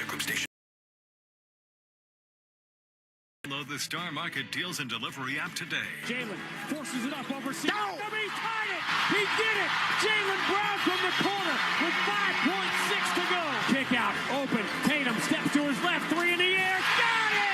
Group station. Download the Star Market Deals and Delivery app today. Jalen forces it up over C. He tied it! He did it! Jalen Brown from the corner with 5.6 to go. Kick out, open. Tatum steps to his left, 3 in the air. Got it!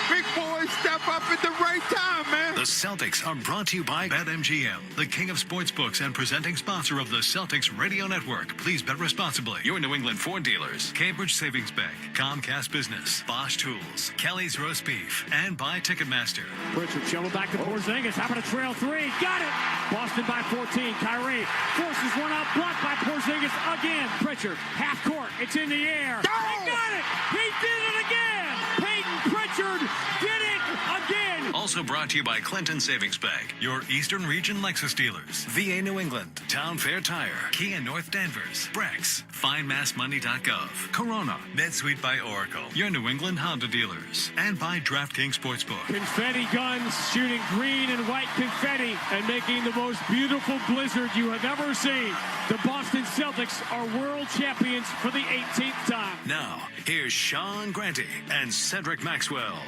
Big boys step up at the right time, man. The Celtics are brought to you by BetMGM, the king of sportsbooks and presenting sponsor of the Celtics Radio Network. Please bet responsibly. Your New England Ford dealers, Cambridge Savings Bank, Comcast Business, Bosch Tools, Kelly's Roast Beef, and by Ticketmaster. Pritchard shovel back to Porzingis, having a trail 3. Got it! Boston by 14. Kyrie forces one out, blocked by Porzingis again. Pritchard, half court, it's in the air. He got it! He did it again! Peyton Pritchard did it again! Also brought to you by Clinton Savings Bank, your Eastern Region Lexus dealers, VA New England, Town Fair Tire, Kia North Danvers, Brex, FindMassMoney.gov, Corona, NetSuite by Oracle, your New England Honda dealers, and by DraftKings Sportsbook. Confetti guns shooting green and white confetti and making the most beautiful blizzard you have ever seen. The Boston Celtics are world champions for the 18th time. Now, here's Sean Grante and Cedric Maxwell.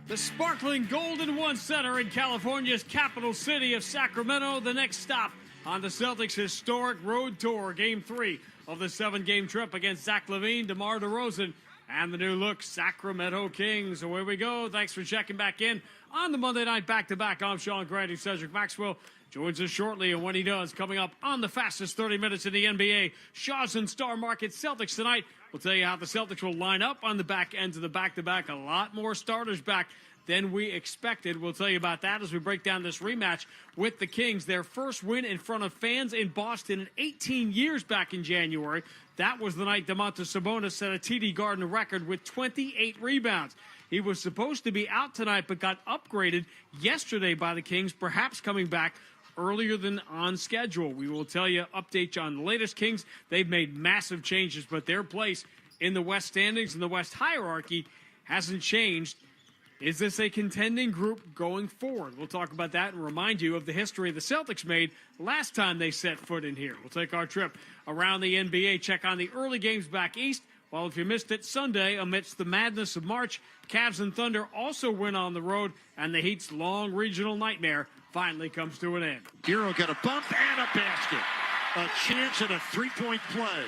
The sparkling Golden One Center in California's capital city of Sacramento, the next stop on the Celtics' historic road tour. Game 3 of the 7-game trip against Zach LaVine, DeMar DeRozan, and the new look Sacramento Kings. Away we go. Thanks for checking back in on the Monday night back-to-back. I'm Sean Grande. Cedric Maxwell joins us shortly, and when he does, coming up on the fastest 30 minutes in the NBA, Shaw's and Star Market Celtics tonight. We'll tell you how the Celtics will line up on the back end of the back-to-back. A lot more starters back than we expected. We'll tell you about that as we break down this rematch with the Kings. Their first win in front of fans in Boston in 18 years back in January. That was the night Domantas Sabonis set a TD Garden record with 28 rebounds. He was supposed to be out tonight but got upgraded yesterday by the Kings, perhaps coming back earlier than on schedule. We will tell you, update you on the latest Kings. They've made massive changes, but their place in the West standings and the West hierarchy hasn't changed. Is this a contending group going forward? We'll talk about that and remind you of the history the Celtics made last time they set foot in here. We'll take our trip around the NBA, check on the early games back east. Well, if you missed it Sunday, amidst the madness of March, Cavs and Thunder also win on the road, and the Heat's long regional nightmare finally comes to an end. Hero got a bump and a basket. A chance at a three-point play.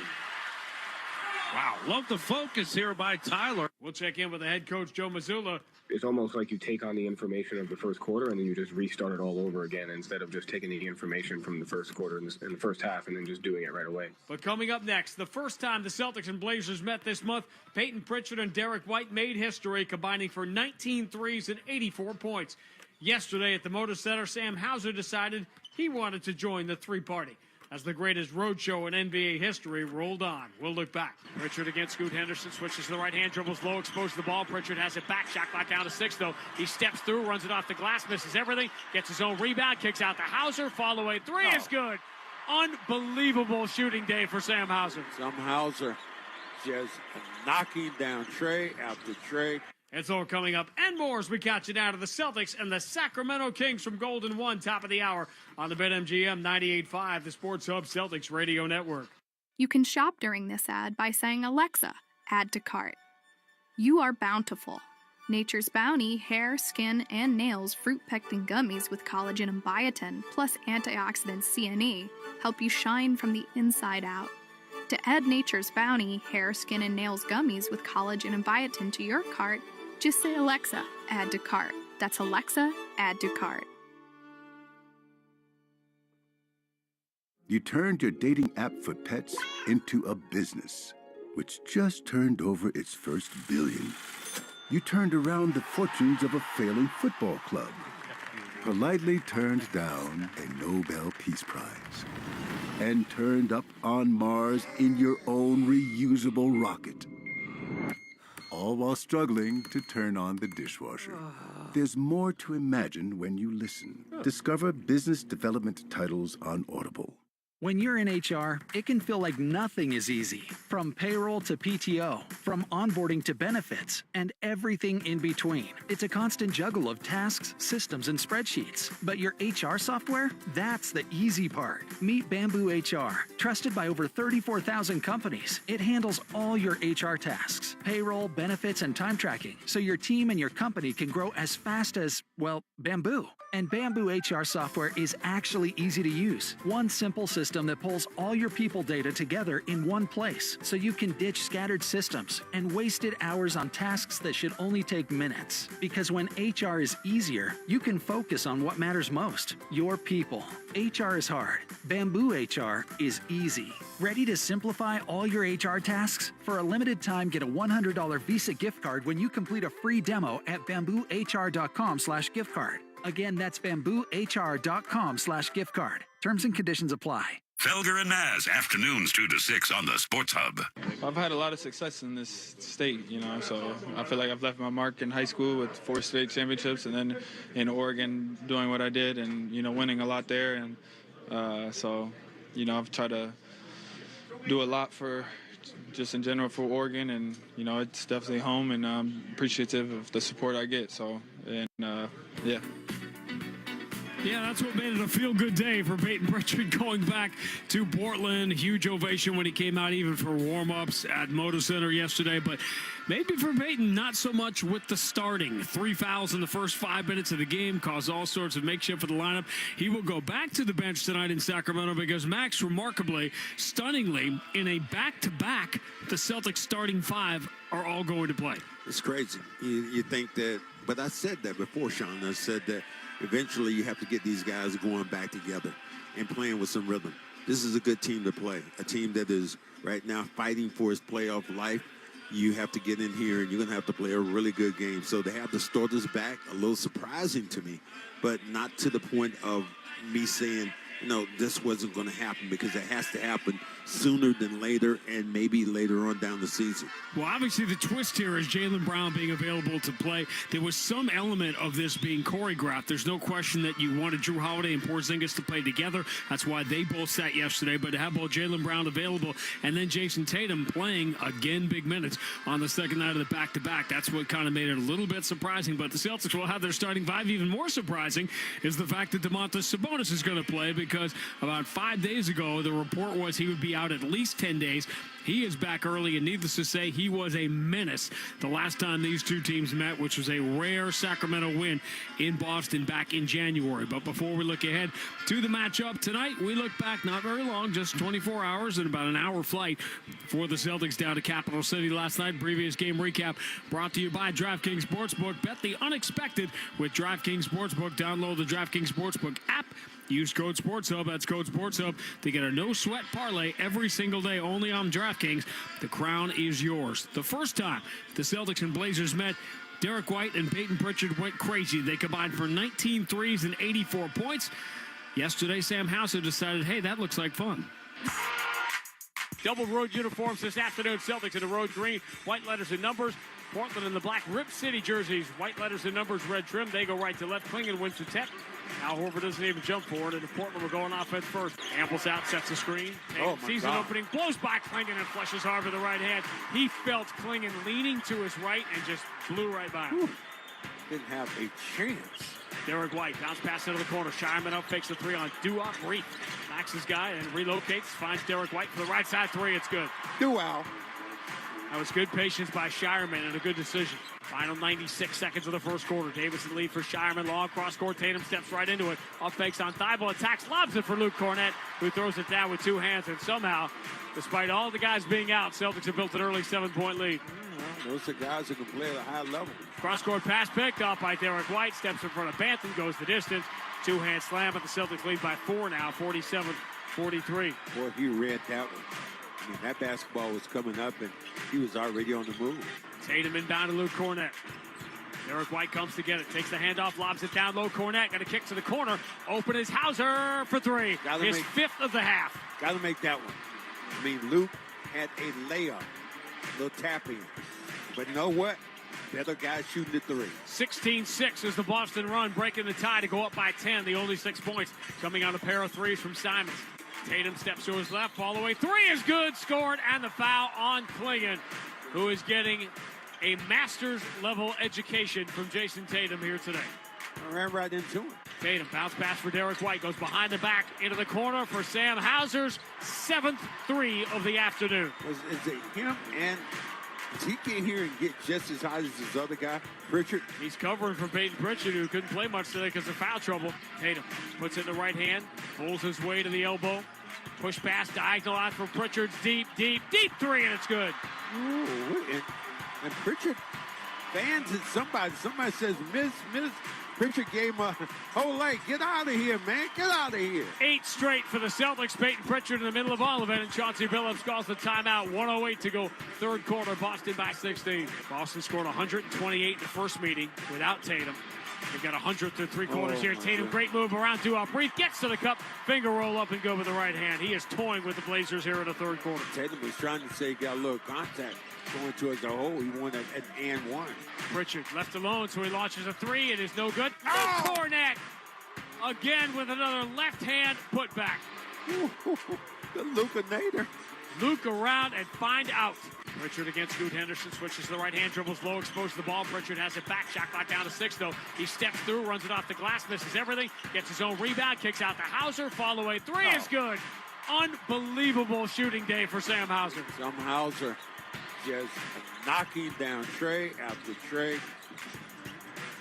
Wow, love the focus here by Tyler. We'll check in with the head coach, Joe Mazzulla. It's almost like you take on the information of the first quarter and then you just restart it all over again instead of just taking the information from the first quarter in the first half and then just doing it right away. But coming up next, the first time the Celtics and Blazers met this month, Peyton Pritchard and Derek White made history, combining for 19 threes and 84 points. Yesterday at the Moda Center, Sam Hauser decided he wanted to join the three-party as the greatest roadshow in NBA history rolled on. We'll look back. Pritchard against Scoot Henderson, switches to the right hand, dribbles low, exposes the ball. Pritchard has it back, shot clock down to 6, though. He steps through, runs it off the glass, misses everything, gets his own rebound, kicks out to Hauser, fall away, 3 is good. Unbelievable shooting day for Sam Hauser. Sam Hauser just knocking down tray after tray. It's all coming up and more as we catch it out of the Celtics and the Sacramento Kings from Golden One, top of the hour on the BetMGM 98.5, the Sports Hub Celtics Radio Network. You can shop during this ad by saying, Alexa, add to cart. You are bountiful. Nature's Bounty hair, skin, and nails fruit-pectin gummies with collagen and biotin, plus antioxidant C&E, help you shine from the inside out. To add Nature's Bounty hair, skin, and nails gummies with collagen and biotin to your cart, just say, Alexa, add to cart. That's Alexa, add to cart. You turned your dating app for pets into a business, which just turned over its first billion. You turned around the fortunes of a failing football club, politely turned down a Nobel Peace Prize, and turned up on Mars in your own reusable rocket. All while struggling to turn on the dishwasher. There's more to imagine when you listen. Discover business development titles on Audible. When you're in HR, it can feel like nothing is easy. From payroll to PTO, from onboarding to benefits, and everything in between. It's a constant juggle of tasks, systems, and spreadsheets. But your HR software? That's the easy part. Meet Bamboo HR. Trusted by over 34,000 companies, it handles all your HR tasks, payroll, benefits, and time tracking, so your team and your company can grow as fast as, well, Bamboo. And Bamboo HR software is actually easy to use. One simple system that pulls all your people data together in one place, so you can ditch scattered systems and wasted hours on tasks that should only take minutes. Because when HR is easier, you can focus on what matters most, your people. HR is hard. Bamboo HR is easy. Ready to simplify all your HR tasks? For a limited time, get a $100 Visa gift card when you complete a free demo at bamboohr.com/gift card. Again, that's bamboohr.com/gift card. Terms and conditions apply. Felger and Maz, afternoons 2 to 6 on the Sports Hub. I've had a lot of success in this state, so I feel like I've left my mark in high school with 4 state championships, and then in Oregon doing what I did and, winning a lot there. And so, I've tried to do a lot for just in general for Oregon, and, it's definitely home, and I'm appreciative of the support I get. So, and yeah. Yeah, that's what made it a feel-good day for Peyton Pritchard going back to Portland. Huge ovation when he came out, even for warm-ups at Moda Center yesterday. But maybe for Peyton, not so much with the starting. 3 fouls in the first 5 minutes of the game caused all sorts of makeshift for the lineup. He will go back to the bench tonight in Sacramento because Max, remarkably, stunningly, in a back-to-back, the Celtics starting 5 are all going to play. It's crazy. You think that, but I said that before, Sean. I said that eventually you have to get these guys going back together and playing with some rhythm. This is a good team to play, a team that is right now fighting for its playoff life. You have to get in here, and you're going to have to play a really good game. So to have the starters back, a little surprising to me, but not to the point of me saying, this wasn't going to happen, because it has to happen sooner than later, and maybe later on down the season. Well, obviously the twist here is Jaylen Brown being available to play. There was some element of this being choreographed. There's no question that you wanted Drew Holiday and Porzingis to play together. That's why they both sat yesterday. But to have both Jaylen Brown available and then Jason Tatum playing again big minutes on the second night of the back-to-back, that's what kind of made it a little bit surprising. But the Celtics will have their starting 5. Even more surprising is the fact that Domantas Sabonis is going to play, because about 5 days ago the report was he would be out at least 10 days. He is back early, and needless to say, he was a menace the last time these two teams met, which was a rare Sacramento win in Boston back in January. But before we look ahead to the matchup tonight, we look back not very long, just 24 hours and about an hour flight for the Celtics down to Capital City last night. Previous game recap brought to you by DraftKings Sportsbook. Bet the unexpected with DraftKings Sportsbook. Download the DraftKings Sportsbook app. Use code SportsHub, that's code SportsHub, to get a no-sweat parlay every single day only on DraftKings. The crown is yours. The first time the Celtics and Blazers met, Derek White and Peyton Pritchard went crazy. They combined for 19 threes and 84 points. Yesterday, Sam Hauser decided, hey, that looks like fun. Double road uniforms this afternoon. Celtics in the road green, white letters and numbers. Portland in the black Rip City jerseys, white letters and numbers, red trim. They go right to left. Klingon wins the tip. Al Horford doesn't even jump forward, and Portland will go on offense first. Amples out, sets the screen. Season opening, blows by Klingon and flushes hard with the right hand. He felt Klingon leaning to his right and just blew right by him. Didn't have a chance. Derek White, bounce pass into the corner. Shireman up, fakes the three on Duop. Reef backs his guy and relocates. Finds Derek White for the right side three. It's good. Duo. That was good patience by Shireman and a good decision. Final 96 seconds of the first quarter. Davis in lead for Shireman. Long cross court. Tatum steps right into it. Up fakes on Thibault. Attacks. Lobs it for Luke Cornett, who throws it down with 2 hands. And somehow, despite all the guys being out, Celtics have built an early 7-point lead. Those are guys who can play at a high level. Cross court pass picked up by Derek White. Steps in front of Banton. Goes the distance. 2-hand slam. But the Celtics lead by 4 now. 47-43. Boy, he read that one. I mean, that basketball was coming up, and he was already on the move. Tatum inbound to Luke Cornett. Derek White comes to get it. Takes the handoff, lobs it down low. Cornett got a kick to the corner. Open is Hauser for 3. His 5th of the half. Got to make that one. I mean, Luke had a layup. A little tap in. But you know what? The other guy shooting the 3. 16-6 is the Boston run, breaking the tie to go up by 10. The only 6 points coming on a pair of threes from Simons. Tatum steps to his left, fall away. 3 is good, scored, and the foul on Klingon. who is getting a master's level education from Jason Tatum here today. I ran right into him. Tatum, bounce pass for Derek White, goes behind the back into the corner for Sam Hauser's 7th three of the afternoon. Is it him and does he get here and get just as high as this other guy, Pritchard? He's covering for Peyton Pritchard, who couldn't play much today because of foul trouble. Tatum puts it in the right hand, pulls his way to the elbow. Push pass, diagonal out for Pritchard's deep three, and it's good. Ooh, and Pritchard fans at somebody. Somebody says, miss. Pritchard gave him a whole leg. Get out of here, man. Get out of here. 8 straight for the Celtics. Peyton Pritchard in the middle of all of it, and Chauncey Billups calls the timeout. 1:08 to go, third quarter. Boston by 16. Boston scored 128 in the first meeting without Tatum. They've got 100 through 3 quarters here. Tatum, God. great move around Duop. Reef gets to the cup, finger roll up and go with the right hand. He is toying with the Blazers here in the third quarter. Tatum was trying to say he got a little contact going towards the hole. He won at and one. Pritchard left alone, so he launches a three. It is no good. Oh, Cornet! Again with another left hand putback. The Luka Nader. Luke around and find out. Pritchard against Scoot Henderson, switches to the right hand, dribbles low, exposed to the ball. Pritchard has it back, shot clock down to 6 though. He steps through, runs it off the glass, misses everything, gets his own rebound, kicks out to Hauser, fall away three is good. Unbelievable shooting day for Sam Hauser. Sam Hauser just knocking down tray after tray.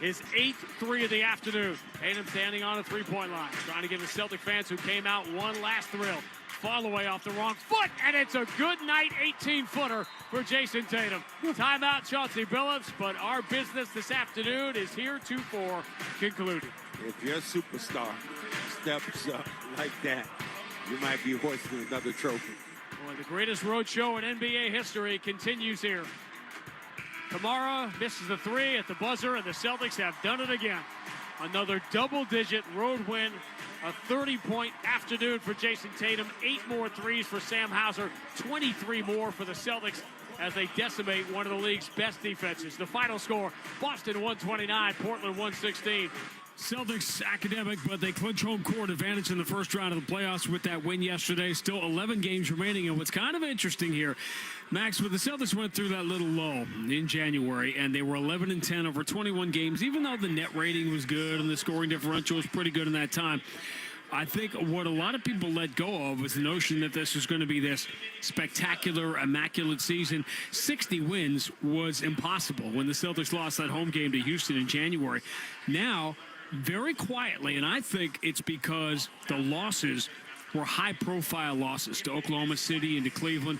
His 8th three of the afternoon. Tatum standing on a three-point line, trying to give the Celtic fans who came out one last thrill. Fall away off the wrong foot, and it's a good night 18-footer for Jason Tatum. Timeout, Chauncey Billups, but our business this afternoon is heretofore concluded. If your superstar steps up like that, you might be hoisting another trophy. Boy, the greatest road show in NBA history continues here. Kamara misses the three at the buzzer, and the Celtics have done it again. Another double-digit road win. A 30-point afternoon for Jason Tatum. 8 more threes for Sam Hauser. 23 more for the Celtics as they decimate one of the league's best defenses. The final score, Boston 129, Portland 116. Celtics academic, but they clinch home court advantage in the first round of the playoffs with that win yesterday. Still 11 games remaining. And what's kind of interesting here, Max, with the Celtics went through that little lull in January, and they were 11-10 over 21 games, even though the net rating was good and the scoring differential was pretty good in that time. I think what a lot of people let go of was the notion that this was going to be this spectacular, immaculate season. 60 wins was impossible when the Celtics lost that home game to Houston in January. Now, very quietly, and I think it's because the losses were high-profile losses to Oklahoma City and to Cleveland.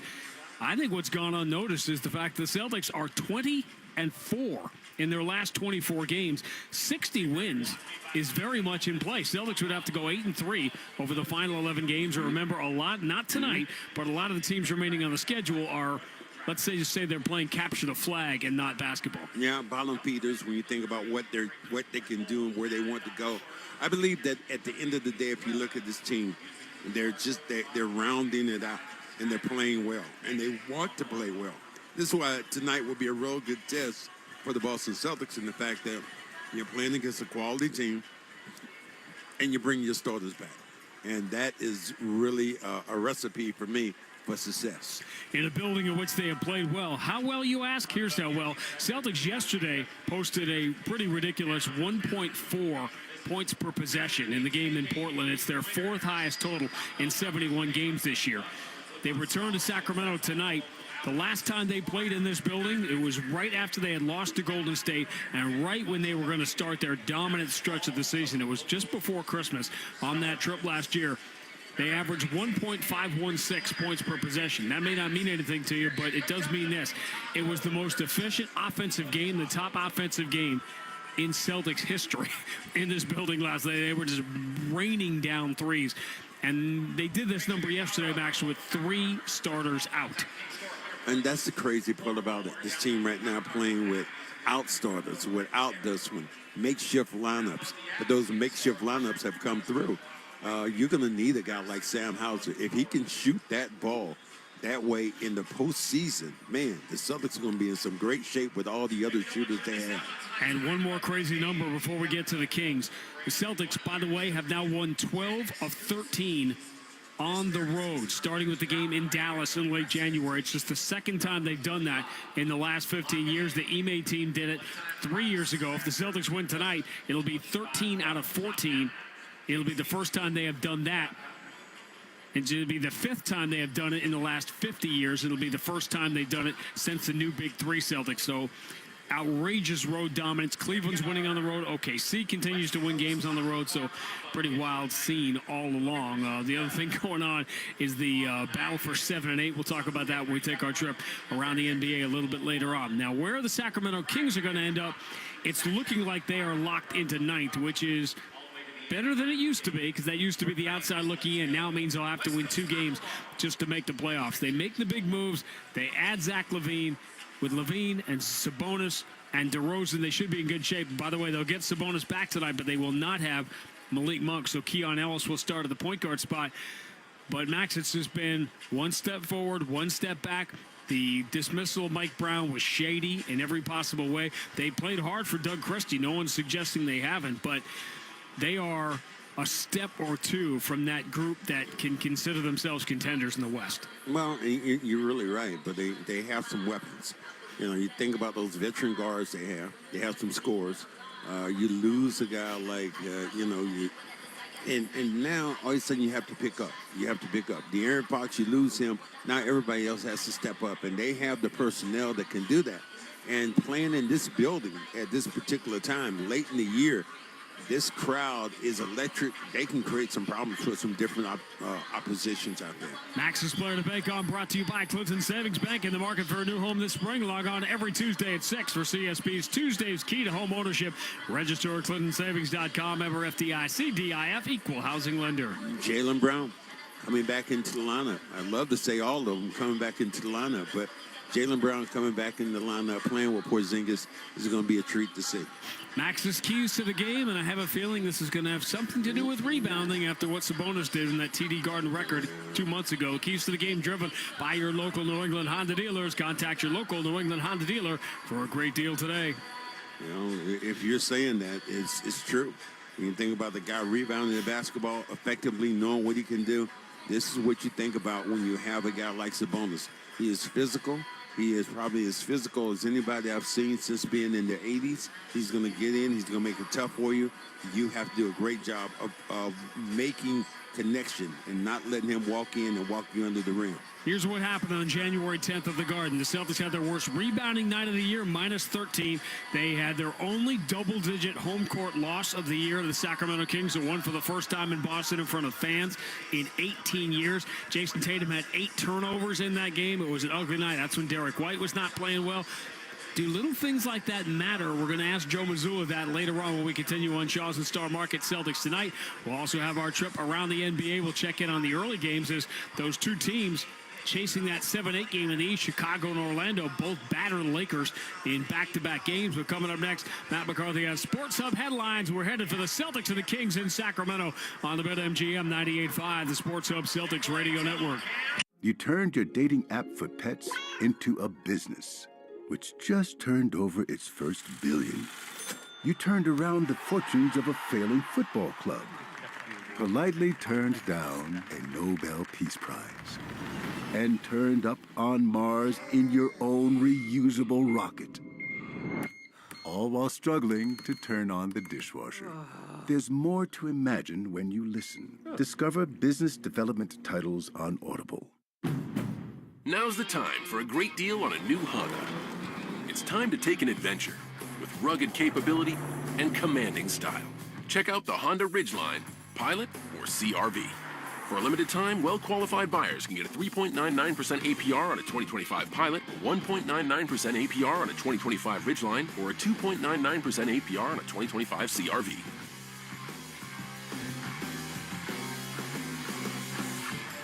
I think what's gone unnoticed is the fact the Celtics are 20-4 in their last 24 games. 60 wins is very much in play. Celtics would have to go 8-3 over the final 11 games. And remember, a lot, not tonight, but a lot of the teams remaining on the schedule are, let's say they're playing capture the flag and not basketball. Yeah, bottom feeders, when you think about what they can do and where they want to go. I believe that at the end of the day, if you look at this team, they're rounding it out and they're playing well and they want to play well. This is why tonight will be a real good test for the Boston Celtics in the fact that you're playing against a quality team and you bring your starters back. And that is really a recipe for me for success. In a building in which they have played well. How well, you ask? Here's how well. Celtics yesterday posted a pretty ridiculous 1.4 points per possession in the game in Portland. It's their 4th highest total in 71 games this year. They return to Sacramento tonight. The last time they played in this building, it was right after they had lost to Golden State and right when they were going to start their dominant stretch of the season. It was just before Christmas on that trip last year. They averaged 1.516 points per possession. That may not mean anything to you, but it does mean this. It was the most efficient offensive game, the top offensive game in Celtics history in this building last night. They were just raining down threes. And they did this number yesterday, Max, with 3 starters out. And that's the crazy part about it. This team right now playing without starters, without this one, makeshift lineups. But those makeshift lineups have come through. You're going to need a guy like Sam Hauser. If he can shoot that ball that way in the postseason, man, the Celtics are going to be in some great shape with all the other shooters they have. And one more crazy number before we get to the Kings. The Celtics, by the way, have now won 12 of 13 on the road, starting with the game in Dallas in late January. It's just the second time they've done that in the last 15 years. The Ime team did it 3 years ago. If the Celtics win tonight, it'll be 13 out of 14. It'll be the first time they have done that. It'll be the fifth time they have done it in the last 50 years. It'll be the first time they've done it since the new Big Three Celtics. So outrageous road dominance. Cleveland's winning on the road. OKC continues to win games on the road. So pretty wild scene all along. The other thing going on is the battle for 7 and 8. We'll talk about that when we take our trip around the NBA a little bit later on. Now, where the Sacramento Kings are going to end up, it's looking like they are locked into ninth, which is better than it used to be, because that used to be the outside looking in. Now it means they'll have to win 2 games just to make the playoffs. They make the big moves. They add Zach LaVine. With LaVine and Sabonis and DeRozan, they should be in good shape. By the way, they'll get Sabonis back tonight, but they will not have Malik Monk, so Keon Ellis will start at the point guard spot. But, Max, it's just been one step forward, one step back. The dismissal of Mike Brown was shady in every possible way. They played hard for Doug Christie. No one's suggesting they haven't, but they are a step or two from that group that can consider themselves contenders in the West. Well, you're really right, but they have some weapons. You know, you think about those veteran guards they have. They have some scores. You lose a guy like, and now all of a sudden you have to pick up. You have to pick up. De'Aaron Fox, you lose him. Now everybody else has to step up, and they have the personnel that can do that. And playing in this building at this particular time, late in the year, this crowd is electric. They can create some problems for some different oppositions out there. Max's Player to Bank On brought to you by Clinton Savings Bank. In the market for a new home this spring, log on every Tuesday at 6 for CSB's Tuesday's Key to Home Ownership. Register at ClintonSavings.com. Member FDIC, DIF, equal housing lender. Jaylen Brown coming back into the lineup. I'd love to say all of them coming back into the lineup, but Jaylen Brown coming back in the lineup, playing with Porzingis, is going to be a treat to see. Max's keys to the game, and I have a feeling this is going to have something to do with rebounding after what Sabonis did in that TD Garden record 2 months ago. Keys to the game driven by your local New England Honda dealers. Contact your local New England Honda dealer for a great deal today. You know, if you're saying that, it's true. When you think about the guy rebounding the basketball, effectively knowing what he can do, this is what you think about when you have a guy like Sabonis. He is physical. He is probably as physical as anybody I've seen since being in the 80s. He's going to get in. He's going to make it tough for you. You have to do a great job of making connection and not letting him walk in and walk you under the rim. Here's what happened on January 10th at the Garden. The Celtics had their worst rebounding night of the year, minus 13. They had their only double-digit home court loss of the year to the Sacramento Kings, who won for the first time in Boston in front of fans in 18 years. Jason Tatum had 8 turnovers in that game. It was an ugly night. That's when Derek White was not playing well. Do little things like that matter? We're going to ask Joe Mazzulla that later on when we continue on Shaw's and Star Market Celtics tonight. We'll also have our trip around the NBA. We'll check in on the early games as those two teams chasing that 7-8 game in the East. Chicago and Orlando both batter the Lakers in back-to-back games. But coming up next, Matt McCarthy has Sports Hub headlines. We're headed for the Celtics and the Kings in Sacramento on the BetMGM 98.5, the Sports Hub Celtics Radio Network. You turned your dating app for pets into a business, which just turned over its first billion. You turned around the fortunes of a failing football club, politely turned down a Nobel Peace Prize, and turned up on Mars in your own reusable rocket. All while struggling to turn on the dishwasher. There's more to imagine when you listen. Discover business development titles on Audible. Now's the time for a great deal on a new Honda. It's time to take an adventure with rugged capability and commanding style. Check out the Honda Ridgeline, Pilot, or CR-V. For a limited time, well-qualified buyers can get a 3.99% APR on a 2025 Pilot, a 1.99% APR on a 2025 Ridgeline, or a 2.99% APR on a 2025 CR-V.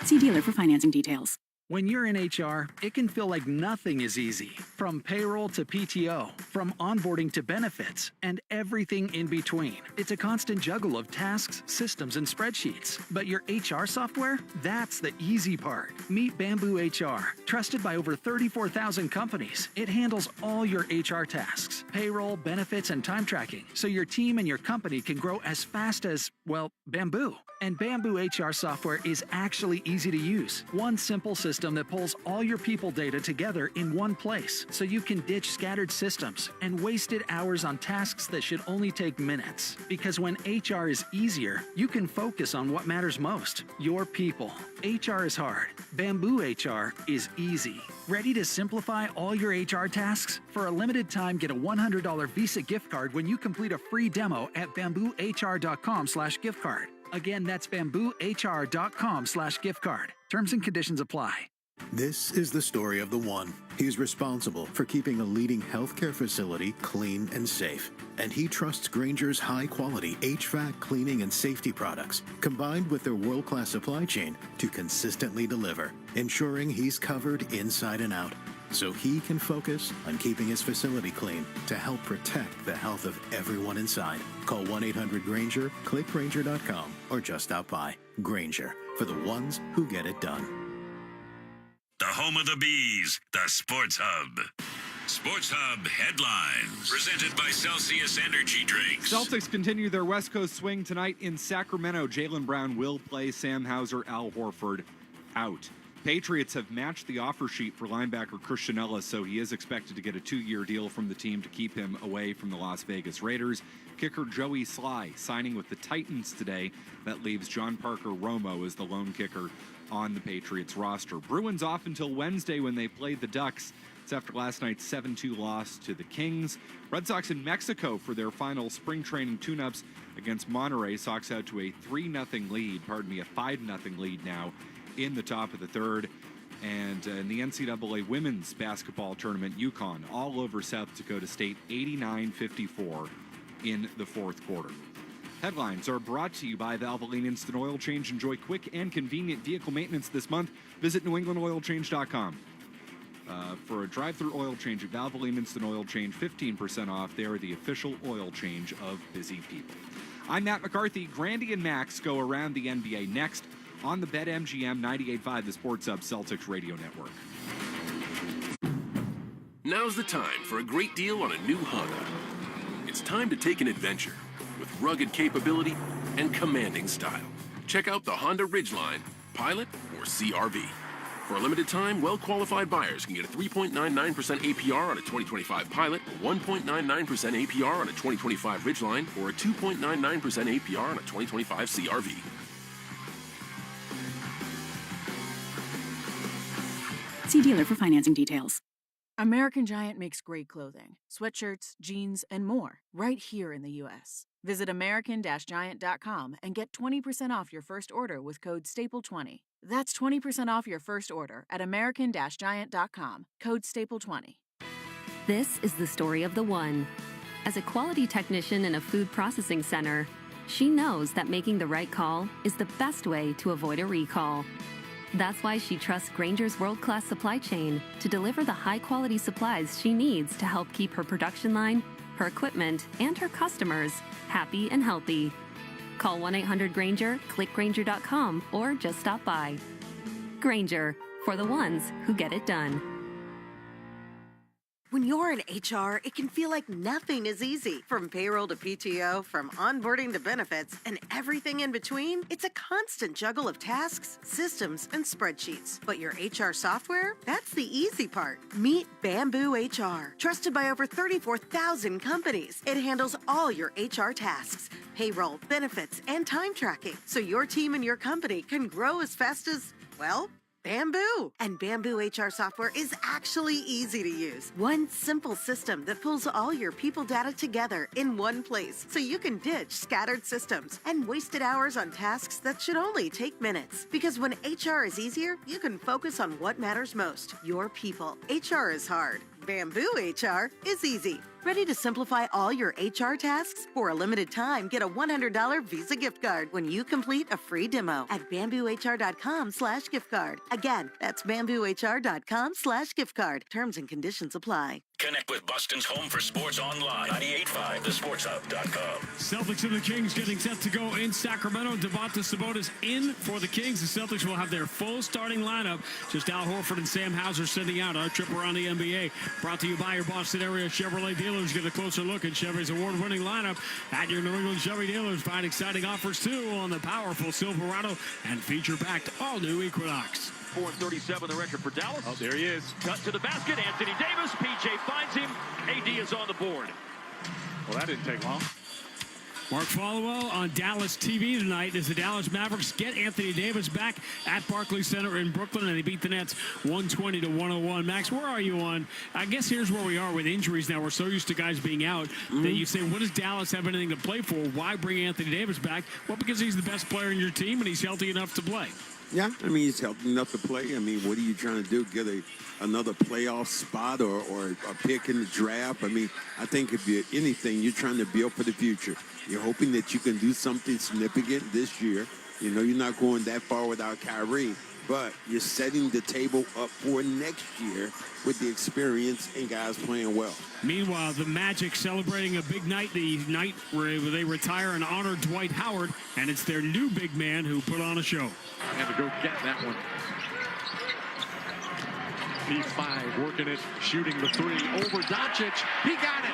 See dealer for financing details. When you're in HR, it can feel like nothing is easy. From payroll to PTO, from onboarding to benefits, and everything in between. It's a constant juggle of tasks, systems, and spreadsheets. But your HR software? That's the easy part. Meet Bamboo HR. Trusted by over 34,000 companies, it handles all your HR tasks, payroll, benefits, and time tracking, so your team and your company can grow as fast as, well, Bamboo. And Bamboo HR software is actually easy to use. One simple system that pulls all your people data together in one place, so you can ditch scattered systems and wasted hours on tasks that should only take minutes. Because when HR is easier, you can focus on what matters most, your people. HR is hard. Bamboo HR is easy. Ready to simplify all your HR tasks? For a limited time, get a $100 Visa gift card when you complete a free demo at bamboohr.com/gift card. Again, that's bamboohr.com/gift card. Terms and conditions apply. This is the story of the one. He's responsible for keeping a leading healthcare facility clean and safe. And he trusts Grainger's high-quality HVAC cleaning and safety products, combined with their world-class supply chain, to consistently deliver, ensuring he's covered inside and out, so he can focus on keeping his facility clean to help protect the health of everyone inside. Call 1-800-GRAINGER, click Grainger.com, or just stop by. Grainger, for the ones who get it done. The home of the Bees, the Sports Hub. Sports Hub headlines, presented by Celsius Energy Drinks. Celtics continue their West Coast swing tonight in Sacramento. Jaylen Brown will play. Sam Hauser, Al Horford out. Patriots have matched the offer sheet for linebacker Christian Ellis, so he is expected to get a 2-year deal from the team to keep him away from the Las Vegas Raiders. Kicker Joey Sly signing with the Titans today. That leaves John Parker Romo as the lone kicker on the Patriots roster. Bruins off until Wednesday when they played the Ducks. It's after last night's 7-2 loss to the Kings. Red Sox in Mexico for their final spring training tune-ups against Monterrey. Sox out to a 3-0 lead, a 5-0 lead now in the top of the third. And in the NCAA women's basketball tournament, UConn all over South Dakota State, 89-54 in the fourth quarter. Headlines are brought to you by Valvoline Instant Oil Change. Enjoy quick and convenient vehicle maintenance this month. Visit NewEnglandOilChange.com. For a drive-through oil change at Valvoline Instant Oil Change, 15% off. They are the official oil change of busy people. I'm Matt McCarthy. Grandy and Max go around the NBA next on the BetMGM 98.5, the Sports Hub Celtics Radio Network. Now's the time for a great deal on a new Honda. It's time to take an adventure with rugged capability and commanding style. Check out the Honda Ridgeline, Pilot, or CR-V. For a limited time, well-qualified buyers can get a 3.99% APR on a 2025 Pilot, 1.99% APR on a 2025 Ridgeline, or a 2.99% APR on a 2025 CR-V. See dealer for financing details. American Giant makes great clothing, sweatshirts, jeans, and more right here in the U.S. Visit American-Giant.com and get 20% off your first order with code STAPLE20. That's 20% off your first order at American-Giant.com, code STAPLE20. This is the story of the one. As a quality technician in a food processing center, she knows that making the right call is the best way to avoid a recall. That's why she trusts Grainger's world-class supply chain to deliver the high-quality supplies she needs to help keep her production line, her equipment, and her customers happy and healthy. Call 1-800-GRAINGER, click Grainger.com, or just stop by. Grainger, for the ones who get it done. When you're in HR, it can feel like nothing is easy. From payroll to PTO, from onboarding to benefits, and everything in between, it's a constant juggle of tasks, systems, and spreadsheets. But your HR software? That's the easy part. Meet Bamboo HR. Trusted by over 34,000 companies, it handles all your HR tasks, payroll, benefits, and time tracking, so your team and your company can grow as fast as, well, Bamboo! And Bamboo HR software is actually easy to use. One simple system that pulls all your people data together in one place, so you can ditch scattered systems and wasted hours on tasks that should only take minutes. Because when HR is easier, you can focus on what matters most, your people. HR is hard. Bamboo HR is easy. Ready to simplify all your HR tasks? For a limited time, get a $100 Visa gift card when you complete a free demo at bamboohr.com/gift card. Again, that's bamboohr.com/gift card. Terms and conditions apply. Connect with Boston's home for sports online. 98.5, thesportshub.com. Celtics and the Kings getting set to go in Sacramento. Domantas Sabonis in for the Kings. The Celtics will have their full starting lineup. Just Al Horford and Sam Hauser sending out our trip around the NBA. Brought to you by your Boston area Chevrolet dealers. Get a closer look at Chevy's award-winning lineup at your New England Chevy dealers. Find exciting offers, too, on the powerful Silverado and feature-packed all-new Equinox. 4:37 the record for Dallas. Oh, there he is. Cut to the basket. Anthony Davis. PJ finds him. AD is on the board. Well, that didn't take long. Mark Followell on Dallas TV tonight as the Dallas Mavericks get Anthony Davis back at Barclays Center in Brooklyn, and they beat the Nets 120-101. Max, where are you on? I guess here's where we are with injuries now. We're so used to guys being out that you say, what does Dallas have anything to play for? Why bring Anthony Davis back? Well, because he's the best player in your team, and he's healthy enough to play. Yeah, I mean, he's healthy enough to play. I mean, what are you trying to do? Get another playoff spot or a pick in the draft? I mean, I think if you're anything, you're trying to build for the future. You're hoping that you can do something significant this year. You know, you're not going that far without Kyrie, but you're setting the table up for next year with the experience and guys playing well. Meanwhile, the Magic celebrating a big night, the night where they retire and honor Dwight Howard, and it's their new big man who put on a show. Had to go get that one. P5 working it, shooting the three over Doncic. He got it.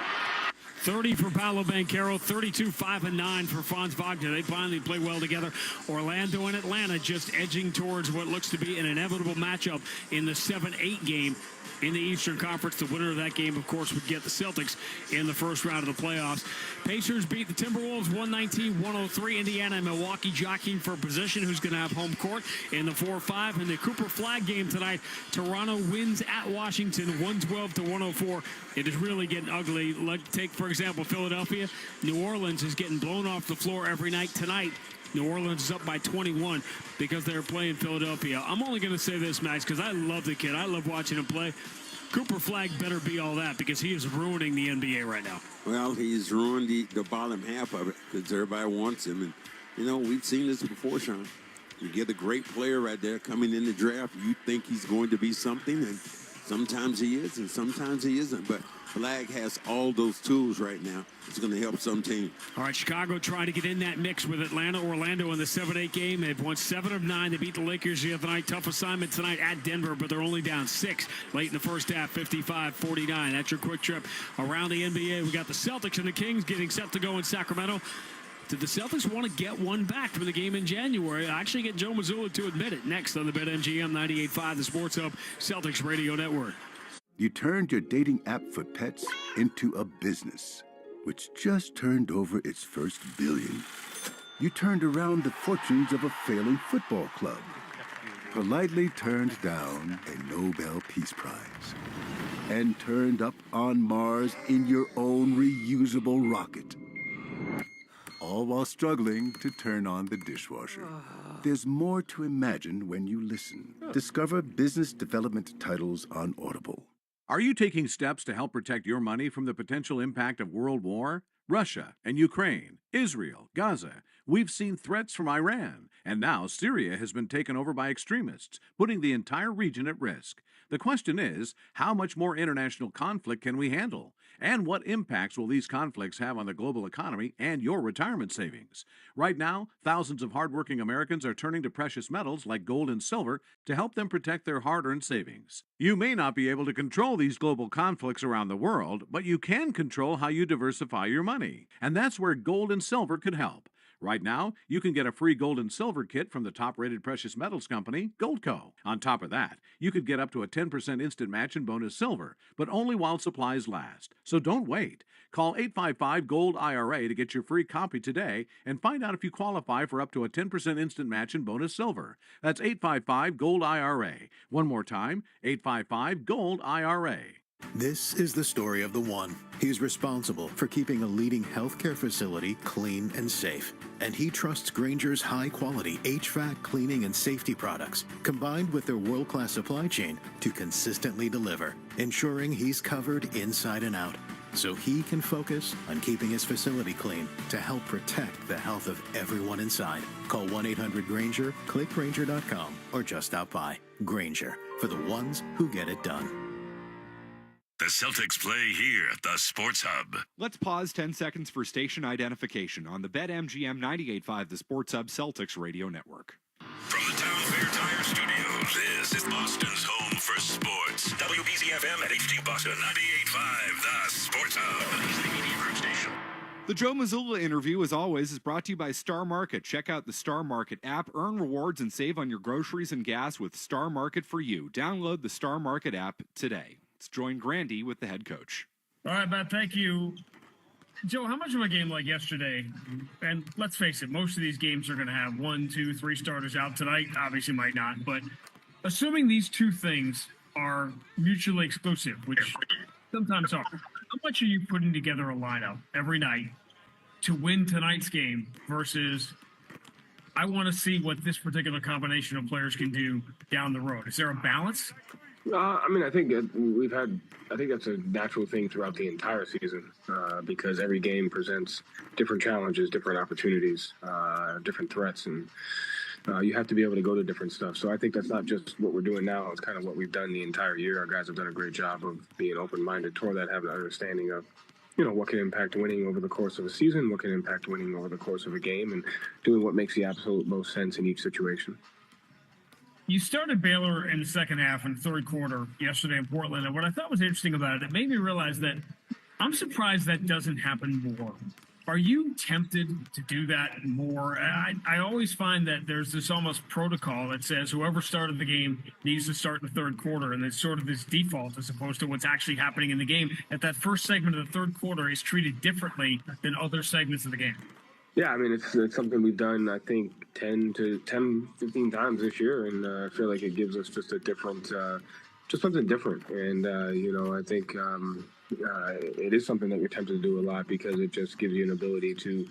30 for Paolo Banchero, 32, 5 and 9 for Franz Wagner. They finally play well together. Orlando and Atlanta just edging towards what looks to be an inevitable matchup in the 7-8 game in the Eastern Conference. The winner of that game, of course, would get the Celtics in the first round of the playoffs. Pacers beat the Timberwolves 119-103. Indiana and Milwaukee jockeying for position. Who's going to have home court in the 4-5? In the Cooper Flag game tonight, Toronto wins at Washington 112-104. It is really getting ugly. Take, for example, Philadelphia. New Orleans is getting blown off the floor every night. Tonight, New Orleans is up by 21 because they're playing Philadelphia. I'm only going to say this, Max, because I love the kid. I love watching him play. Cooper Flag better be all that because he is ruining the NBA right now. Well, he's ruined the bottom half of it because everybody wants him. And, you know, we've seen this before, Sean. You get a great player right there coming in the draft. You think he's going to be something, and sometimes he is and sometimes he isn't. But Flag has all those tools right now. It's going to help some team. All right, Chicago trying to get in that mix with Atlanta. Orlando in the 7-8 game. They've won 7 of 9. They beat the Lakers the other night. Tough assignment tonight at Denver, but they're only down 6 late in the first half, 55-49. That's your quick trip around the NBA. We got the Celtics and the Kings getting set to go in Sacramento. Did the Celtics want to get one back from the game in January? I actually get Joe Mazzulla to admit it next on the BetMGM 98.5, the Sports Hub Celtics Radio Network. You turned your dating app for pets into a business, which just turned over its first billion. You turned around the fortunes of a failing football club, politely turned down a Nobel Peace Prize, and turned up on Mars in your own reusable rocket. All while struggling to turn on the dishwasher. There's more to imagine when you listen. Discover business development titles on Audible. Are you taking steps to help protect your money from the potential impact of world war? Russia and Ukraine, Israel, Gaza. We've seen threats from Iran, and now Syria has been taken over by extremists, putting the entire region at risk. The question is, how much more international conflict can we handle? And what impacts will these conflicts have on the global economy and your retirement savings? Right now, thousands of hardworking Americans are turning to precious metals like gold and silver to help them protect their hard-earned savings. You may not be able to control these global conflicts around the world, but you can control how you diversify your money. And that's where gold and silver could help. Right now, you can get a free gold and silver kit from the top-rated precious metals company, Goldco. On top of that, you could get up to a 10% instant match in bonus silver, but only while supplies last. So don't wait. Call 855-GOLD-IRA to get your free copy today and find out if you qualify for up to a 10% instant match in bonus silver. That's 855-GOLD-IRA. One more time, 855-GOLD-IRA. This is the story of the one. He's responsible for keeping a leading healthcare facility clean and safe. And he trusts Grainger's high-quality HVAC cleaning and safety products, combined with their world-class supply chain, to consistently deliver, ensuring he's covered inside and out. so he can focus on keeping his facility clean to help protect the health of everyone inside. Call 1-800-GRANGER, click Granger.com, or just stop by. Granger, for the ones who get it done. The Celtics play here at the Sports Hub. Let's pause 10 seconds for station identification on the BetMGM 98.5 The Sports Hub Celtics Radio Network. From the Town Fair Tire Studios, this is Boston's home for sports. WBZ-FM at HD Boston 98.5 The Sports Hub. The media group station. The Joe Mazzulla interview, as always, is brought to you by Star Market. Check out the Star Market app, earn rewards, and save on your groceries and gas with Star Market for you. Download the Star Market app today. Let's join Grandy with the head coach. All right, Matt, thank you. Joe, how much of a game like yesterday, and let's face it, most of these games are going to have 1, 2, 3 starters out tonight. Obviously might not, but assuming these two things are mutually exclusive, which sometimes are, how much are you putting together a lineup every night to win tonight's game versus I want to see what this particular combination of players can do down the road? Is there a balance? I think that's a natural thing throughout the entire season because every game presents different challenges, different opportunities, different threats, and you have to be able to go to different stuff. So I think that's not just what we're doing now. It's kind of what we've done the entire year. Our guys have done a great job of being open-minded toward that, having an understanding of, what can impact winning over the course of a season, what can impact winning over the course of a game, and doing what makes the absolute most sense in each situation. You started Baylor in the second half and third quarter yesterday in Portland, and what I thought was interesting about it, it made me realize that I'm surprised that doesn't happen more. Are you tempted to do that more? I always find that there's this almost protocol that says whoever started the game needs to start in the third quarter, and it's sort of this default as opposed to what's actually happening in the game, that first segment of the third quarter is treated differently than other segments of the game. Yeah, it's something we've done, I think, 10 to 15 times this year, and I feel like it gives us just a different, just something different. And, I think it is something that we're tempted to do a lot because it just gives you an ability to,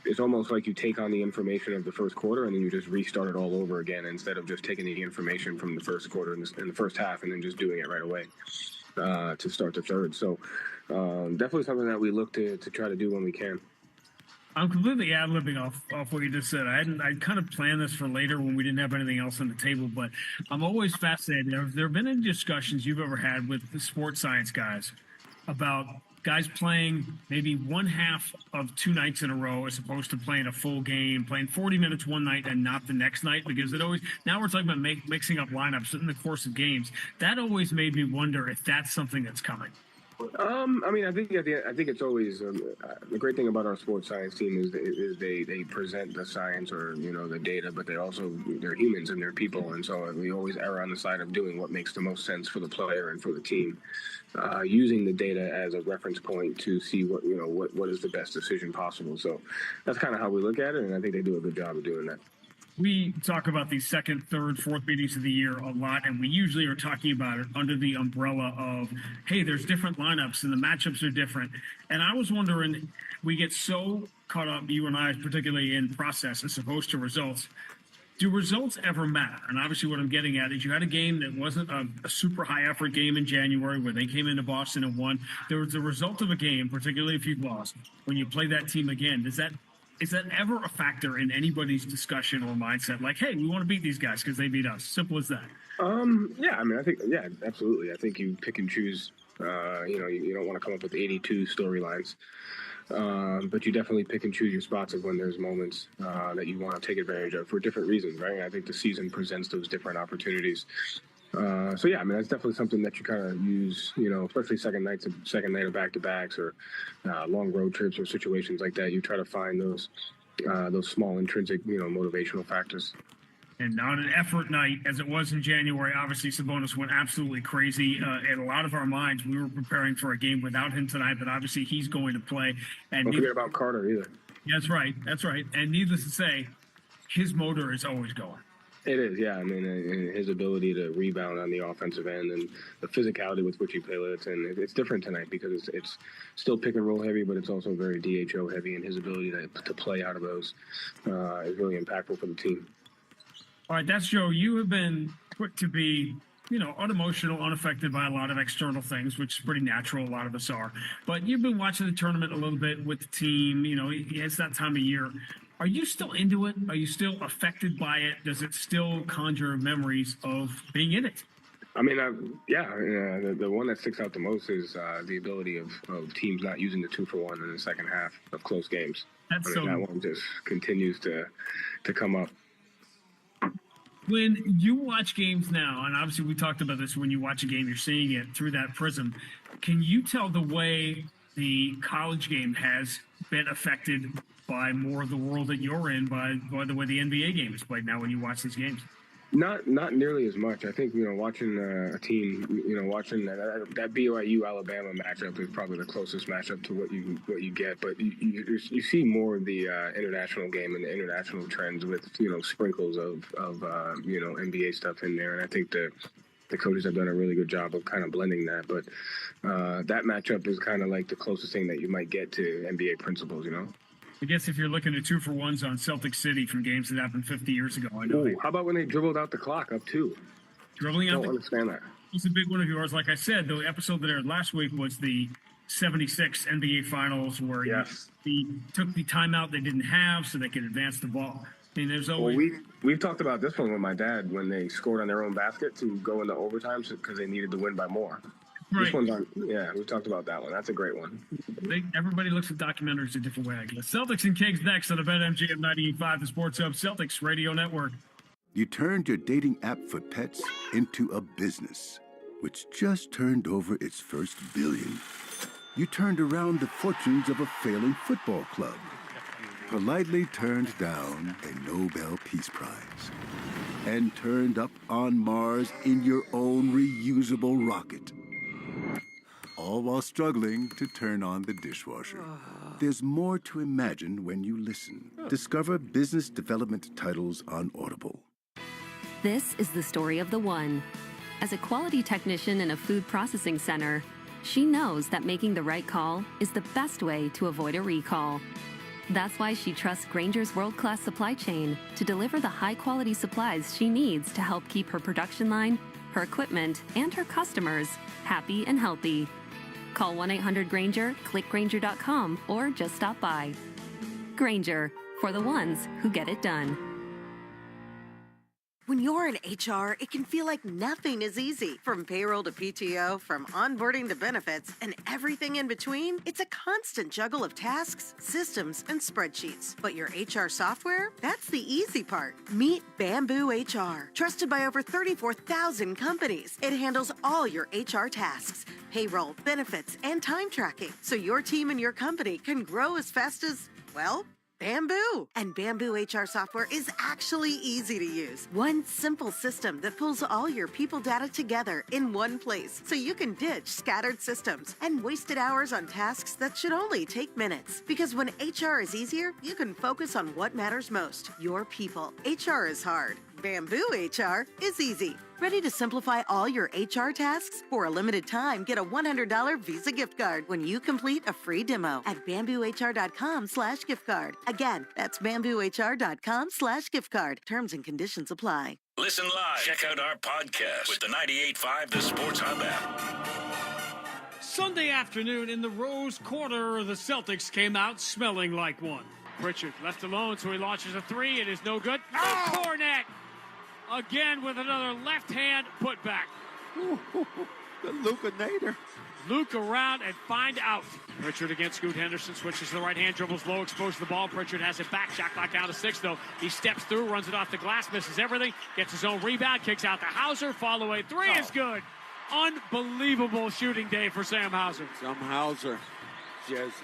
it's almost like you take on the information of the first quarter and then you just restart it all over again instead of just taking the information from the first quarter in the first half and then just doing it right away to start the third. So definitely something that we look to try to do when we can. I'm completely ad-libbing off what you just said. I kind of planned this for later when we didn't have anything else on the table, but I'm always fascinated. There have been any discussions you've ever had with the sports science guys about guys playing maybe one half of 2 nights in a row as opposed to playing a full game, playing 40 minutes one night and not the next night? Because now we're talking about mixing up lineups in the course of games. That always made me wonder if that's something that's coming. I think it's always the great thing about our sports science team is they present the science or the data, but they're humans and they're people, and so we always err on the side of doing what makes the most sense for the player and for the team, using the data as a reference point to see what is the best decision possible. So that's kind of how we look at it, and I think they do a good job of doing that. We talk about these second, third, fourth meetings of the year a lot, and we usually are talking about it under the umbrella of, hey, there's different lineups and the matchups are different. And I was wondering, we get so caught up, you and I, particularly in process as opposed to results. Do results ever matter? And obviously what I'm getting at is you had a game that wasn't a super high-effort game in January where they came into Boston and won. There was the result of a game, particularly if you've lost, when you play that team again. Is that ever a factor in anybody's discussion or mindset? Like, hey, we want to beat these guys because they beat us. Simple as that. Yeah, absolutely. I think you pick and choose. You don't want to come up with 82 storylines, but you definitely pick and choose your spots of when there's moments that you want to take advantage of for different reasons, right? And I think the season presents those different opportunities. That's definitely something that you kind of use, especially second night of back-to-backs or long road trips or situations like that. You try to find those small intrinsic, motivational factors. And on an effort night, as it was in January, obviously Sabonis went absolutely crazy. In a lot of our minds, we were preparing for a game without him tonight, but obviously he's going to play. And don't forget about Carter either. That's right. And needless to say, his motor is always going. It is, yeah. And his ability to rebound on the offensive end and the physicality with which he plays, and it's different tonight because it's still pick and roll heavy, but it's also very DHO heavy, and his ability to play out of those is really impactful for the team. All right, that's Joe. You have been quick to be unemotional, unaffected by a lot of external things, which is pretty natural. A lot of us are. But you've been watching the tournament a little bit with the team. It's that time of year. Are you still into it? Are you still affected by it? Does it still conjure memories of being in it? I mean, the one that sticks out the most is the ability of teams not using the 2-for-1 in the second half of close games. That one just continues to come up. When you watch games now, and obviously we talked about this, when you watch a game, you're seeing it through that prism. Can you tell the way the college game has been affected by more of the world that you're in, by the way the NBA game is played now when you watch these games? Not nearly as much. I think, watching a team, watching that BYU Alabama matchup is probably the closest matchup to what you get. But you see more of the international game and the international trends with, sprinkles of NBA stuff in there. And I think the coaches have done a really good job of kind of blending that. But that matchup is kind of like the closest thing that you might get to NBA principles, I guess if you're looking at 2-for-1s on Celtic City from games that happened 50 years ago, I know. Ooh, how about when they dribbled out the clock up 2? Dribbling out? I don't understand that. It's a big one of yours. Like I said, the episode that aired last week was the 76 NBA Finals where he took the timeout they didn't have so they could advance the ball. I mean, there's always... Well, we've talked about this one with my dad when they scored on their own basket to go into overtime because they needed to win by more. Right. This one's on, we talked about that one. That's a great one. Everybody looks at documentaries a different way, I guess. Celtics and Kings next on the BetMGM 98.5, the Sports Hub Celtics Radio Network. You turned your dating app for pets into a business, which just turned over its first billion. You turned around the fortunes of a failing football club, politely turned down a Nobel Peace Prize, and turned up on Mars in your own reusable rocket. All while struggling to turn on the dishwasher. There's more to imagine when you listen. Discover business development titles on Audible. This is the story of the one. As a quality technician in a food processing center, she knows that making the right call is the best way to avoid a recall. That's why she trusts Grainger's world-class supply chain to deliver the high-quality supplies she needs to help keep her production line, her equipment, and her customers happy and healthy. Call 1-800-GRAINGER, click Grainger.com, or just stop by. Grainger, for the ones who get it done. When you're in HR, it can feel like nothing is easy. From payroll to PTO, from onboarding to benefits, and everything in between, it's a constant juggle of tasks, systems, and spreadsheets. But your HR software? That's the easy part. Meet Bamboo HR. Trusted by over 34,000 companies, it handles all your HR tasks, payroll, benefits, and time tracking, so your team and your company can grow as fast as, well, Bamboo. And Bamboo HR software is actually easy to use. One simple system that pulls all your people data together in one place so you can ditch scattered systems and wasted hours on tasks that should only take minutes. Because when HR is easier, you can focus on what matters most, your people. HR is hard. Bamboo HR is easy. Ready to simplify all your HR tasks? For a limited time, get a $100 Visa gift card when you complete a free demo at bamboohr.com/gift card. Again, that's bamboohr.com/gift card. Terms and conditions apply. Listen live. Check out our podcast with the 98.5 The Sports Hub app. Sunday afternoon in the Rose Quarter, the Celtics came out smelling like one. Pritchard left alone, so he launches a three. It is no good. Oh, Cornet! Again with another left-hand putback. The Luka Nader. Luke around and find out. Pritchard against Scoot Henderson, switches to the right hand, dribbles low, exposed to the ball. Pritchard has it back, shot clock down to 6, though. He steps through, runs it off the glass, misses everything, gets his own rebound, kicks out to Hauser, fall away three is good. Unbelievable shooting day for Sam Hauser. Sam Hauser just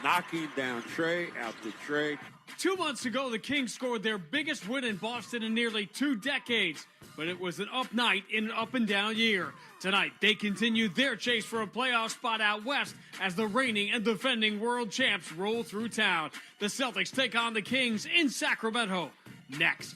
knocking down Trey after Trey. 2 months ago, the Kings scored their biggest win in Boston in nearly 2 decades. But it was an up night in an up and down year. Tonight, they continue their chase for a playoff spot out west as the reigning and defending world champs roll through town. The Celtics take on the Kings in Sacramento next.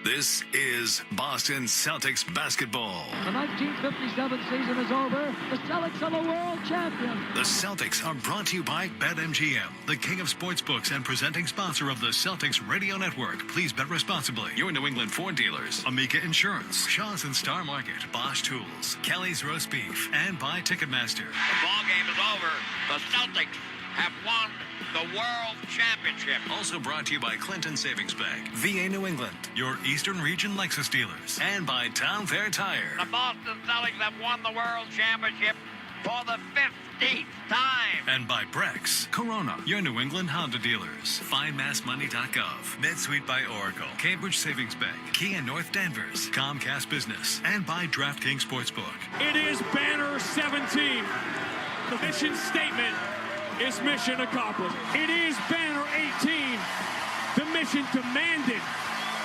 This is Boston Celtics basketball. The 1957 season is over. The Celtics are the world champions. The Celtics are brought to you by BetMGM, the king of sportsbooks and presenting sponsor of the Celtics Radio Network. Please bet responsibly. Your New England Ford dealers, Amica Insurance, Shaw's and Star Market, Bosch Tools, Kelly's Roast Beef, and by Ticketmaster. The ball game is over. The Celtics have won the World Championship. Also brought to you by Clinton Savings Bank, VA New England, your Eastern Region Lexus dealers, and by Town Fair Tire. The Boston Celtics have won the World Championship for the 15th time. And by Brex, Corona, your New England Honda dealers, FindMassMoney.gov, NetSuite by Oracle, Cambridge Savings Bank, Kia North Danvers, Comcast Business, and by DraftKings Sportsbook. It is Banner 17. The mission statement is mission accomplished. It is Banner 18. The mission demanded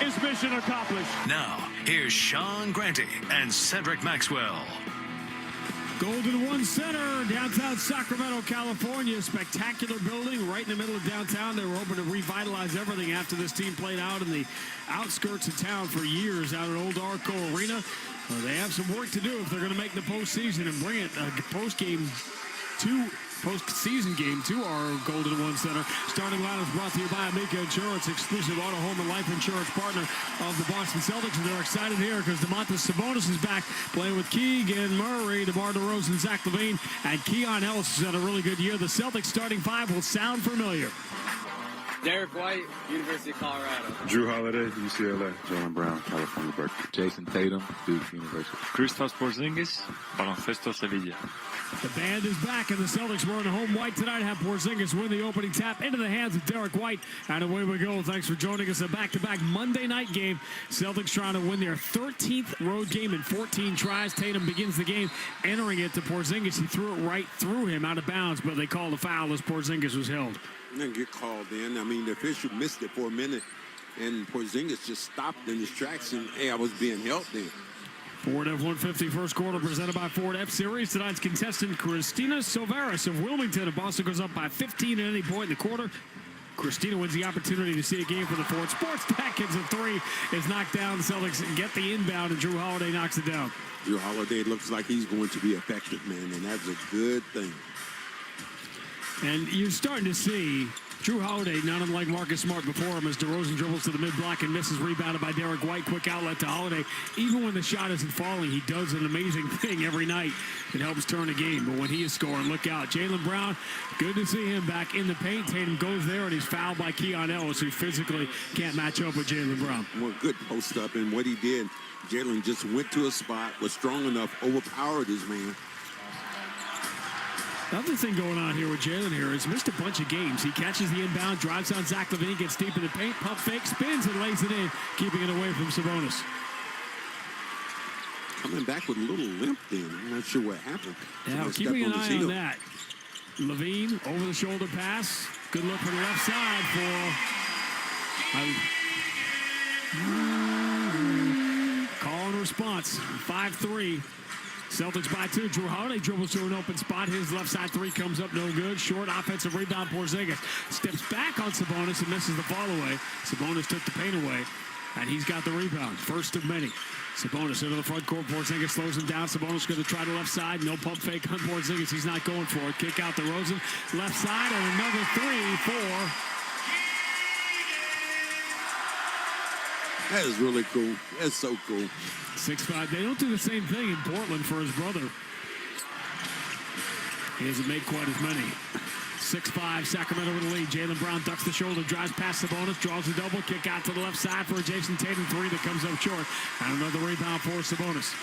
is mission accomplished. Now, here's Sean Grante and Cedric Maxwell. Golden One Center, downtown Sacramento, California. Spectacular building right in the middle of downtown. They were hoping to revitalize everything after this team played out in the outskirts of town for years out at Old Arco Arena. They have some work to do if they're going to make the postseason and bring it postseason game to our Golden One Center. Starting line is brought to you by Amica Insurance, exclusive auto, home, and life insurance partner of the Boston Celtics. And they're excited here because Domantas Sabonis is back playing with Keegan Murray, DeMar DeRozan, Zach LaVine, and Keon Ellis has had a really good year. The Celtics starting five will sound familiar. Derek White, University of Colorado. Drew Holiday, UCLA. Jaylen Brown, California Berkeley. Jason Tatum, Duke University. Kristaps Porzingis, Baloncesto Sevilla. The band is back, and the Celtics were in home white tonight. Have Porzingis win the opening tap into the hands of Derek White. And away we go. Thanks for joining us. A back-to-back Monday night game. Celtics trying to win their 13th road game in 14 tries. Tatum begins the game, entering it to Porzingis. He threw it right through him out of bounds, but they called a foul as Porzingis was held. Didn't get called in. I mean, the official missed it for a minute, and Porzingis just stopped in his tracks, and, hey, I was being held there. Ford F-150 first quarter presented by Ford F-Series. Tonight's contestant, Christina Silveris of Wilmington. If Boston goes up by 15 at any point in the quarter, Christina wins the opportunity to see a game for the Ford Sports Package. A three is knocked down. The Celtics get the inbound, and Drew Holiday knocks it down. Drew Holiday looks like he's going to be effective, man, and that's a good thing. And you're starting to see Drew Holiday, not unlike Marcus Smart before him, as DeRozan dribbles to the mid-block and misses, rebounded by Derek White. Quick outlet to Holiday. Even when the shot isn't falling, he does an amazing thing every night. It helps turn a game. But when he is scoring, look out. Jaylen Brown, good to see him back in the paint. Tatum goes there, and he's fouled by Keon Ellis, who physically can't match up with Jaylen Brown. Well, good post-up, and what he did, Jaylen just went to a spot, was strong enough, overpowered his man. Another thing going on here with Jaylen here is missed a bunch of games. He catches the inbound, drives on Zach LaVine, gets deep in the paint, pump fake, spins, and lays it in, keeping it away from Sabonis. Coming back with a little limp then. I'm not sure what happened. Yeah, keeping an eye on that. LaVine, over-the-shoulder pass. Good look from the left side for... call and response. 5-3. Celtics by 2. Drew Holiday dribbles to an open spot. His left side three comes up no good. Short offensive rebound. Porzingis steps back on Sabonis and misses the fall away. Sabonis took the paint away, and he's got the rebound. First of many. Sabonis into the front court. Porzingis slows him down. Sabonis going to try the left side. No pump fake on Porzingis. He's not going for it. Kick out to DeRozan. Left side, and another 3-4. That is really cool. That's so cool. 6'5". They don't do the same thing in Portland for his brother. He hasn't made quite as many. 6'5", Sacramento with the lead. Jaylen Brown ducks the shoulder, drives past Sabonis, draws a double, kick out to the left side for a Jason Tatum three that comes up short. And another rebound for Sabonis.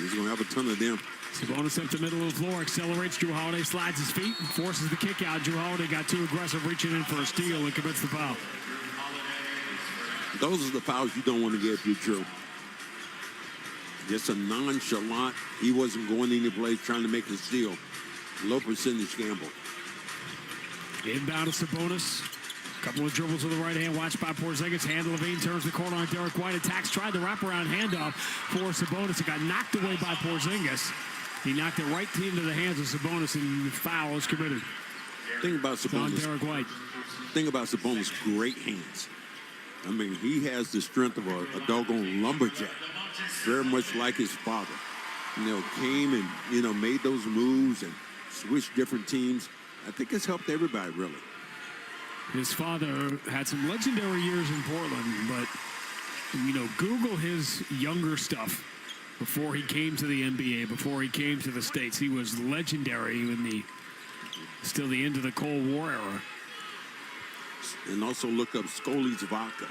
He's going to have a ton of them. Sabonis up the middle of the floor, accelerates. Drew Holiday slides his feet and forces the kick out. Drew Holiday got too aggressive, reaching in for a steal and commits the foul. Those are the fouls you don't want to get if you're Drew. Just a nonchalant. He wasn't going any place trying to make a steal. Low percentage gamble. Inbound to Sabonis. Couple of dribbles with the right hand. Watched by Porzingis. Hand to LaVine. Turns the corner on Derek White. Attacks. Tried the wraparound handoff for Sabonis. It got knocked away by Porzingis. He knocked it right into the hands of Sabonis, and the foul is committed. Think about Sabonis. Derek White. Think about Sabonis' great hands. I mean, he has the strength of a doggone lumberjack, very much like his father. Came and, made those moves and switched different teams. I think it's helped everybody, really. His father had some legendary years in Portland, but, Google his younger stuff before he came to the NBA, before he came to the States. He was legendary in still the end of the Cold War era. And also look up Scully's vodka.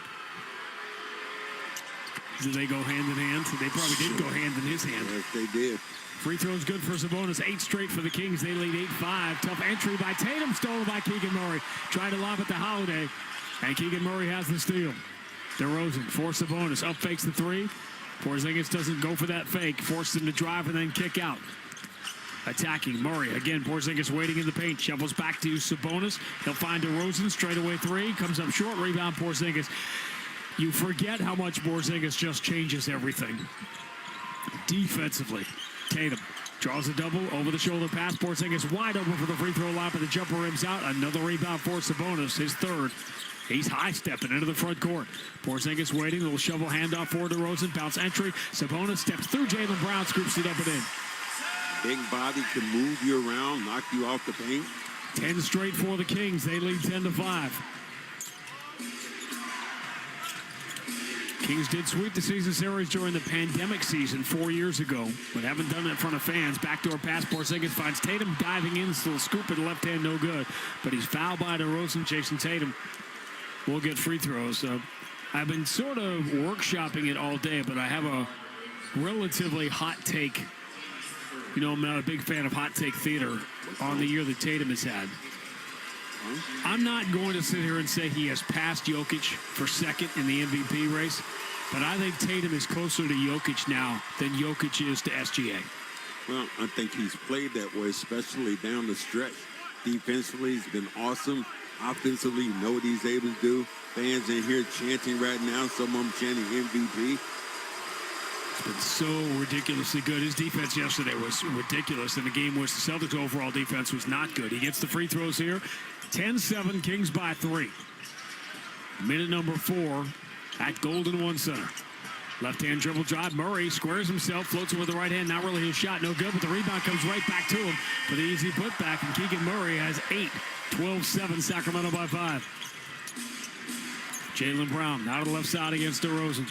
Did they go hand in hand? They probably did go hand in his hand. Yes, they did. Free throws good for Sabonis. 8 straight for the Kings. They lead 8-5. Tough entry by Tatum, stolen by Keegan Murray. Tried to lob it to Holiday, and Keegan Murray has the steal. DeRozan for Sabonis. Up fakes the three. Porzingis doesn't go for that fake. Forced him to drive and then kick out. Attacking Murray. Again, Porzingis waiting in the paint. Shovels back to Sabonis. He'll find DeRozan. Straightaway three. Comes up short. Rebound Porzingis. You forget how much Porzingis just changes everything. Defensively, Tatum draws a double. Over the shoulder pass. Porzingis wide open for the free throw line, but the jumper rims out. Another rebound for Sabonis. His third. He's high-stepping into the front court. Porzingis waiting. A little shovel handoff for DeRozan. Bounce entry. Sabonis steps through Jaylen Brown. Scoops it up and in. Big body can move you around, knock you off the paint. 10 straight for the Kings. They lead 10-5. Kings did sweep the season series during the pandemic season 4 years ago, but haven't done it in front of fans. Backdoor pass. Porzingis finds Tatum diving in. Still scoop it left hand, no good. But he's fouled by DeRozan. Jason Tatum will get free throws. I've been sort of workshopping it all day, but I have a relatively hot take. I'm not a big fan of hot take theater on the year that Tatum has had. I'm not going to sit here and say he has passed Jokic for second in the MVP race, but I think Tatum is closer to Jokic now than Jokic is to SGA. Well, I think he's played that way, especially down the stretch. Defensively, he's been awesome. Offensively, you know what he's able to do. Fans in here chanting right now, some of them chanting MVP. It's been so ridiculously good. His defense yesterday was ridiculous in a game which the Celtics' overall defense was not good. He gets the free throws here. 10-7, Kings by 3. Minute number 4 at Golden One Center. Left-hand dribble drive. Murray squares himself, floats it with the right hand. Not really his shot, no good, but the rebound comes right back to him for the easy putback. And Keegan Murray has 8. 12-7, Sacramento by 5. Jaylen Brown out of the left side against DeRozan.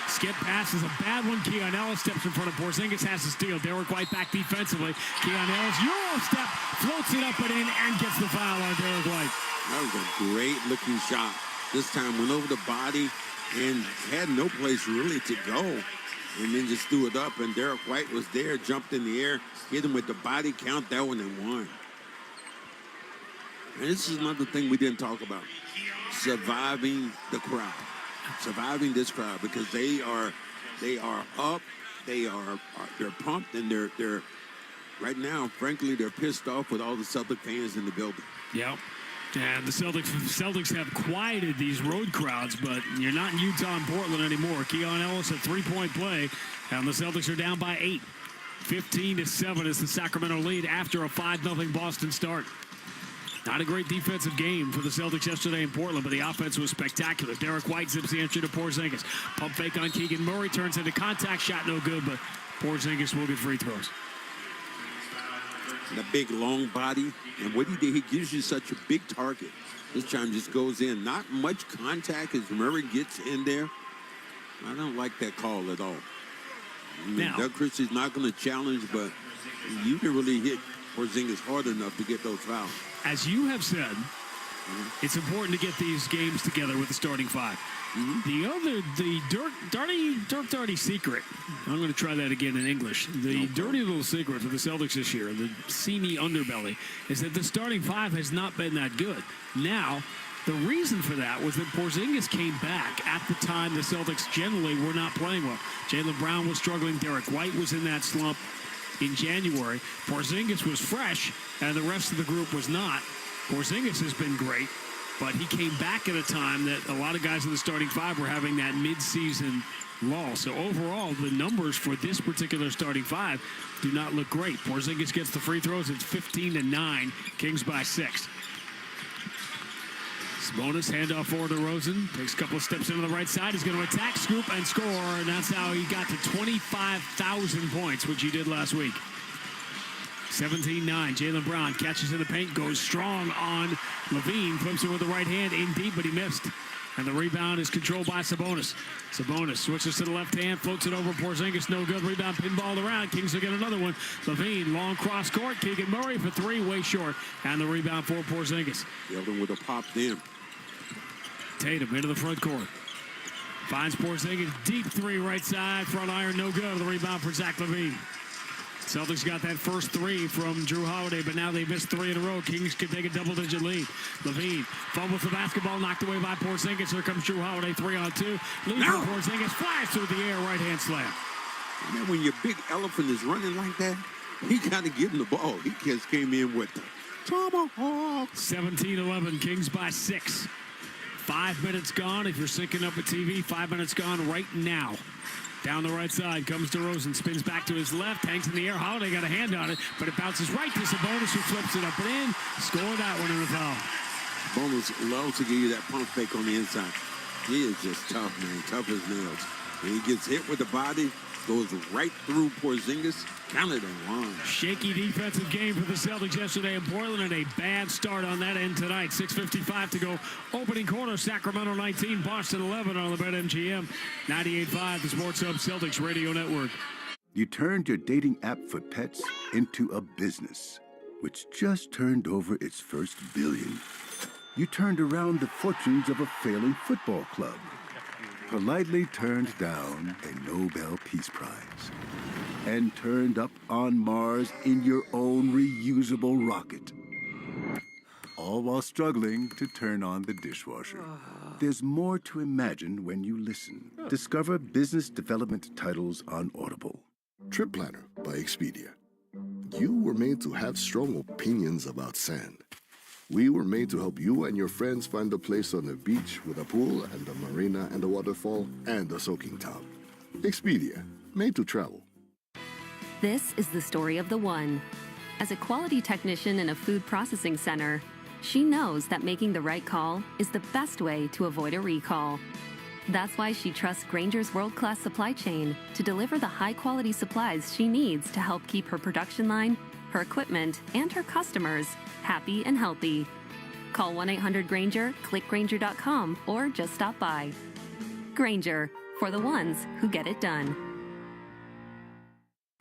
Skip pass is a bad one. Keon Ellis steps in front of Porzingis, has to steal. Derek White back defensively. Keon Ellis, Euro step, floats it up and in, and gets the foul on Derek White. That was a great-looking shot. This time went over the body and had no place really to go. And then just threw it up, and Derek White was there, jumped in the air, hit him with the body count, that one, and won. And this is another thing we didn't talk about. Surviving the crowd. Surviving this crowd, because they are up, they're pumped, and they're right now, frankly, they're pissed off with all the Celtic fans in the building. Yep. And the Celtics have quieted these road crowds, but you're not in Utah and Portland anymore. Keon Ellis a three-point play, and the Celtics are down by 8. 15-7 is the Sacramento lead after a 5-0 Boston start. Not a great defensive game for the Celtics yesterday in Portland, but the offense was spectacular. Derek White zips the entry to Porzingis. Pump fake on Keegan Murray, turns into contact, shot no good, but Porzingis will get free throws. The big, long body, and what he did, he gives you such a big target. This time just goes in. Not much contact as Murray gets in there. I don't like that call at all. I mean, now, Doug Christie's not going to challenge, but you can really hit Porzingis hard enough to get those fouls. As you have said, it's important to get these games together with the starting 5. The dirty secret, I'm going to try that again in English. The dirty little secret for the Celtics this year, the seamy underbelly, is that the starting 5 has not been that good. Now, the reason for that was that Porzingis came back at the time the Celtics generally were not playing well. Jaylen Brown was struggling. Derek White was in that slump in January. Porzingis was fresh, and the rest of the group was not. Porzingis has been great, but he came back at a time that a lot of guys in the starting 5 were having that mid-season lull. So overall, the numbers for this particular starting 5 do not look great. Porzingis gets the free throws. It's 15-9. Kings by 6. Sabonis, handoff forward to Rosen. Takes a couple of steps into the right side. He's going to attack, scoop, and score. And that's how he got to 25,000 points, which he did last week. 17-9. Jaylen Brown catches in the paint, goes strong on Levine. Flips it with the right hand in deep, but he missed. And the rebound is controlled by Sabonis. Sabonis switches to the left hand, floats it over Porzingis. No good. Rebound pinballed around. Kings will get another one. Levine, long cross court. Keegan Murray for three, way short. And the rebound for Porzingis. The other one with a pop in. Tatum into the front court. Finds Porzingis. Deep three right side. Front iron, no good. The rebound for Zach Levine. Celtics got that first three from Drew Holiday, but now they missed three in a row. Kings could take a double-digit lead. Levine fumbles the basketball, knocked away by Porzingis. Here comes Drew Holiday, 3-on-2. Lead for Porzingis, flies through the air, right-hand slam. Man, when your big elephant is running like that, he got to give him the ball. He just came in with the tomahawk. 17-11, Kings by 6. 5 minutes gone. If you're syncing up with TV, 5 minutes gone right now. Down the right side, comes to Rosen, spins back to his left, hangs in the air. Holiday got a hand on it, but it bounces right to Sabonis, who flips it up and in. Score that one in the foul. Sabonis loves to give you that pump fake on the inside. He is just tough, man, tough as nails. And he gets hit with the body, goes right through Porzingis, counted on line. Shaky defensive game for the Celtics yesterday in Portland, and a bad start on that end tonight. 6:55 to go. Opening quarter, Sacramento 19, Boston 11 on the BetMGM. 98.5, the Sports Hub Celtics Radio Network. You turned your dating app for pets into a business, which just turned over its first billion. You turned around the fortunes of a failing football club. Politely turned down a Nobel Peace Prize, and turned up on Mars in your own reusable rocket. All while struggling to turn on the dishwasher. There's more to imagine when you listen. Discover business development titles on Audible. Trip Planner by Expedia. You were made to have strong opinions about sand. We were made to help you and your friends find a place on the beach with a pool and a marina and a waterfall and a soaking tub. Expedia, made to travel. This is the story of the one. As a quality technician in a food processing center, she knows that making the right call is the best way to avoid a recall. That's why she trusts Grainger's world-class supply chain to deliver the high-quality supplies she needs to help keep her production line, her equipment, and her customers happy and healthy. Call 1-800-GRAINGER, click Grainger.com, or just stop by. Grainger, for the ones who get it done.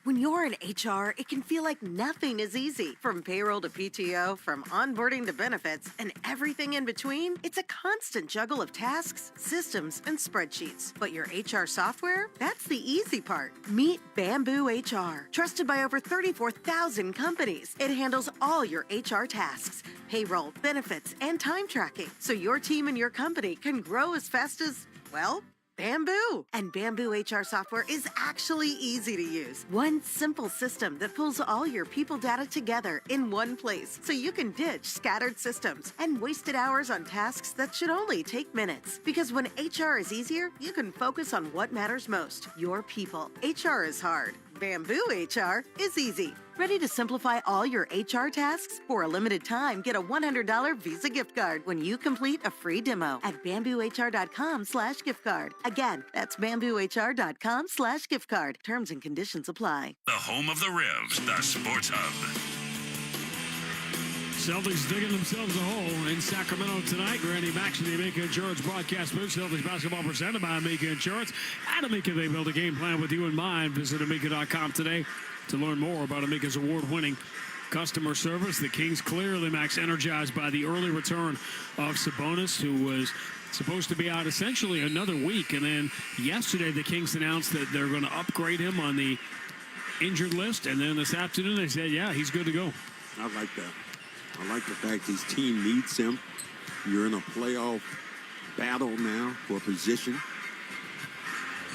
When you're in HR, it can feel like nothing is easy. From payroll to PTO, from onboarding to benefits, and everything in between, it's a constant juggle of tasks, systems, and spreadsheets. But your HR software? That's the easy part. Meet Bamboo HR. Trusted by over 34,000 companies, it handles all your HR tasks, payroll, benefits, and time tracking, so your team and your company can grow as fast as, well, Bamboo. And Bamboo HR software is actually easy to use. One simple system that pulls all your people data together in one place, so you can ditch scattered systems and wasted hours on tasks that should only take minutes. Because when HR is easier, you can focus on what matters most, your people. HR is hard. Bamboo HR is easy. Ready to simplify all your HR tasks? For a limited time, get a $100 Visa gift card when you complete a free demo at bamboohr.com/gift card. Again, that's bamboohr.com/gift card. Terms and conditions apply. The home of the Revs, the Sports Hub. Celtics digging themselves a hole in Sacramento tonight. Randy Max and the Amica Insurance broadcast booth. Celtics basketball presented by Amica Insurance. At Amica, they build a game plan with you in mind. Visit Amica.com today to learn more about Amica's award-winning customer service. The Kings clearly, Max, energized by the early return of Sabonis, who was supposed to be out essentially another week. And then yesterday, the Kings announced that they're going to upgrade him on the injured list. And then this afternoon, they said, yeah, he's good to go. I like that. I like the fact his team needs him. You're in a playoff battle now for a position.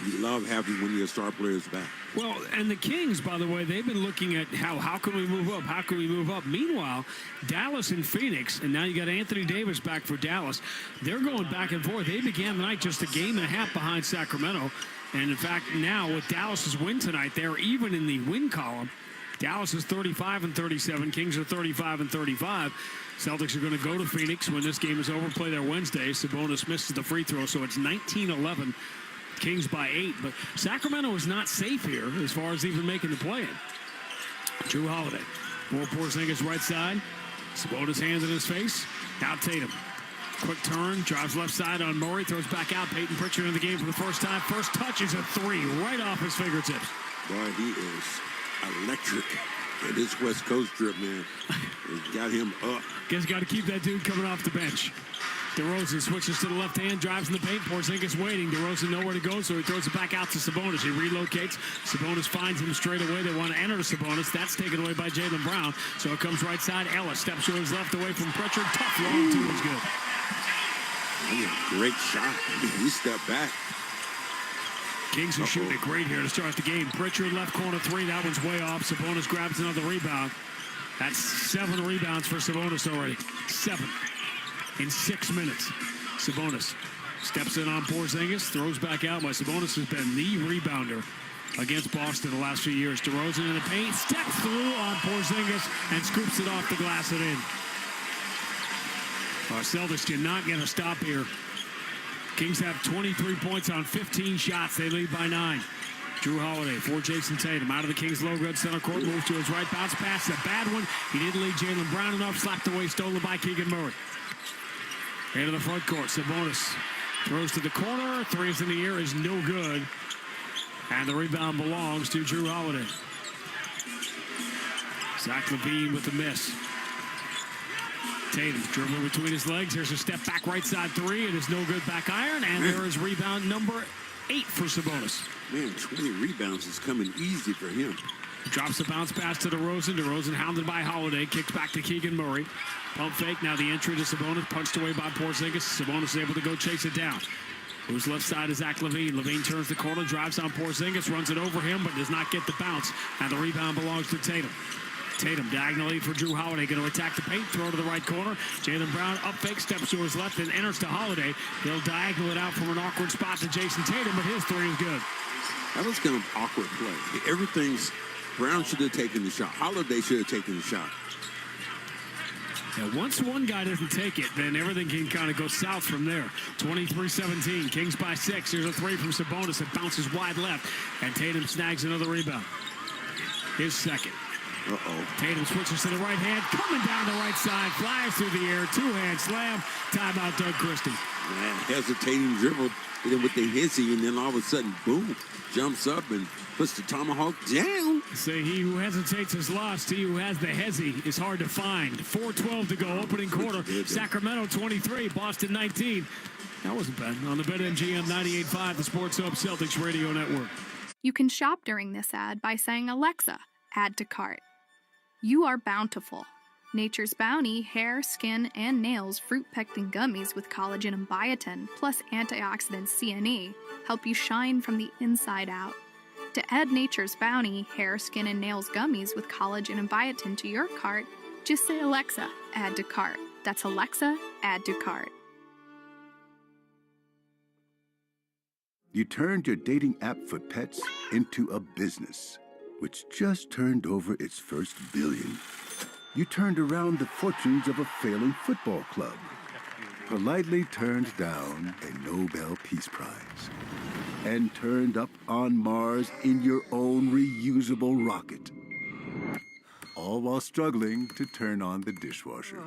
You love having one of your star players back. Well, and the Kings, by the way, they've been looking at how can we move up? How can we move up? Meanwhile, Dallas and Phoenix, and now you got Anthony Davis back for Dallas. They're going back and forth. They began the night just a game and a half behind Sacramento. And, in fact, now with Dallas's win tonight, they're even in the win column. Dallas is 35-37. Kings are 35-35. Celtics are going to go to Phoenix when this game is over, play there Wednesday. Sabonis misses the free throw, so it's 19-11. Kings by 8. But Sacramento is not safe here as far as even making the play-in. Drew Holiday. Porzingis right side. Sabonis hands in his face. Now Tatum. Quick turn, drives left side on Murray, throws back out. Peyton Pritchard in the game for the first time. First touch is a 3 right off his fingertips. Boy, he is electric. And this West Coast trip, man, has got him up. Guess got to keep that dude coming off the bench. DeRozan switches to the left hand, drives in the paint. Porzingis waiting. DeRozan nowhere to go, so he throws it back out to Sabonis. He relocates. Sabonis finds him straight away. They want to enter to Sabonis. That's taken away by Jaylen Brown. So it comes right side. Ellis steps to his left away from Pritchard. Tough long two is good. Great shot. He stepped back. Kings are shooting it great here to start the game. Pritchard left corner 3. That one's way off. Sabonis grabs another rebound. That's 7 rebounds for Sabonis already. 7 in 6 minutes. Sabonis steps in on Porzingis, throws back out. But Sabonis has been the rebounder against Boston the last few years. DeRozan in the paint, steps through on Porzingis and scoops it off the glass and in. Our Celtics cannot get a stop here. Kings have 23 points on 15 shots. They lead by 9. Drew Holiday for Jason Tatum. Out of the Kings logo at center court. Moves to his right. Bounce pass. A bad one. He didn't lead Jaylen Brown enough. Slapped away. Stolen by Keegan Murray. Into the front court. Sabonis throws to the corner. 3 is in the air. Is no good. And the rebound belongs to Drew Holiday. Zach LaVine with the miss. Tatum dribbling between his legs. Here's a step back right side 3. It is no good back iron. And there is rebound number 8 for Sabonis. Man, 20 rebounds is coming easy for him. Drops the bounce pass to DeRozan. DeRozan hounded by Holiday. Kicks back to Keegan Murray. Pump fake. Now the entry to Sabonis. Punched away by Porzingis. Sabonis is able to go chase it down. Who's left side is Zach LaVine. LaVine turns the corner. Drives on Porzingis. Runs it over him, but does not get the bounce. And the rebound belongs to Tatum. Tatum diagonally for Drew Holiday. Going to attack the paint. Throw to the right corner. Jaylen Brown up fake. Steps to his left and enters to Holiday. He'll diagonal it out from an awkward spot to Jason Tatum, but his 3 is good. That was kind of awkward play. Everything's Brown should have taken the shot. Holiday should have taken the shot. Now, once one guy doesn't take it, then everything can kind of go south from there. 23-17. Kings by 6. Here's a 3 from Sabonis. It bounces wide left, and Tatum snags another rebound. His second. Tatum switches to the right hand, coming down the right side, flies through the air, 2-hand slam. Timeout, Doug Christie. Man, hesitating dribble, hit him with the hissy, and then all of a sudden, boom, jumps up and puts the tomahawk down. Say he who hesitates is lost. He who has the hezzy is hard to find. 4:12 to go, opening quarter. Sacramento 23, Boston 19. That wasn't bad. On the BetMGM 98.5, the Sports Hub Celtics Radio Network. You can shop during this ad by saying, Alexa, add to cart. You are bountiful. Nature's Bounty hair, skin, and nails fruit-pectin gummies with collagen and biotin, plus antioxidants C and E, help you shine from the inside out. To add Nature's Bounty hair, skin, and nails gummies with collagen and biotin to your cart, just say, Alexa, add to cart. That's Alexa, add to cart. You turned your dating app for pets into a business, which just turned over its first billion. You turned around the fortunes of a failing football club, politely turned down a Nobel Peace Prize, and turned up on Mars in your own reusable rocket. All while struggling to turn on the dishwasher.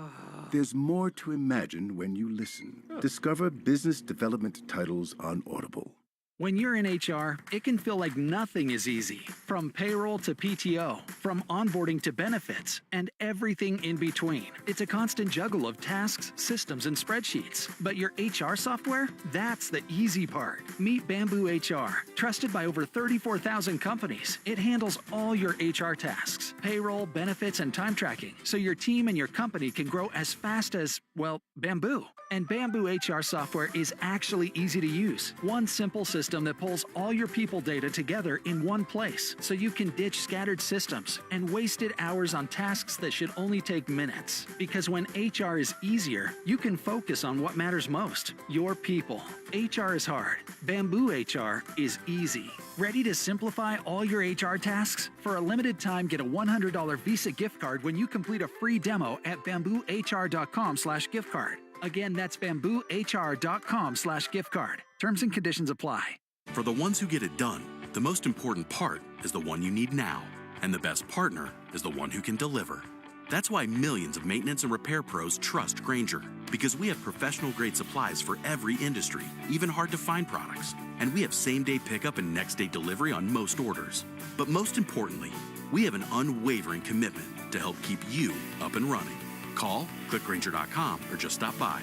There's more to imagine when you listen. Discover business development titles on Audible. When you're in HR, it can feel like nothing is easy. From payroll to PTO, from onboarding to benefits, and everything in between. It's a constant juggle of tasks, systems, and spreadsheets. But your HR software? That's the easy part. Meet Bamboo HR. Trusted by over 34,000 companies, it handles all your HR tasks, payroll, benefits, and time tracking, so your team and your company can grow as fast as, well, Bamboo. And Bamboo HR software is actually easy to use. One simple system system that pulls all your people data together in one place so you can ditch scattered systems and wasted hours on tasks that should only take minutes. Because when HR is easier, you can focus on what matters most, your people. HR is hard. Bamboo HR is easy. Ready to simplify all your HR tasks? For a limited time, get a $100 Visa gift card when you complete a free demo at bamboohr.com/gift card. Again, that's bamboohr.com/gift card. Terms and conditions apply. For the ones who get it done, the most important part is the one you need now. And the best partner is the one who can deliver. That's why millions of maintenance and repair pros trust Grainger. Because we have professional-grade supplies for every industry, even hard-to-find products. And we have same-day pickup and next-day delivery on most orders. But most importantly, we have an unwavering commitment to help keep you up and running. Call, click Grainger.com, or just stop by.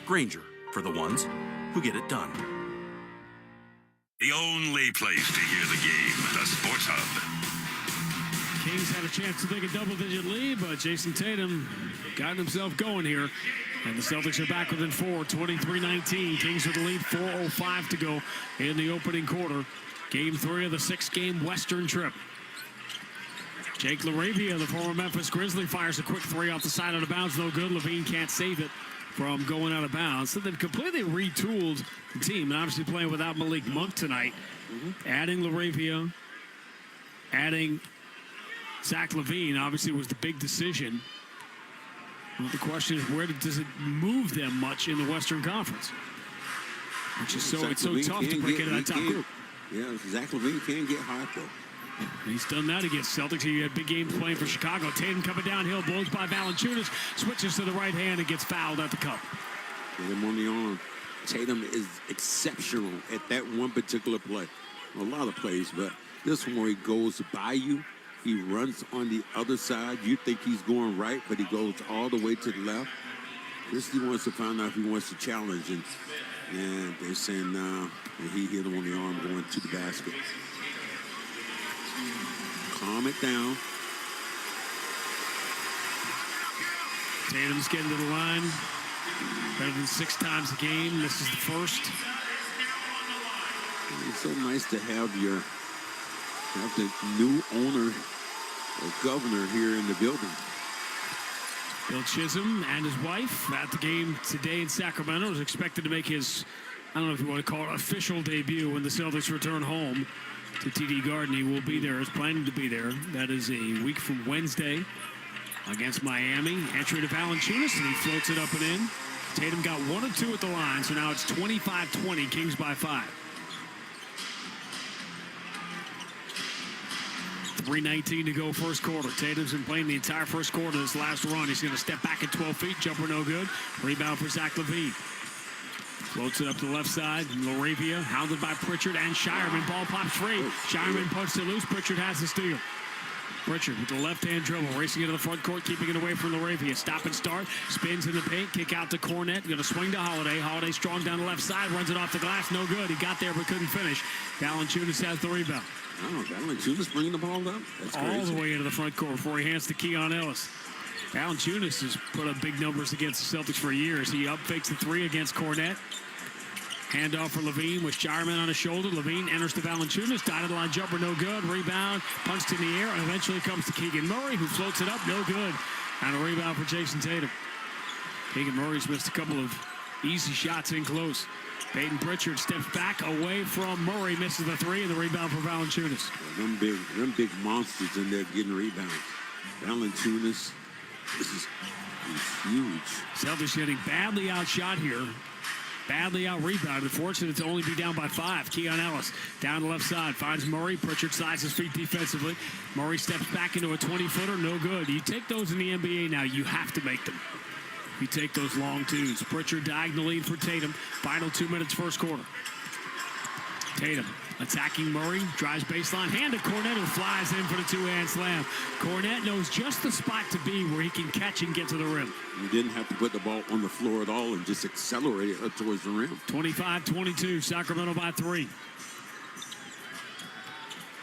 Grainger, for the ones who get it done. The only place to hear the game, the Sports Hub. Kings had a chance to take a double-digit lead, but Jason Tatum got himself going here. And the Celtics are back within 4, 23-19. Kings with the lead, 4:05 to go in the opening quarter. Game 3 of the 6-game Western trip. Jake LaRavia, the former Memphis Grizzly, fires a quick three off the side of the bounds. No good. Levine can't save it from going out of bounds. So they've completely retooled the team, and obviously playing without Malik Monk tonight. Adding LaRavia, adding Zach LaVine obviously was the big decision. Well, the question is, where does it move them much in the Western Conference? Which is it's so tough to break into that top group. Yeah, Zach LaVine can get hot, though. He's done that against Celtics. He had big games playing for Chicago. Tatum coming downhill, blows by Valanciunas, switches to the right hand and gets fouled at the cup. Get him on the arm. Tatum is exceptional at that one particular play. A lot of plays, but this one where he goes by you, he runs on the other side. You think he's going right, but he goes all the way to the left. This he wants to find out if he wants to challenge, and they're saying no. And he hit him on the arm going to the basket. Calm it down. Tatum's getting to the line better than 6 times a game. This is the first. It's so nice to have the new owner or governor here in the building. Bill Chisholm and his wife at the game today in Sacramento is expected to make his, I don't know if you want to call it, official debut when the Celtics return home to TD Garden. He will be there, is planning to be there. That is a week from Wednesday against Miami. Entry to Valanciunas, and he floats it up and in. Tatum got 1 of 2 at the line, so now it's 25-20, Kings by 5. 3:19 to go first quarter. Tatum's been playing the entire first quarter of this last run. He's going to step back at 12 feet. Jumper no good. Rebound for Zach LaVine. Floats it up to the left side. LaRavia hounded by Pritchard and Shireman. Ball pops free. Shireman punched it loose. Pritchard has the steal. Pritchard with the left-hand dribble, racing into the front court, keeping it away from LaRavia. Stop and start. Spins in the paint. Kick out to Cornette. Going to swing to Holiday. Holiday strong down the left side. Runs it off the glass. No good. He got there but couldn't finish. Valanciunas has the rebound. Oh, Valanciunas bringing the ball up? That's crazy. All the way into the front court before he hands to Keon Ellis. Valanciunas has put up big numbers against the Celtics for years. He up fakes the 3 against Cornette. Handoff for Levine with Shireman on his shoulder. Levine enters to Valanciunas. Dotted line jumper, no good. Rebound, punched in the air, and eventually comes to Keegan Murray, who floats it up, no good. And a rebound for Jason Tatum. Keegan Murray's missed a couple of easy shots in close. Peyton Pritchard steps back away from Murray, misses the 3, and the rebound for Valanciunas. Yeah, them big monsters in there getting rebounds. Valanciunas, he's huge. Celtics getting badly outshot here. Badly out-rebounded. Fortunate to only be down by 5. Keon Ellis down the left side. Finds Murray. Pritchard slides his feet defensively. Murray steps back into a 20-footer. No good. You take those in the NBA now, you have to make them. You take those long twos. Pritchard diagonal lead for Tatum. Final 2 minutes first quarter. Tatum attacking Murray. Drives baseline. Hand to Cornette, who flies in for the 2-hand slam. Cornette knows just the spot to be where he can catch and get to the rim. You didn't have to put the ball on the floor at all and just accelerate it up towards the rim. 25-22. Sacramento by 3.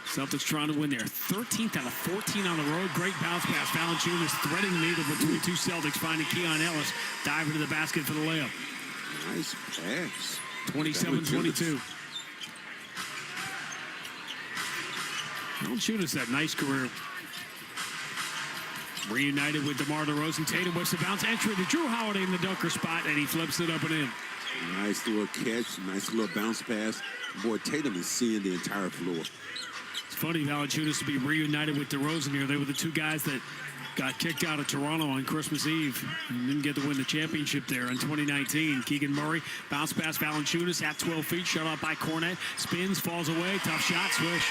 Celtics trying to win there. 13th out of 14 on the road. Great bounce pass. Valanciunas threading the needle between 2 Celtics, finding Keon Ellis. Diving to the basket for the layup. Nice pass. 27-22. Valanciunas had a nice career. Reunited with DeMar DeRozan. Tatum was the bounce entry to Drew Holiday in the dunker spot, and he flips it up and in. Nice little catch, nice little bounce pass. Boy, Tatum is seeing the entire floor. It's funny, Valanciunas to be reunited with DeRozan here. They were the two guys that got kicked out of Toronto on Christmas Eve and didn't get to win the championship there in 2019. Keegan Murray, bounce pass, Valanciunas at 12 feet, shut off by Cornet. Spins, falls away, tough shot, swish.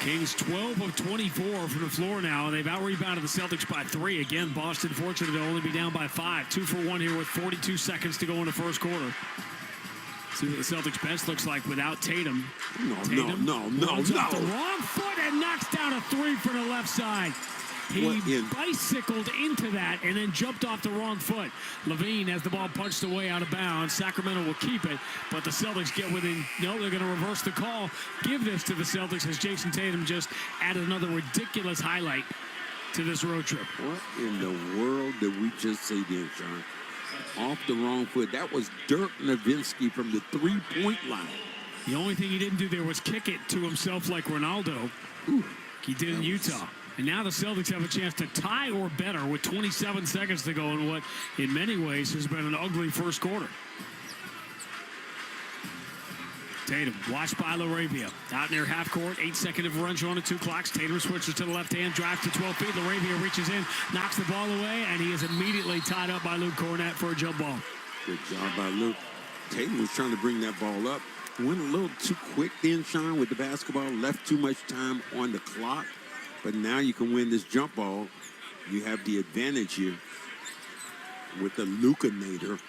Kings 12 of 24 from the floor now. They've out-rebounded the Celtics by 3. Again, Boston fortunate to only be down by 5. 2 for 1 here with 42 seconds to go in the first quarter. See what the Celtics bench looks like without Tatum. Tatum runs off the wrong foot and knocks down a 3 from the left side. He bicycled into that and then jumped off the wrong foot. Levine has the ball punched away out of bounds. Sacramento will keep it, but the Celtics get within. No, they're going to reverse the call. Give this to the Celtics as Jason Tatum just added another ridiculous highlight to this road trip. What in the world did we just see there, John? Off the wrong foot. That was Dirk Nowitzki from the three-point line. The only thing he didn't do there was kick it to himself like Ronaldo. He did in Utah. And now the Celtics have a chance to tie or better with 27 seconds to go in what, in many ways, has been an ugly first quarter. Tatum, watched by LaRavia. Out near half court, 8-second differential on the 2 clocks. Tatum switches to the left hand, drives to 12 feet. LaRavia reaches in, knocks the ball away, and he is immediately tied up by Luke Cornet for a jump ball. Good job by Luke. Tatum was trying to bring that ball up. Went a little too quick then, Sean, with the basketball. Left too much time on the clock. But now you can win this jump ball. You have the advantage here with the Lucanator.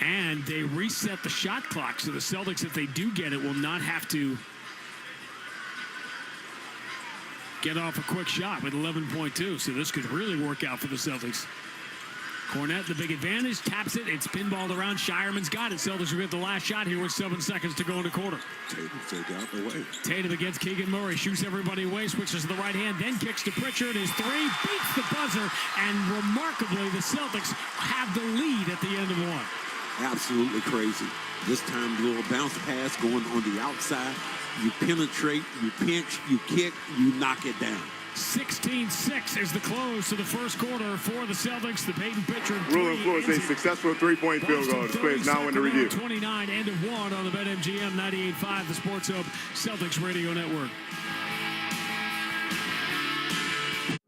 And they reset the shot clock, so the Celtics, if they do get it, will not have to get off a quick shot with 11.2. So this could really work out for the Celtics. Cornet, the big advantage, taps it. It's pinballed around. Shireman's got it. Celtics will get the last shot here with 7 seconds to go in the quarter. Tatum take out the way. Tatum against Keegan Murray. Shoots everybody away. Switches to the right hand. Then kicks to Pritchard. His 3 beats the buzzer. And remarkably, the Celtics have the lead at the end of 1. Absolutely crazy. This time, a little bounce pass going on the outside. You penetrate, you pinch, you kick, you knock it down. 16-6 is the close to the first quarter for the Celtics. The Peyton Pritchard Ruling force a successful three-point field goal. The play is now in the review. 29, end of 1 on the BetMGM 98.5, the Sports Hub Celtics Radio Network.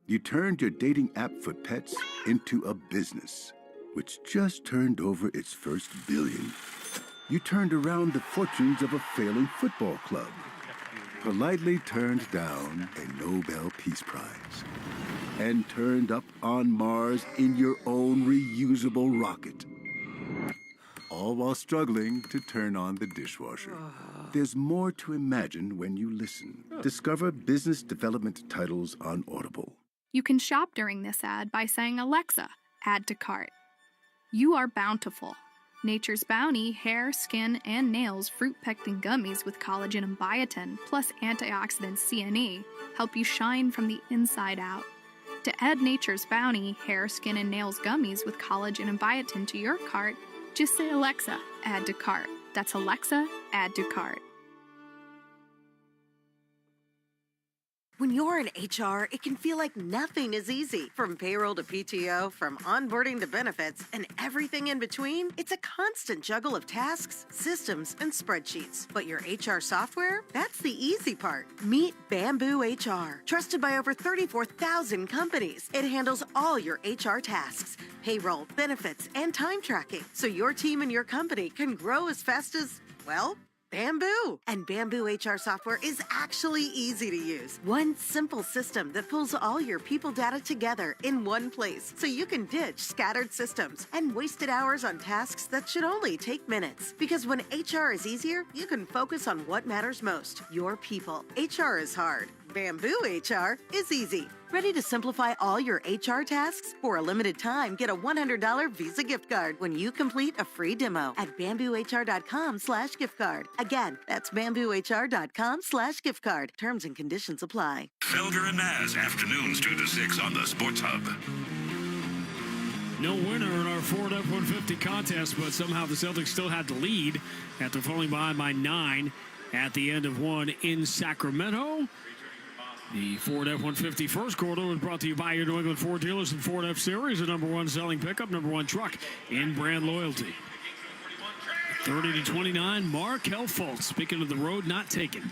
You turned your dating app for pets into a business, which just turned over its first billion. You turned around the fortunes of a failing football club. Politely turned down a Nobel Peace Prize, and turned up on Mars in your own reusable rocket. All while struggling to turn on the dishwasher. There's more to imagine when you listen. Discover business development titles on Audible. You can shop during this ad by saying, Alexa, add to cart. You are bountiful. Nature's Bounty hair, skin, and nails fruit pectin gummies with collagen and biotin, plus antioxidant C&E, help you shine from the inside out. To add Nature's Bounty hair, skin, and nails gummies with collagen and biotin to your cart, just say, Alexa, add to cart. That's Alexa, add to cart. When you're in HR, it can feel like nothing is easy. From payroll to PTO, from onboarding to benefits, and everything in between, it's a constant juggle of tasks, systems, and spreadsheets. But your HR software? That's the easy part. Meet Bamboo HR. Trusted by over 34,000 companies, it handles all your HR tasks, payroll, benefits, and time tracking, so your team and your company can grow as fast as, well, Bamboo. And Bamboo HR software is actually easy to use. One simple system that pulls all your people data together in one place, so you can ditch scattered systems and wasted hours on tasks that should only take minutes. Because when HR is easier, you can focus on what matters most, your people. HR is hard. Bamboo HR is easy. Ready to simplify all your HR tasks? For a limited time, get a $100 Visa gift card when you complete a free demo at bamboohr.com/gift card. Again, that's bamboohr.com/gift card. Terms and conditions apply. Felger and Maz, afternoons 2 to 6 on the Sports Hub. No winner in our Ford F-150 contest, but somehow the Celtics still had the lead after falling behind by 9 at the end of one in Sacramento. The Ford F-150 first quarter was brought to you by your New England Ford dealers and Ford F-Series, the #1 selling pickup, #1 truck in brand loyalty. 30-29, Markelle Fultz, speaking of the road not taken.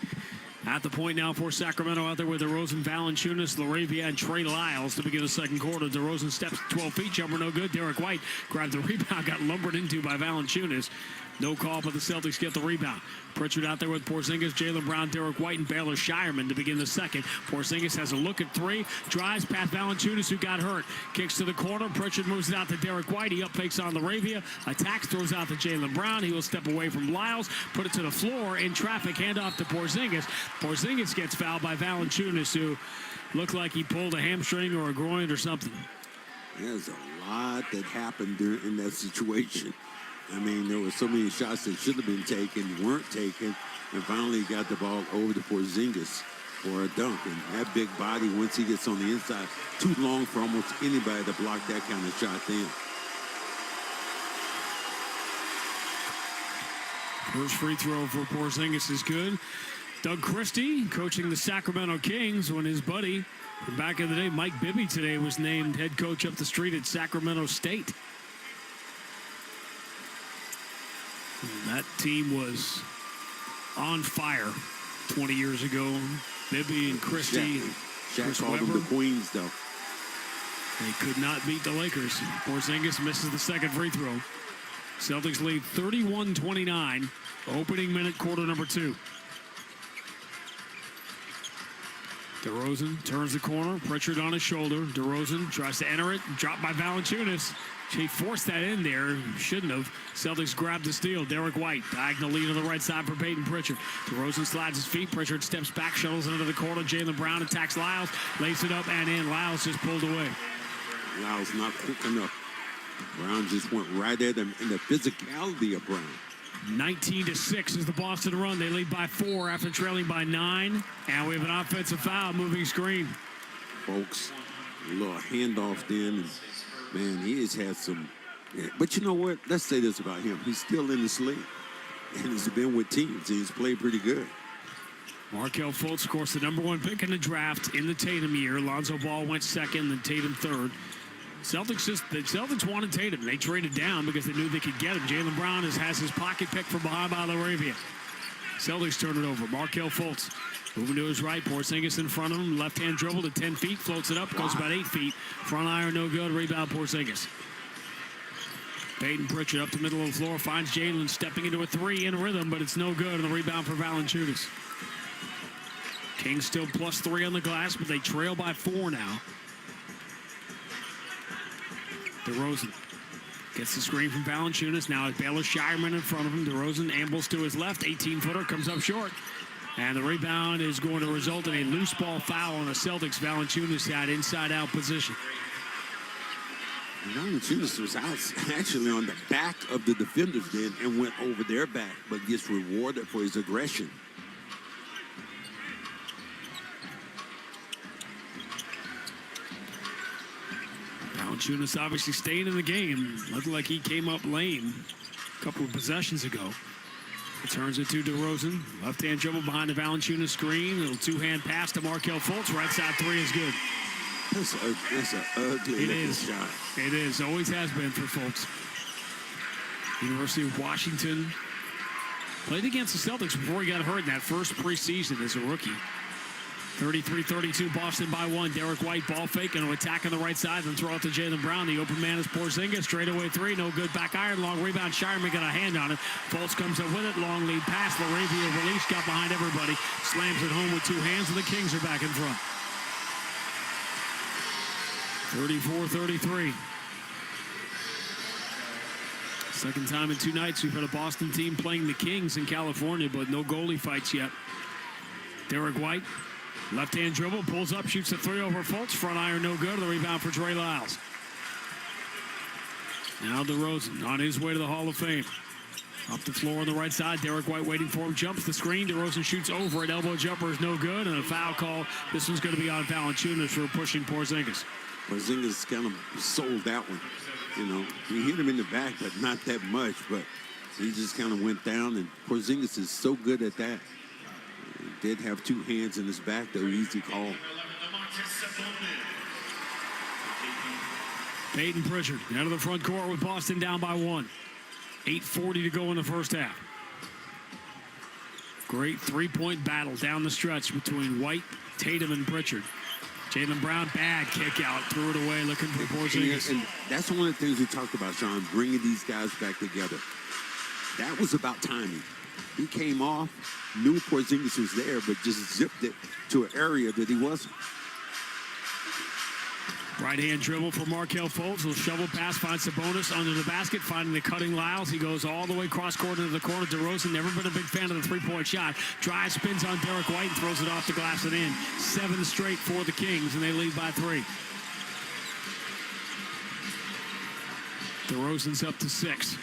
At the point now for Sacramento out there with DeRozan, Valanciunas, LaRavia, and Trey Lyles to begin the second quarter. DeRozan steps 12 feet, jumper no good. Derek White grabbed the rebound, got lumbered into by Valanciunas. No call, but the Celtics get the rebound. Pritchard out there with Porzingis, Jaylen Brown, Derek White, and Baylor Shireman to begin the second. Porzingis has a look at three, drives past Valanciunas, who got hurt. Kicks to the corner. Pritchard moves it out to Derek White. He up fakes on LaRavia. Attacks, throws out to Jaylen Brown. He will step away from Lyles, put it to the floor in traffic, handoff to Porzingis. Porzingis gets fouled by Valanciunas, who looked like he pulled a hamstring or a groin or something. There's a lot that happened in that situation. I mean, there were so many shots that should have been taken, weren't taken, and finally got the ball over to Porzingis for a dunk. And that big body, once he gets on the inside, too long for almost anybody to block that kind of shot then. First free throw for Porzingis is good. Doug Christie coaching the Sacramento Kings when his buddy from back in the day, Mike Bibby, today was named head coach up the street at Sacramento State. That team was on fire 20 years ago. Bibby and Christie. Shaq called them the Queens, though. They could not beat the Lakers. Porzingis misses the second free throw. Celtics lead 31-29. Opening minute, quarter number 2. DeRozan turns the corner. Pritchard on his shoulder. DeRozan tries to enter it. Dropped by Valanciunas. He forced that in there. Shouldn't have. Celtics grabbed the steal. Derek White, diagonal lead on the right side for Peyton Pritchard. DeRozan slides his feet. Pritchard steps back, shuttles into the corner. Jaylen Brown attacks Lyles. Lays it up and in. Lyles just pulled away. Lyles not quick enough. Brown just went right at him in the physicality of Brown. 19-6 is the Boston run. They lead by 4 after trailing by 9. And we have an offensive foul, moving screen. Folks, a little handoff then. And man, he has had some. Yeah, but you know what? Let's say this about him. He's still in this league. And he's been with teams. And he's played pretty good. Markelle Fultz, of course, the #1 pick in the draft in the Tatum year. Lonzo Ball went second, then Tatum third. The Celtics wanted Tatum. They traded down because they knew they could get him. Jaylen Brown has his pocket pick from behind by LaRavia. Celtics turn it over. Markelle Fultz moving to his right. Porzingis in front of him. Left-hand dribble to 10 feet. Floats it up. Goes about 8 feet. Front iron, no good. Rebound, Porzingis. Peyton Pritchard up the middle of the floor. Finds Jaylen stepping into a 3 in rhythm, but it's no good. And the rebound for Valanciunas. Kings still +3 on the glass, but they trail by 4 now. DeRozan gets the screen from Valanciunas. Now it's Baylor Shireman in front of him. DeRozan ambles to his left. 18-footer comes up short. And the rebound is going to result in a loose ball foul on the Celtics. Valanciunas had inside-out position. Valanciunas was out actually on the back of the defenders then and went over their back, but gets rewarded for his aggression. Valanciunas obviously staying in the game. Looked like he came up lame a couple of possessions ago. Returns it to DeRozan. Left-hand dribble behind the Valanciunas screen. Little two-hand pass to Markelle Fultz. Right side 3 is good. That's an ugly shot. It is. Always has been for Fultz. University of Washington played against the Celtics before he got hurt in that first preseason as a rookie. 33-32, Boston by 1. Derek White ball fake and an attack on the right side, then throw out to Jaylen Brown. The open man is Porzingis. Straightaway 3, no good. Back iron, long rebound. Shireman got a hand on it. Fultz comes up with it. Long lead pass. LaRavia release, got behind everybody. Slams it home with 2 hands, and the Kings are back in front. 34-33. Second time in 2 nights we've had a Boston team playing the Kings in California, but no goalie fights yet. Derek White, left-hand dribble, pulls up, shoots a 3 over Fultz. Front iron, no good. The rebound for Trey Lyles. Now DeRozan on his way to the Hall of Fame. Up the floor on the right side. Derek White waiting for him. Jumps the screen. DeRozan shoots over it. Elbow jumper is no good. And a foul call. This one's going to be on Valanciunas for pushing Porzingis. Porzingis kind of sold that one. You know, he hit him in the back, but not that much. But he just kind of went down, and Porzingis is so good at that. He did have two hands in his back, though. Easy call. Peyton Pritchard out of the front court with Boston down by 1. 8:40 to go in the first half. Great three-point battle down the stretch between White, Tatum, and Pritchard. Jaylen Brown, bad kick out, threw it away, looking for Porzingis. And that's one of the things we talked about, Sean, bringing these guys back together. That was about timing. He came off, knew Porzingis was there, but just zipped it to an area that he wasn't. Right-hand dribble for Markelle Fultz. Will shovel pass, finds Sabonis under the basket, finding the cutting Lyles. He goes all the way cross-court into the corner. DeRozan, never been a big fan of the three-point shot. Drives, spins on Derek White, and throws it off the glass and in. 7 straight for the Kings, and they lead by 3. DeRozan's up to 6.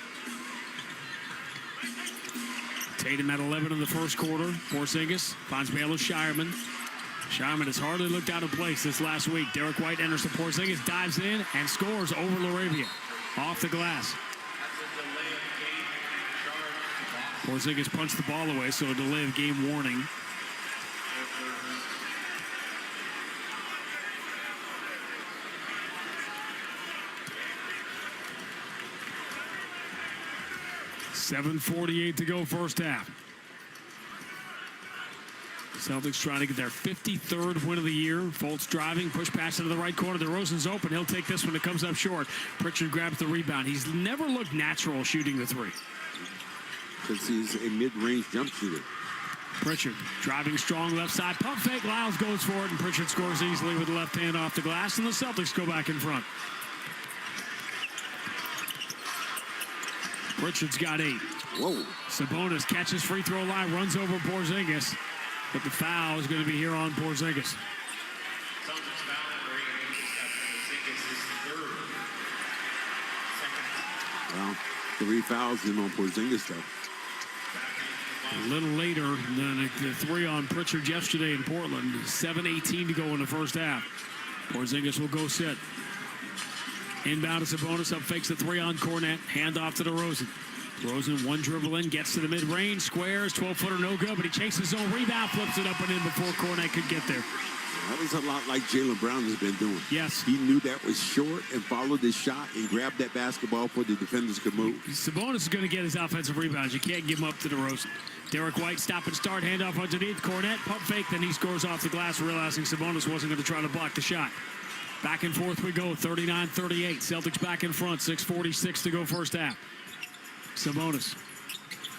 Tatum at 11 in the first quarter. Porzingis finds Baylor Shireman. Shireman has hardly looked out of place this last week. Derek White enters the Porzingis, dives in, and scores over Laravia. Off the glass. Porzingis punched the ball away, so a delay of game warning. .7:48 to go first half. Celtics trying to get their 53rd win of the year. Fultz driving, push pass into the right corner. DeRozan's open. He'll take this one. It comes up short. Pritchard grabs the rebound. He's never looked natural shooting the three. Because he's a mid-range jump shooter. Pritchard driving strong left side. Pump fake. Lyles goes for it, and Pritchard scores easily with the left hand off the glass, and the Celtics go back in front. Pritchard's got 8. Whoa. Sabonis catches free throw line, runs over Porzingis. But the foul is going to be here on Porzingis. Well, 3 fouls in on Porzingis, though. A little later than the 3 on Pritchard yesterday in Portland. 7:18 to go in the first half. Porzingis will go sit. Inbound to Sabonis, up fakes the 3 on Cornet. Hand off to DeRozan. DeRozan, one dribble in, gets to the mid-range, squares, 12-footer no good, but he chases his own rebound, flips it up and in before Cornet could get there. That was a lot like Jaylen Brown has been doing. Yes. He knew that was short and followed his shot and grabbed that basketball before the defenders could move. Sabonis is going to get his offensive rebounds. You can't give him up to DeRozan. Derek White, stop and start, handoff underneath. Cornet, pump fake, then he scores off the glass, realizing Sabonis wasn't going to try to block the shot. Back and forth we go, 39-38. Celtics back in front, 6:46 to go first half. Sabonis.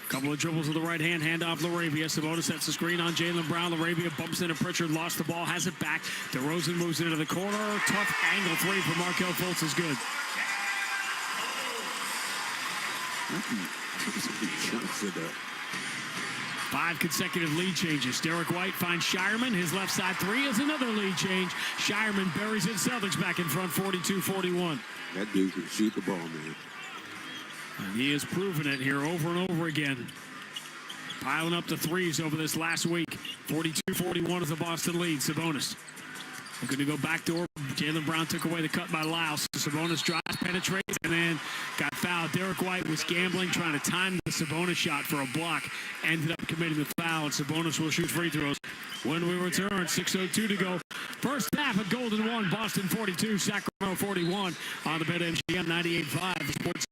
Couple of dribbles with the right hand, handoff Laravia. Sabonis sets the screen on Jaylen Brown. Laravia bumps into Pritchard, lost the ball, has it back. DeRozan moves into the corner. Tough angle 3 for Markelle Fultz is good. That was a big shot for that. 5 consecutive lead changes. Derek White finds Shireman. His left side 3 is another lead change. Shireman buries it. Celtics back in front, 42-41. That dude can shoot the ball, man. And he has proven it here over and over again. Piling up the threes over this last week. 42-41 is the Boston lead. Sabonis looking to go backdoor. Jaylen Brown took away the cut by Lyles. Sabonis drives, penetrates, and then got fouled. Derek White was gambling, trying to time the Sabonis shot for a block. Ended up committing the foul, and Sabonis will shoot free throws. When we return, 6:02 to go. First half at Golden 1, Boston 42, Sacramento 41 on the BetMGM 98.5, the Sports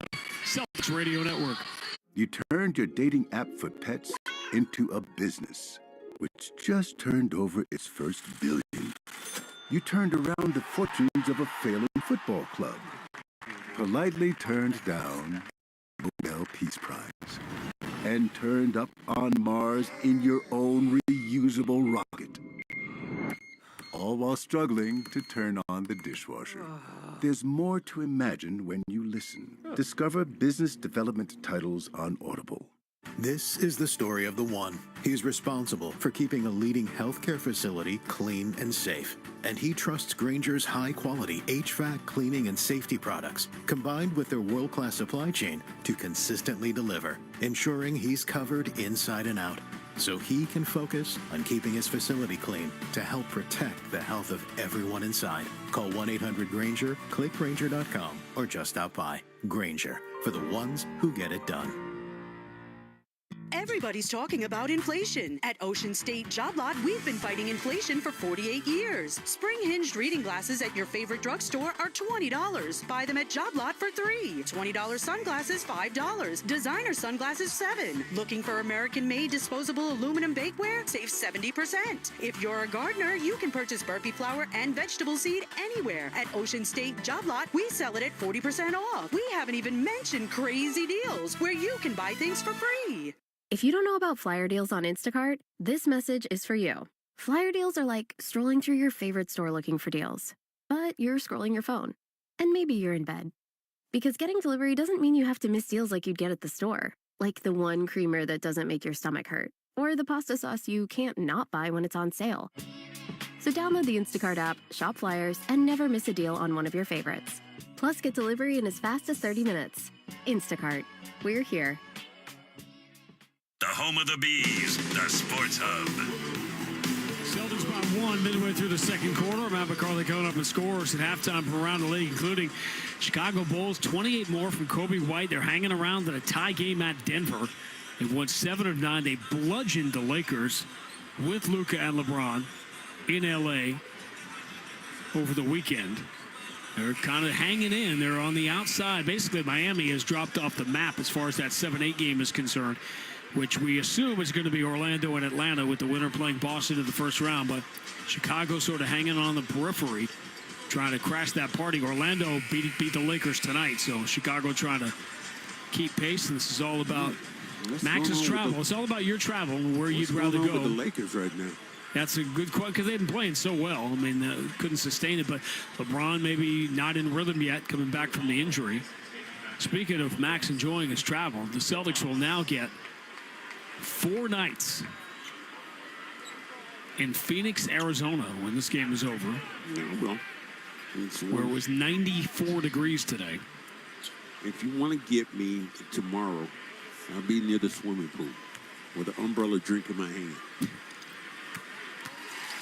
Celtics Radio Network. You turned your dating app for pets into a business, which just turned over its first billion. You turned around the fortunes of a failing football club. Politely turned down Nobel Peace Prize. And turned up on Mars in your own reusable rocket. All while struggling to turn on the dishwasher. There's more to imagine when you listen. Discover business development titles on Audible. This is the story of the one. He's responsible for keeping a leading healthcare facility clean and safe. And he trusts Grainger's high-quality HVAC cleaning and safety products, combined with their world-class supply chain, to consistently deliver, ensuring he's covered inside and out. so he can focus on keeping his facility clean to help protect the health of everyone inside. Call 1-800-GRANGER, click Granger.com, or just stop by. Granger, for the ones who get it done. Everybody's talking about inflation. At Ocean State Job Lot, we've been fighting inflation for 48 years. Spring hinged reading glasses at your favorite drugstore are $20. Buy them at Job Lot for $3. $20 sunglasses, $5. Designer sunglasses, $7. Looking for American-made disposable aluminum bakeware? Save 70%. If you're a gardener, you can purchase burpee flour and vegetable seed anywhere. At Ocean State Job Lot, we sell it at 40% off. We haven't even mentioned crazy deals where you can buy things for free. If you don't know about flyer deals on Instacart, this message is for you. Flyer deals are like strolling through your favorite store looking for deals, but you're scrolling your phone. And maybe you're in bed. Because getting delivery doesn't mean you have to miss deals like you'd get at the store, like the one creamer that doesn't make your stomach hurt, or the pasta sauce you can't not buy when it's on sale. So download the Instacart app, shop flyers, and never miss a deal on one of your favorites. Plus, get delivery in as fast as 30 minutes. Instacart. We're here. The home of the Bees, the Sports Hub. Celtics by 1 midway through the second quarter. Matt McCarthy going up in scores at halftime from around the league, including Chicago Bulls, 28 more from Kobe White. They're hanging around in a tie game at Denver. They've won 7 of 9. They bludgeoned the Lakers with Luka and LeBron in L.A. over the weekend. They're kind of hanging in. They're on the outside. Basically, Miami has dropped off the map as far as that 7-8 game is concerned, which we assume is going to be Orlando and Atlanta, with the winner playing Boston in the first round. But Chicago sort of hanging on the periphery, trying to crash that party. Orlando beat the Lakers tonight, so Chicago trying to keep pace. And this is all about Max's travel. It's all about your travel and where you'd rather go. With the Lakers right now? That's a good question, because they've been playing so well. I mean, couldn't sustain it. But LeBron maybe not in rhythm yet, coming back from the injury. Speaking of Max enjoying his travel, the Celtics will now get 4 nights in Phoenix, Arizona, when this game is over, where it was 94 degrees today. If you want to get me tomorrow, I'll be near the swimming pool with an umbrella drink in my hand.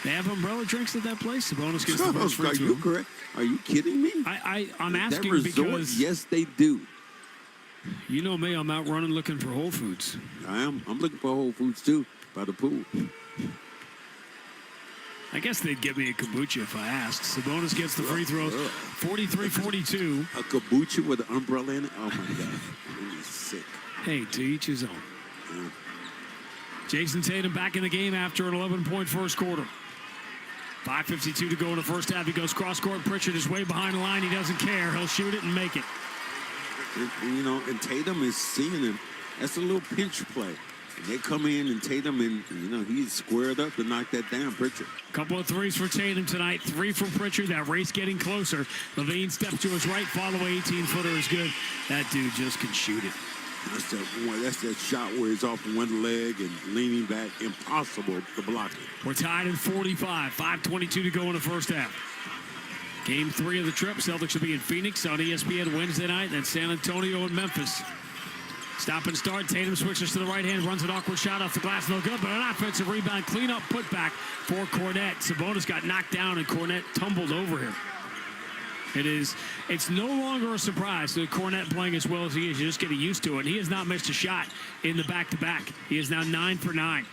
They have umbrella drinks at that place? Sabonis gets the first free throw. Are you correct? Are you kidding me? I'm asking that resort, because... Yes, they do. You know me, I'm out running looking for Whole Foods. I am. I'm looking for Whole Foods, too, by the pool. I guess they'd give me a kombucha if I asked. Sabonis gets the free throws, 43-42. A kombucha with an umbrella in it? Oh, my God. I'm sick. Hey, to each his own. Yeah. Jason Tatum back in the game after an 11-point first quarter. 5:52 to go in the first half. He goes cross-court. Pritchard is way behind the line. He doesn't care. He'll shoot it and make it. And Tatum is seeing him. That's a little pinch play. And they come in, and Tatum, and he's squared up to knock that down, Pritchard. Couple of threes for Tatum tonight. 3 for Pritchard. That race getting closer. Levine steps to his right. Follow-away 18-footer is good. That dude just can shoot it. That's that shot where he's off one leg and leaning back. Impossible to block it. We're tied at 45. 5:22 to go in the first half. Game 3 of the trip. Celtics will be in Phoenix on ESPN Wednesday night, then San Antonio and Memphis. Stop and start. Tatum switches to the right hand, runs an awkward shot off the glass. No good, but an offensive rebound. Clean up putback for Cornette. Sabonis got knocked down, and Cornette tumbled over him. It's no longer a surprise that Cornette playing as well as he is. You're just getting used to it. He has not missed a shot in the back-to-back. He is now 9 for 9.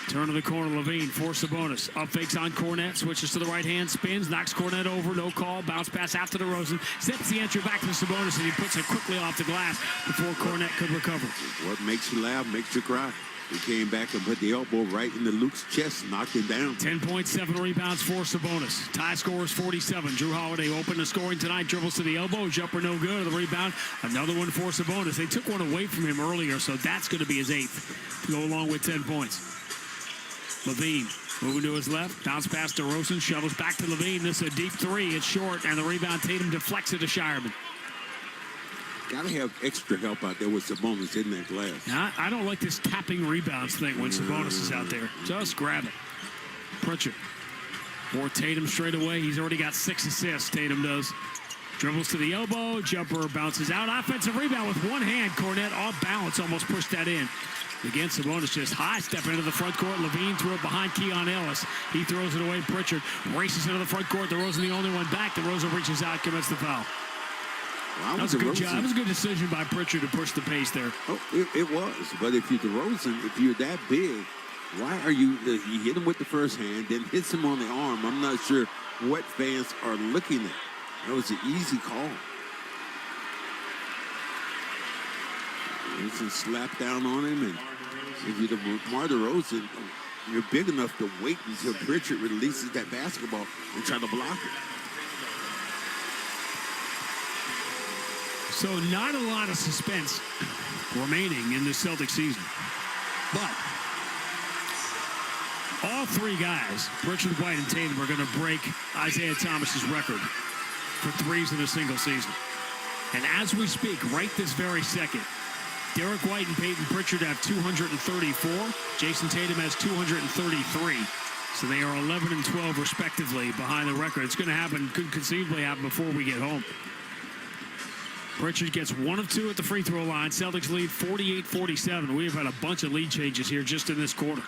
Turn to the corner, Levine for Sabonis. Up fakes on Cornette, switches to the right hand, spins, knocks Cornette over, no call, bounce pass out to DeRozan, sets the entry back to Sabonis, and he puts it quickly off the glass before Cornette could recover. What makes you laugh makes you cry. He came back and put the elbow right into Luke's chest, knocked him down. 10.7 rebounds for Sabonis. Tie score is 47. Drew Holiday open to scoring tonight, dribbles to the elbow, jumper no good. The rebound, another one for Sabonis. They took one away from him earlier, so that's going to be his 8th to go along with 10 points. Levine moving to his left, bounce pass to DeRozan, shovels back to Levine. This is a deep 3. It's short, and the rebound, Tatum deflects it to Shireman. Got to have extra help out there with Sabonis in that glass. Now, I don't like this tapping rebounds thing when Sabonis is out there. Just grab it. Pritchard for Tatum straight away. He's already got 6 assists, Tatum does. Dribbles to the elbow. Jumper bounces out. Offensive rebound with one hand. Cornette off balance. Almost pushed that in. Again, Sabonis just high stepping into the front court. Levine threw it behind Keon Ellis. He throws it away. Pritchard races into the front court. DeRozan the only one back. DeRozan reaches out, commits the foul. Well, that was a good job. That was a good decision by Pritchard to push the pace there. Oh, it was. But if you're DeRozan, if you're that big, why are you hit him with the first hand, then hits him on the arm? I'm not sure what fans are looking at. That was an easy call. Wilson slapped down on him, and if you're DeMar DeRozan, you're big enough to wait until Pritchard releases that basketball and try to block it. So not a lot of suspense remaining in the Celtics season. But all three guys, Pritchard, White, and Tatum, are going to break Isaiah Thomas's record for threes in a single season. And as we speak, right this very second, Derek White and Peyton Pritchard have 234. Jason Tatum has 233. So they are 11 and 12 respectively behind the record. It's going to happen, could conceivably happen before we get home. Pritchard gets 1 of 2 at the free throw line. Celtics lead 48-47. We have had a bunch of lead changes here just in this quarter.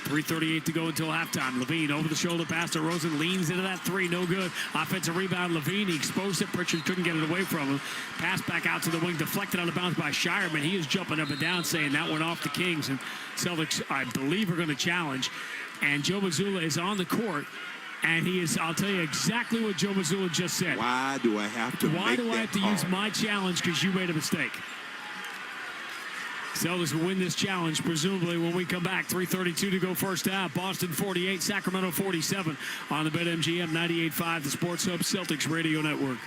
3:38 to go until halftime. Levine over the shoulder pass to Rosen, leans into that three, no good. Offensive rebound, Levine, he exposed it. Pritchard couldn't get it away from him. Pass back out to the wing, deflected out of bounds by Shireman. He is jumping up and down saying that went off the Kings. And Celtics, I believe, are going to challenge. And Joe Mazzulla is on the court. And he is, I'll tell you exactly what Joe Mazzulla just said. Why do I have to Why do I have to use my challenge because you made a mistake? Celtics will win this challenge, presumably, when we come back. 3:32 to go first half. Boston 48, Sacramento 47 on the BetMGM 98.5, the Sports Hub Celtics Radio Network.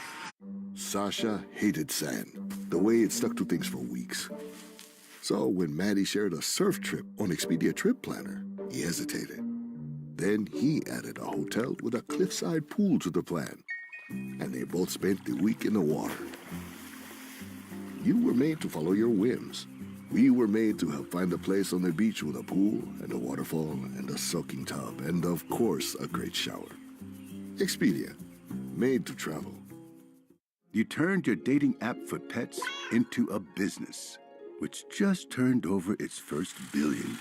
Sasha hated sand, the way it stuck to things for weeks. So when Maddie shared a surf trip on Expedia Trip Planner, he hesitated. Then he added a hotel with a cliffside pool to the plan. And they both spent the week in the water. You were made to follow your whims. We were made to help find a place on the beach with a pool and a waterfall and a soaking tub and, of course, a great shower. Expedia, made to travel. You turned your dating app for pets into a business, which just turned over its first billion.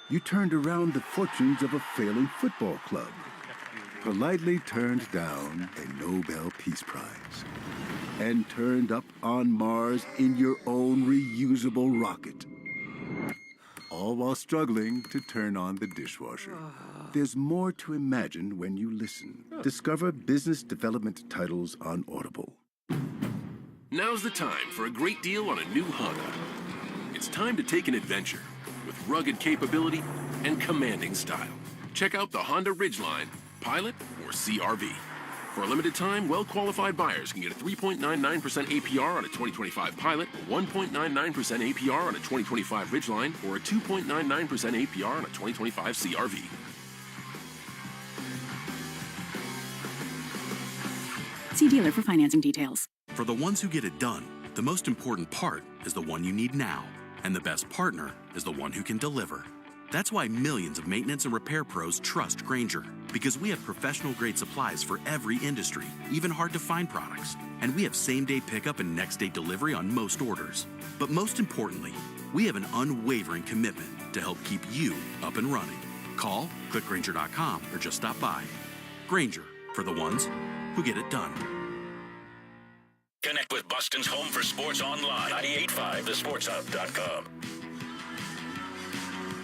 You turned around the fortunes of a failing football club, politely turned down a Nobel Peace Prize, and turned up on Mars in your own reusable rocket. All while struggling to turn on the dishwasher. There's more to imagine when you listen. Discover business development titles on Audible. Now's the time for a great deal on a new Honda. It's time to take an adventure with rugged capability and commanding style. Check out the Honda Ridgeline, Pilot, or CR-V. For a limited time, well-qualified buyers can get a 3.99% APR on a 2025 Pilot, 1.99% APR on a 2025 Ridgeline, or a 2.99% APR on a 2025 CR-V. See dealer for financing details. For the ones who get it done, the most important part is the one you need now. And the best partner is the one who can deliver. That's why millions of maintenance and repair pros trust Grainger, because we have professional-grade supplies for every industry, even hard-to-find products. And we have same-day pickup and next-day delivery on most orders. But most importantly, we have an unwavering commitment to help keep you up and running. Call, click Grainger.com, or just stop by. Grainger, for the ones who get it done. Connect with Boston's home for sports online. 98.5, thesportshub.com.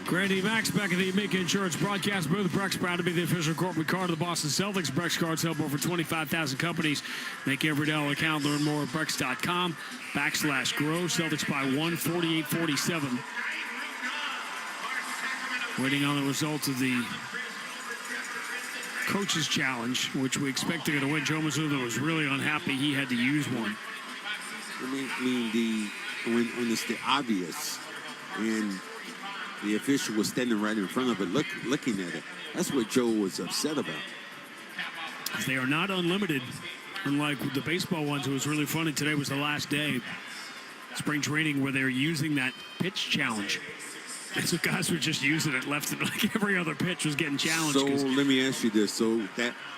Grandy Max back at the Amica Insurance broadcast booth. Brex proud to be the official corporate card of the Boston Celtics. Brex cards help over 25,000 companies make every dollar count. Learn more at Brex.com/grow. Celtics by 1, 48-47. Waiting on the results of the coaches challenge, which we expect they're going to win. Joe Mazzulla was really unhappy he had to use one. I mean when it's the obvious and the official was standing right in front of it, looking at it. That's what Joe was upset about. They are not unlimited, unlike the baseball ones. It was really funny. Today was the last day, spring training, where they're using that pitch challenge. And so guys were just using it left, and like every other pitch was getting challenged. So let me ask you this. So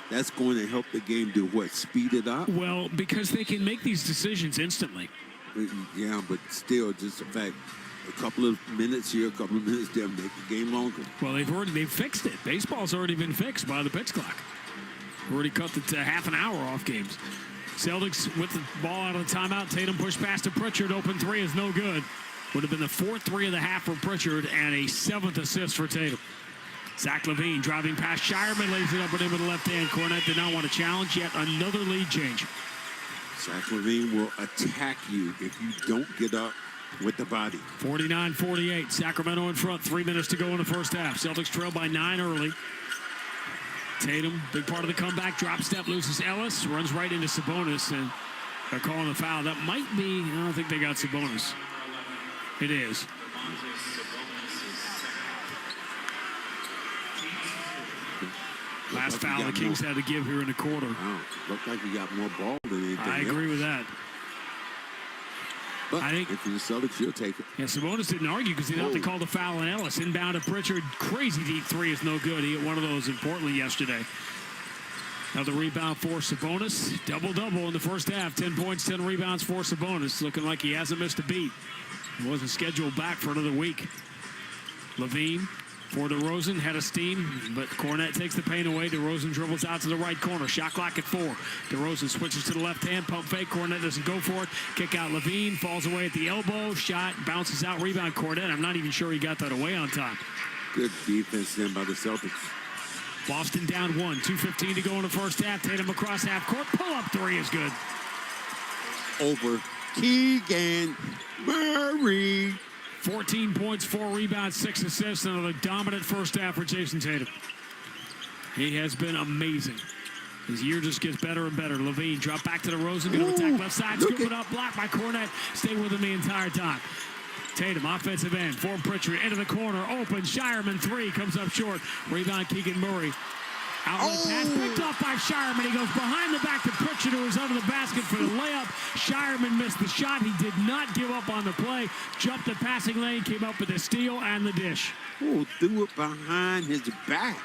that's going to help the game do what? Speed it up? Well, because they can make these decisions instantly. Yeah, but still, just the fact, a couple of minutes here, a couple of minutes there, make the game longer. Well, they've fixed it. Baseball's already been fixed by the pitch clock. Already cut it to half an hour off games. Celtics with the ball out of the timeout. Tatum pushed past to Pritchard. Open three is no good. Would have been the fourth three of the half for Pritchard and a seventh assist for Tatum. Zach LaVine driving past Shireman, lays it up and in with the left hand. Cornette did not want to challenge. Yet another lead change. Zach LaVine will attack you if you don't get up with the body. 49-48. Sacramento in front. 3 minutes to go in the first half. Celtics trail by 9 early. Tatum, big part of the comeback. Drop step, loses Ellis. Runs right into Sabonis. And they're calling the foul. That might be, I don't think they got Sabonis. It is. Last foul the Kings had to give here in the quarter. Wow. Looked like he got more ball than anything. I agree with that. But I think if you're the Celtics, you'll take it. Yeah, Sabonis didn't argue because he thought they called a foul on Ellis. Inbound to Pritchard. Crazy deep three is no good. He hit one of those importantly yesterday. Another rebound for Sabonis. Double-double in the first half. 10 points, 10 rebounds for Sabonis. Looking like he hasn't missed a beat. He wasn't scheduled back for another week. LaVine for DeRozan. Had a steam, but Cornette takes the paint away. DeRozan dribbles out to the right corner. Shot clock at 4. DeRozan switches to the left hand. Pump fake. Cornette doesn't go for it. Kick out LaVine. Falls away at the elbow. Shot. Bounces out. Rebound Cornette. I'm not even sure he got that away on time. Good defense then by the Celtics. Boston down 1. 2:15 to go in the first half. Tatum across half court. Pull-up three is good. Over Keegan Murray. 14 points, 4 rebounds, 6 assists. Another dominant first half for Jason Tatum. He has been amazing. His year just gets better and better. LaVine drop back to DeRozan. Going to attack left side. Scoop it up. Blocked by Cornette. Stay with him the entire time. Tatum, offensive end. For Pritchard. Into the corner. Open. Shireman 3. Comes up short. Rebound Keegan Murray. Outlet pass picked off by Shireman. He goes behind the back to Pritchard, who was under the basket for the layup. Shireman missed the shot. He did not give up on the play. Jumped the passing lane, came up with the steal and the dish. Oh, threw it behind his back.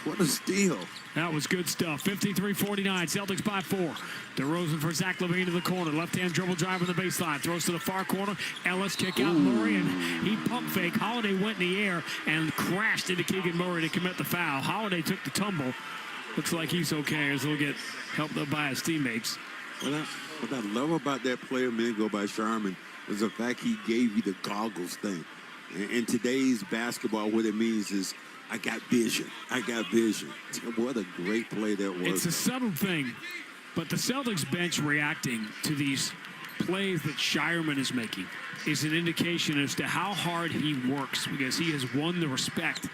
What a steal. That was good stuff. 53-49. Celtics by 4. DeRozan for Zach LaVine to the corner. Left-hand dribble drive on the baseline. Throws to the far corner. Ellis kick out Murray, and he pump fake. Holiday went in the air and crashed into Keegan Murray to commit the foul. Holiday took the tumble. Looks like he's okay as he'll get helped up by his teammates. What I love about that play a minute ago by Sharman was the fact he gave you the goggles thing. In today's basketball, what it means is, I got vision. I got vision. What a great play that was. It's a subtle thing, but the Celtics bench reacting to these plays that Shireman is making is an indication as to how hard he works, because he has won the respect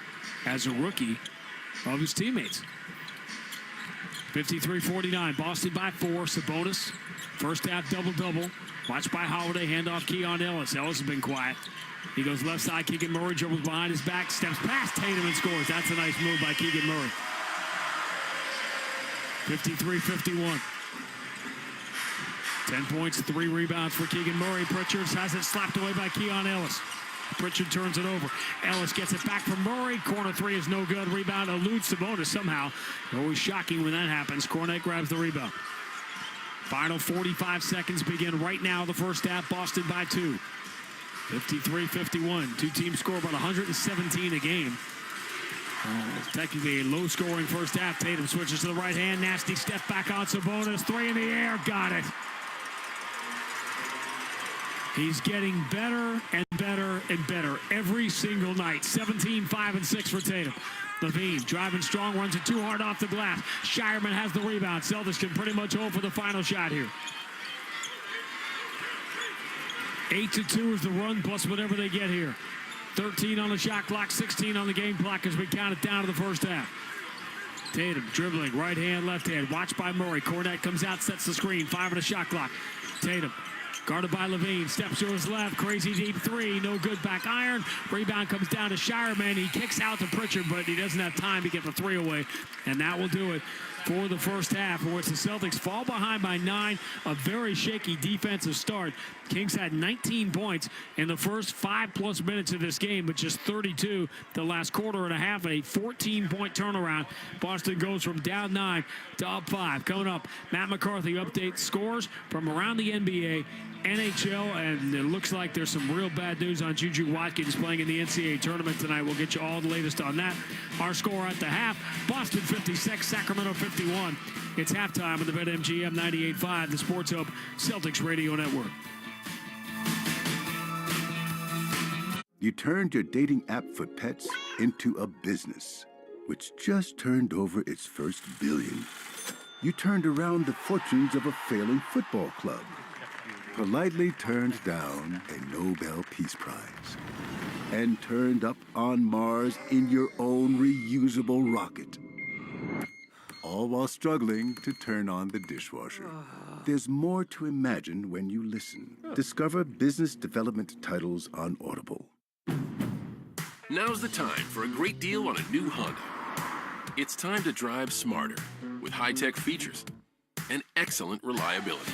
as a rookie of his teammates. 53-49. Boston by 4. Sabonis. First half double-double. Watched by Holiday. Handoff Keon Ellis. Ellis has been quiet. He goes left side. Keegan Murray dribbles behind his back. Steps past Tatum and scores. That's a nice move by Keegan Murray. 53-51. 10 points, 3 rebounds for Keegan Murray. Pritchard has it slapped away by Keon Ellis. Pritchard turns it over. Ellis gets it back from Murray. Corner 3 is no good. Rebound eludes Sabonis somehow. Always shocking when that happens. Cornette grabs the rebound. Final 45 seconds begin right now. The first half. Boston by 2. 53-51. Two teams score about 117 a game. It's technically a low-scoring first half. Tatum switches to the right hand. Nasty step back on Sabonis. 3 in the air. Got it. He's getting better and better and better every single night. 17, 5, and 6 for Tatum. LaVine driving strong, runs it too hard off the glass. Shireman has the rebound. Celtics can pretty much hold for the final shot here. 8-2 is the run, plus whatever they get here. 13 on the shot clock, 16 on the game clock as we count it down to the first half. Tatum dribbling, right hand, left hand. Watched by Murray. Cornette comes out, sets the screen. 5 on the shot clock. Tatum guarded by LaVine. Steps to his left. Crazy deep 3. No good, back iron. Rebound comes down to Shireman. He kicks out to Pritchard, but he doesn't have time to get the 3 away. And that will do it. for the first half, in which the Celtics fall behind by 9. A very shaky defensive start. Kings had 19 points in the first 5+ minutes of this game, but just 32 the last quarter and a half. A 14-point turnaround. Boston goes from down 9 to up 5. Coming up, Matt McCarthy updates scores from around the NBA, NHL, and it looks like there's some real bad news on Juju Watkins playing in the NCAA tournament tonight. We'll get you all the latest on that. Our score at the half, Boston 56, Sacramento 51. It's halftime on the BetMGM 98.5, the Sports Hub Celtics Radio Network. You turned your dating app for pets into a business, which just turned over its first billion. You turned around the fortunes of a failing football club, politely turned down a Nobel Peace Prize, and turned up on Mars in your own reusable rocket. All while struggling to turn on the dishwasher. There's more to imagine when you listen. Discover business development titles on Audible. Now's the time for a great deal on a new Honda. It's time to drive smarter with high-tech features and excellent reliability.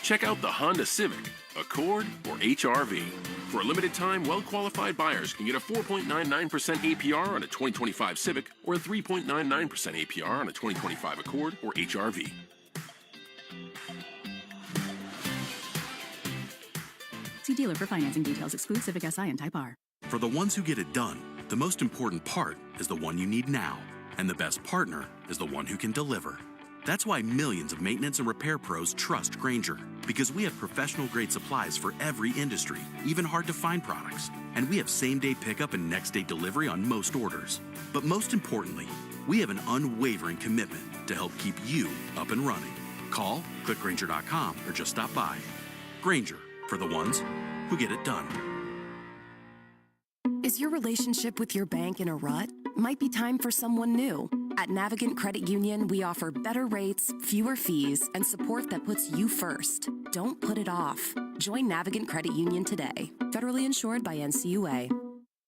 Check out the Honda Civic, Accord, or HR-V. For a limited time, well-qualified buyers can get a 4.99% APR on a 2025 Civic or a 3.99% APR on a 2025 Accord or HR-V. See dealer for financing details. Exclude Civic Si and Type R. For the ones who get it done, the most important part is the one you need now. And the best partner is the one who can deliver. That's why millions of maintenance and repair pros trust Grainger, because we have professional-grade supplies for every industry, even hard-to-find products. And we have same-day pickup and next-day delivery on most orders. But most importantly, we have an unwavering commitment to help keep you up and running. Call, click Grainger.com, or just stop by. Grainger, for the ones who get it done. Is your relationship with your bank in a rut? Might be time for someone new. At Navigant Credit Union, we offer better rates, fewer fees, and support that puts you first. Don't put it off. Join Navigant Credit Union today. Federally insured by NCUA.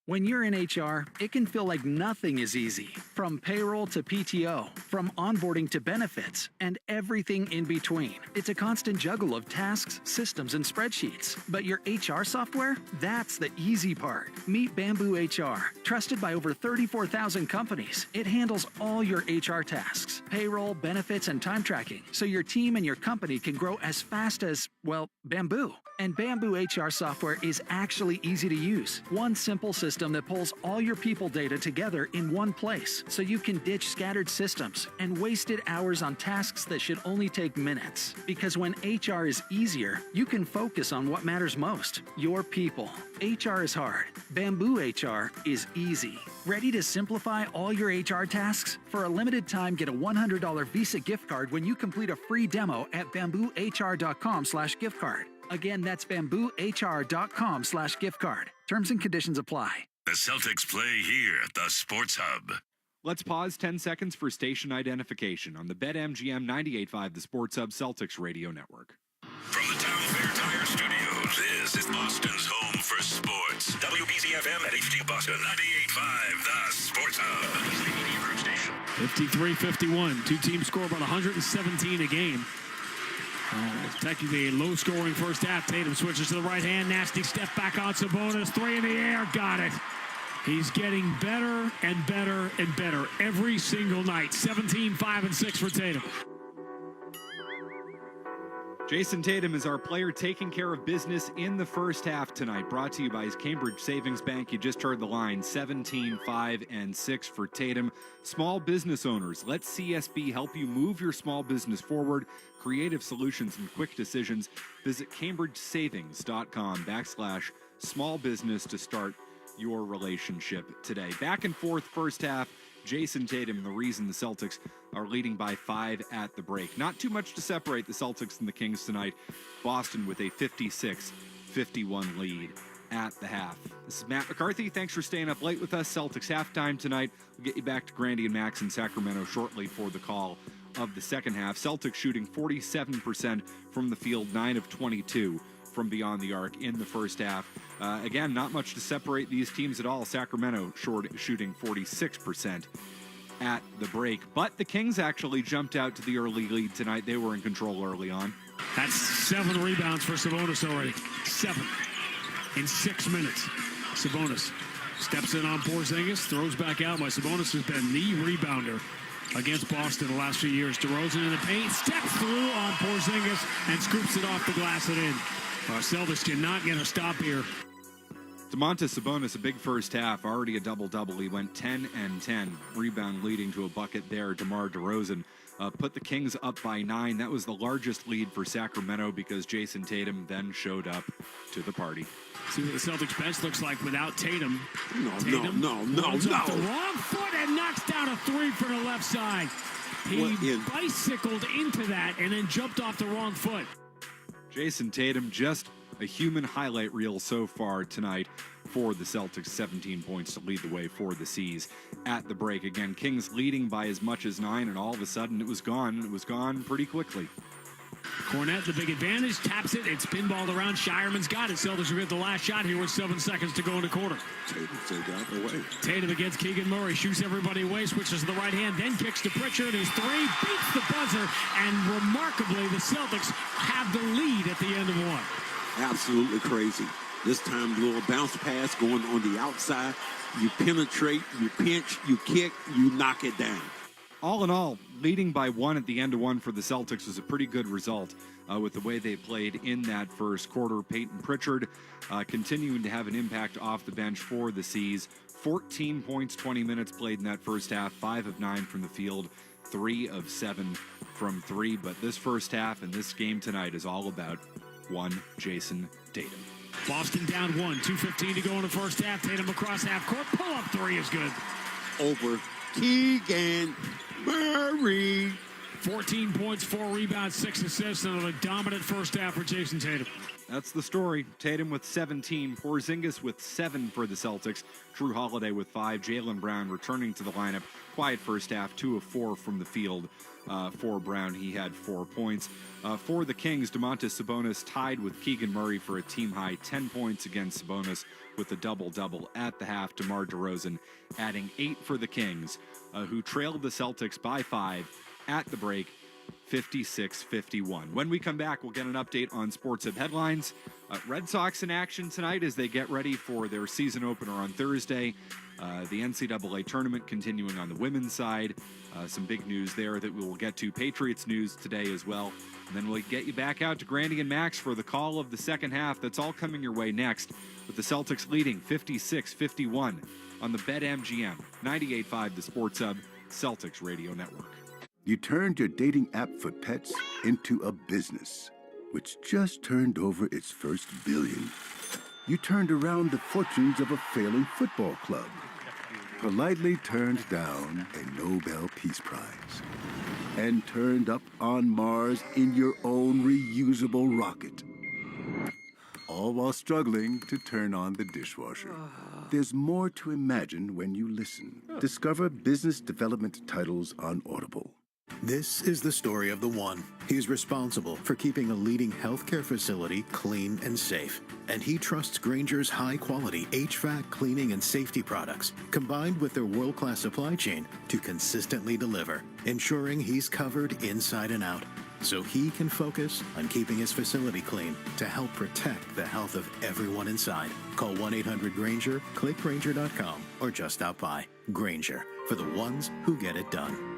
When you're in HR, it can feel like nothing is easy. From payroll to PTO, from onboarding to benefits, and everything in between. It's a constant juggle of tasks, systems, and spreadsheets. But your HR software? That's the easy part. Meet Bamboo HR. Trusted by over 34,000 companies, it handles all your HR tasks, payroll, benefits, and time tracking, so your team and your company can grow as fast as, well, Bamboo. And Bamboo HR software is actually easy to use. One simple system that pulls all your people data together in one place, so you can ditch scattered systems and wasted hours on tasks that should only take minutes. Because when HR is easier, you can focus on what matters most, your people. HR is hard. Bamboo HR is easy. Ready to simplify all your HR tasks? For a limited time, get a $100 Visa gift card when you complete a free demo at bamboohr.com/gift card. Again, that's bamboohr.com/gift card. Terms and conditions apply. The Celtics play here at the Sports Hub. Let's pause 10 seconds for station identification on the BetMGM 98.5, the Sports Hub Celtics Radio Network. From the Town Fair Tire Studios, this is Boston's home for sports. WBZFM at HT Boston 98.5, the Sports Hub. 53-51. Two teams score about 117 a game. It's technically a low-scoring first half. Tatum switches to the right hand. Nasty step back on Sabonis. 3 in the air. Got it. He's getting better and better and better every single night. 17, 5, and 6 for Tatum. Jason Tatum is our player taking care of business in the first half tonight. Brought to you by his Cambridge Savings Bank. You just heard the line, 17, 5, and 6 for Tatum. Small business owners, let CSB help you move your small business forward. Creative solutions and quick decisions. Visit CambridgeSavings.com/small business to start your relationship today. Back and forth first half. Jason Tatum, the reason the Celtics are leading by 5 at the break. Not too much to separate the Celtics and the Kings tonight. Boston with a 56-51 lead at the half. This is Matt McCarthy. Thanks for staying up late with us. Celtics halftime tonight. We'll get you back to Grandy and Max in Sacramento shortly for the call of the second half. Celtics shooting 47% from the field, 9 of 22 from beyond the arc in the first half. Again, not much to separate these teams at all. Sacramento shooting 46% at the break. But the Kings actually jumped out to the early lead tonight. They were in control early on. That's 7 rebounds for Sabonis already. 7 in 6 minutes. Sabonis steps in on Porzingis, throws back out. Sabonis has been the rebounder against Boston the last few years. DeRozan in the paint, steps through on Porzingis and scoops it off the glass and in. Celtics cannot get a stop here. Domantas Sabonis, a big first half, already a double-double. He went 10 and 10, rebound leading to a bucket there. DeMar DeRozan put the Kings up by 9. That was the largest lead for Sacramento because Jason Tatum then showed up to the party. See what the Celtics bench looks like without Tatum. No. Off the wrong foot and knocks down a 3 for the left side. He bicycled into that and then jumped off the wrong foot. Jason Tatum, just a human highlight reel so far tonight for the Celtics. 17 points to lead the way for the C's at the break. Again, Kings leading by as much as 9, and all of a sudden it was gone. It was gone pretty quickly. Cornette, the big advantage, taps it. It's pinballed around. Shireman's got it. Celtics will get the last shot here with 7 seconds to go in the quarter. Tatum against Keegan Murray. Shoots everybody away. Switches to the right hand. Then kicks to Pritchard. His 3 beats the buzzer. And remarkably, the Celtics have the lead at the end of 1. Absolutely crazy. This time, a little bounce pass going on the outside. You penetrate, you pinch, you kick, you knock it down. All in all, leading by 1 at the end of 1 for the Celtics was a pretty good result with the way they played in that first quarter. Peyton Pritchard continuing to have an impact off the bench for the C's. 14 points, 20 minutes played in that first half, 5 of 9 from the field, 3 of 7 from 3. But this first half and this game tonight is all about one Jason Tatum. Boston down 1, 2:15 to go in the first half. Tatum across half court. Pull-up 3 is good. Over Keegan Murray. 14 points, 4 rebounds, 6 assists, and a dominant first half for Jason Tatum. That's the story. Tatum with 17, Porzingis with 7 for the Celtics, Drew Holiday with 5, Jaylen Brown returning to the lineup. Quiet first half, 2 of 4 from the field for Brown. He had 4 points. For the Kings, Domantas Sabonis tied with Keegan Murray for a team-high 10 points against Sabonis with a double-double at the half. DeMar DeRozan adding 8 for the Kings, who trailed the Celtics by 5 at the break, 56-51. When we come back, we'll get an update on Sports Hub headlines. Red Sox in action tonight as they get ready for their season opener on Thursday. The NCAA tournament continuing on the women's side. Some big news there that we will get to. Patriots news today as well. And then we'll get you back out to Grandy and Max for the call of the second half. That's all coming your way next, with the Celtics leading 56-51 on the BetMGM 98.5 The Sports Hub Celtics Radio Network. You turned your dating app for pets into a business, which just turned over its first billion. You turned around the fortunes of a failing football club, politely turned down a Nobel Peace Prize, and turned up on Mars in your own reusable rocket. All while struggling to turn on the dishwasher. There's more to imagine when you listen. Discover business development titles on Audible. This is the story of the one. He's responsible for keeping a leading healthcare facility clean and safe. And he trusts Grainger's high-quality HVAC cleaning and safety products, combined with their world-class supply chain, to consistently deliver, ensuring he's covered inside and out, so he can focus on keeping his facility clean to help protect the health of everyone inside. Call 1-800-GRAINGER, click Grainger.com, or just stop by. Grainger, for the ones who get it done.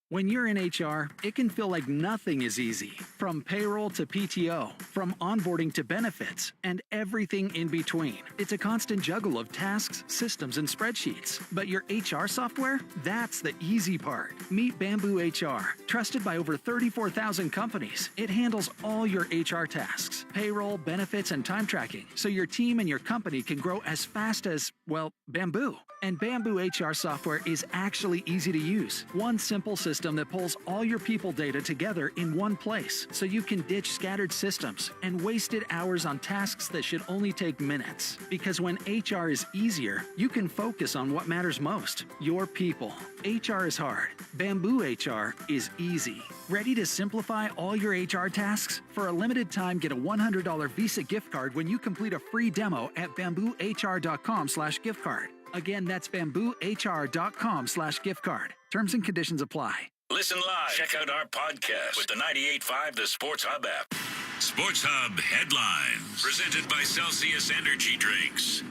When you're in HR, it can feel like nothing is easy. From payroll to PTO, from onboarding to benefits, and everything in between. It's a constant juggle of tasks, systems, and spreadsheets. But your HR software? That's the easy part. Meet Bamboo HR. Trusted by over 34,000 companies, it handles all your HR tasks, payroll, benefits, and time tracking, so your team and your company can grow as fast as, well, Bamboo. And Bamboo HR software is actually easy to use. One simple system that pulls all your people data together in one place, so you can ditch scattered systems and wasted hours on tasks that should only take minutes. Because when HR is easier, you can focus on what matters most, your people. HR is hard. Bamboo HR is easy. Ready to simplify all your HR tasks? For a limited time, get a $100 Visa gift card when you complete a free demo at bamboohr.com/gift card. Again, that's bamboohr.com/gift card. Terms and conditions apply. Listen live. Check out our podcast with the 98.5 The Sports Hub app. Sports Hub headlines. Presented by Celsius Energy Drinks.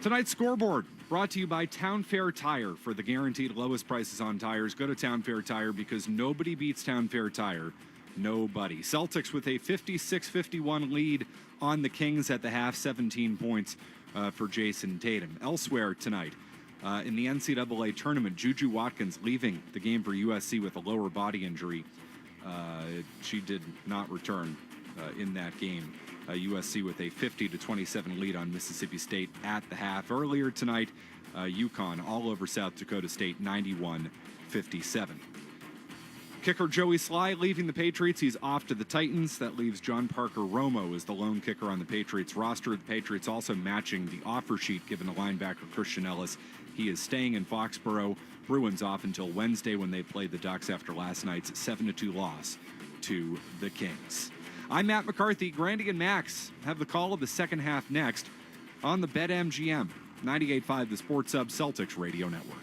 Tonight's scoreboard brought to you by Town Fair Tire. For the guaranteed lowest prices on tires, go to Town Fair Tire because nobody beats Town Fair Tire. Nobody. Celtics with a 56-51 lead on the Kings at the half, 17 points for Jason Tatum. Elsewhere tonight, in the NCAA tournament, Juju Watkins leaving the game for USC with a lower body injury. She did not return in that game. USC with a 50-27 lead on Mississippi State at the half. Earlier tonight, UConn all over South Dakota State, 91-57. Kicker Joey Sly leaving the Patriots. He's off to the Titans. That leaves John Parker Romo as the lone kicker on the Patriots roster. The Patriots also matching the offer sheet given to linebacker Christian Ellis. He is staying in Foxborough. Bruins off until Wednesday when they play the Ducks after last night's 7-2 loss to the Kings. I'm Matt McCarthy. Grandy and Max have the call of the second half next on the BetMGM 98.5 The Sports Hub Celtics Radio Network.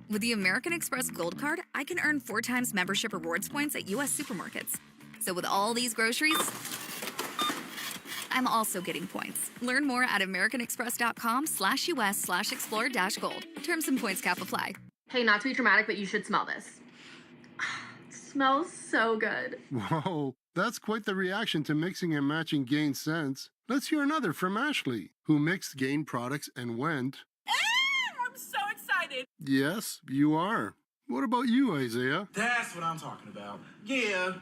With the American Express Gold Card, I can earn 4 times membership rewards points at U.S. supermarkets. So with all these groceries, I'm also getting points. Learn more at americanexpress.com/US/explore-gold. Terms and points cap apply. Hey, not to be dramatic, but you should smell this. It smells so good. Whoa, that's quite the reaction to mixing and matching Gain scents. Let's hear another from Ashley, who mixed Gain products and went... I'm so excited. Yes, you are. What about you, Isaiah? That's what I'm talking about. Yeah.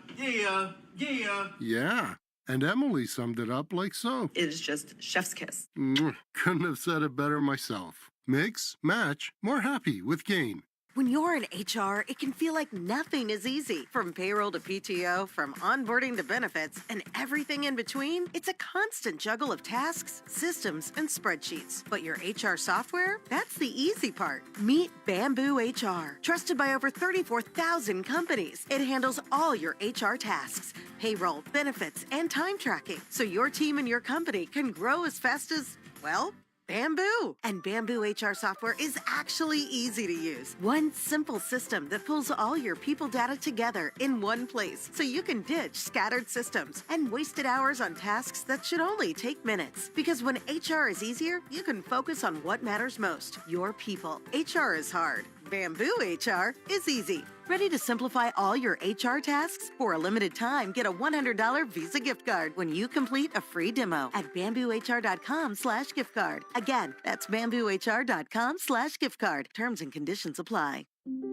Yeah. And Emily summed it up like so. It is just chef's kiss. Couldn't have said it better myself. Mix, match, more happy with Gain. When you're in HR, it can feel like nothing is easy. From payroll to PTO, from onboarding to benefits, and everything in between, it's a constant juggle of tasks, systems, and spreadsheets. But your HR software? That's the easy part. Meet Bamboo HR. Trusted by over 34,000 companies, it handles all your HR tasks, payroll, benefits, and time tracking, so your team and your company can grow as fast as, well, Bamboo. And Bamboo HR software is actually easy to use. One simple system that pulls all your people data together in one place so you can ditch scattered systems and wasted hours on tasks that should only take minutes. Because when HR is easier, you can focus on what matters most, your people. HR is hard. Bamboo HR is easy. Ready to simplify all your HR tasks? For a limited time, get a $100 Visa gift card when you complete a free demo at bamboohr.com/gift card. Again, that's bamboohr.com/gift card. Terms and conditions apply.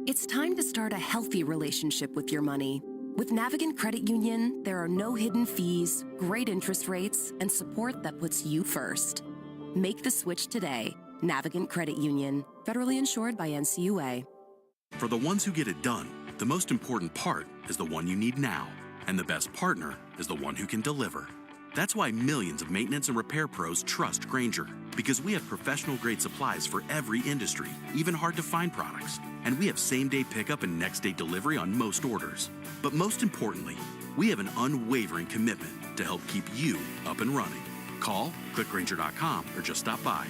It's time to start a healthy relationship with your money. With Navigant Credit Union, there are no hidden fees, great interest rates, and support that puts you first. Make the switch today. Navigant Credit Union, federally insured by NCUA. For the ones who get it done, the most important part is the one you need now. And the best partner is the one who can deliver. That's why millions of maintenance and repair pros trust Grainger. Because we have professional-grade supplies for every industry, even hard-to-find products. And we have same-day pickup and next-day delivery on most orders. But most importantly, we have an unwavering commitment to help keep you up and running. Call, click Grainger.com, or just stop by.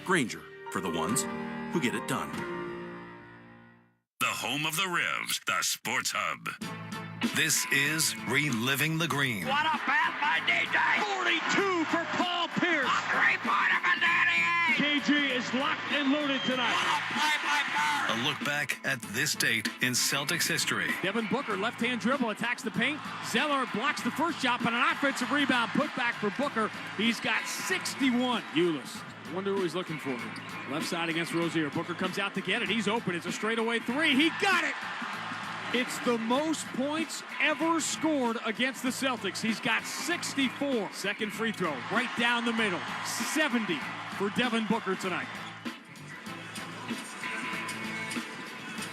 Grainger, for the ones who get it done. The home of the Revs, the Sports Hub. This is Reliving the Green. What a pass by DJ! 42 for Paul Pierce. A three-pointer for Danny A. KG is locked and loaded tonight. A look back at this date in Celtics history. Devin Booker, left-hand dribble, attacks the paint. Zeller blocks the first shot, but an offensive rebound put back for Booker. He's got 61. Ulis. Wonder who he's looking for. Left side against Rozier. Booker comes out to get it. He's open. It's a straightaway three. He got it. It's the most points ever scored against the Celtics. He's got 64. Second free throw, right down the middle. 70 for Devin Booker tonight.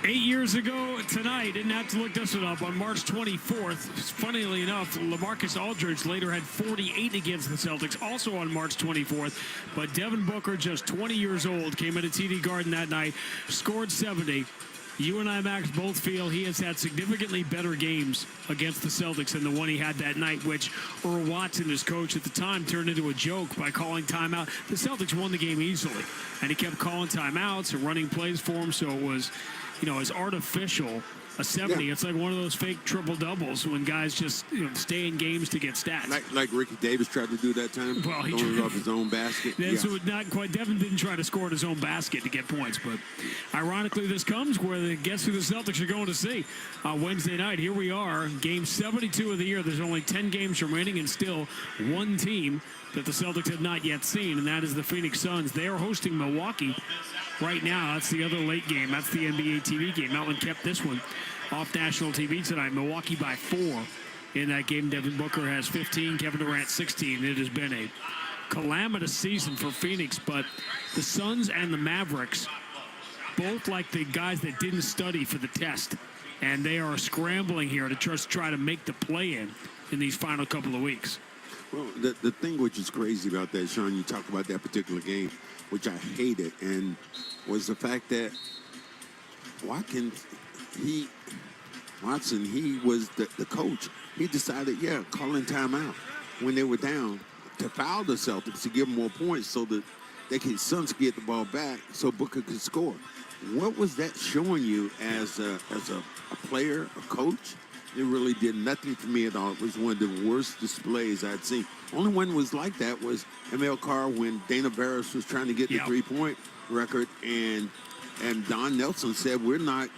8 years ago tonight, didn't have to look this one up, on March 24th, funnily enough, LaMarcus Aldridge later had 48 against the Celtics, also on March 24th, but Devin Booker, just 20 years old, came into TD Garden that night, scored 70. You and I, Max, both feel he has had significantly better games against the Celtics than the one he had that night, which Earl Watson, his coach at the time, turned into a joke by calling timeout. The Celtics won the game easily, and he kept calling timeouts and running plays for him, so it was, as artificial a 70. Yeah. It's like one of those fake triple-doubles when guys just stay in games to get stats. Like Ricky Davis tried to do that time, well, he throwing it off his own basket. So not quite. Devin didn't try to score at his own basket to get points, but ironically, this comes where guess who the Celtics are going to see Wednesday night. Here we are, game 72 of the year. There's only 10 games remaining, and still one team that the Celtics have not yet seen, and that is the Phoenix Suns. They are hosting Milwaukee right now. That's the other late game. That's the NBA TV game. Melton kept this one off national TV tonight. Milwaukee by 4 in that game. Devin Booker has 15, Kevin Durant 16. It has been a calamitous season for Phoenix, but the Suns and the Mavericks, both like the guys that didn't study for the test, and they are scrambling here to just try to make the play-in in these final couple of weeks. Well, the thing which is crazy about that, Sean, you talk about that particular game, which I hated, and was the fact that Watson, he was the coach. He decided, calling timeout when they were down to foul the Celtics to give them more points so that Suns could get the ball back so Booker could score. What was that showing you as a player, a coach? It really did nothing for me at all. It was one of the worst displays I'd seen. Only one was like that was ML Carr when Dana Barris was trying to get the three-point record, and Don Nelson said, we're going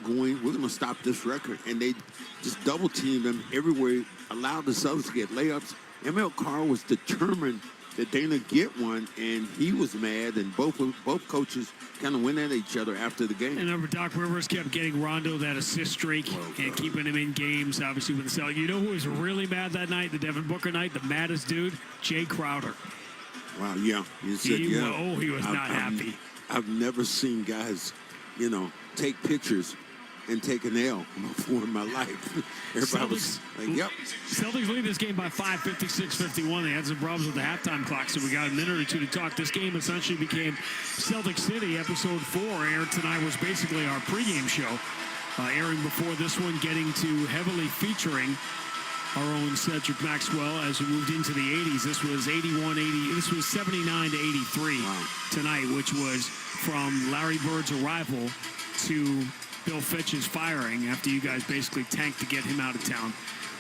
to stop this record. And they just double-teamed him everywhere, allowed the Celtics to get layups. ML Carr was determined that Dana get one, and he was mad, and both coaches kind of went at each other after the game. And remember, Doc Rivers kept getting Rondo that assist streak and keeping him in games, obviously, with the Celtics. You know who was really mad that night, the Devin Booker night, the maddest dude? Jay Crowder. Wow, yeah. You said, he was not happy. I've never seen guys, take pictures and take an L before in my life. Everybody was like, yep. Celtics lead this game by 5, 56-51. They had some problems with the halftime clock, so we got a minute or two to talk. This game essentially became Celtic City. Episode 4 aired tonight was basically our pregame show. Airing before this one, getting to heavily featuring our own Cedric Maxwell as we moved into the 80s. This was 81-80. This was 79-83 tonight, which was from Larry Bird's arrival to Bill Fitch's firing after you guys basically tanked to get him out of town.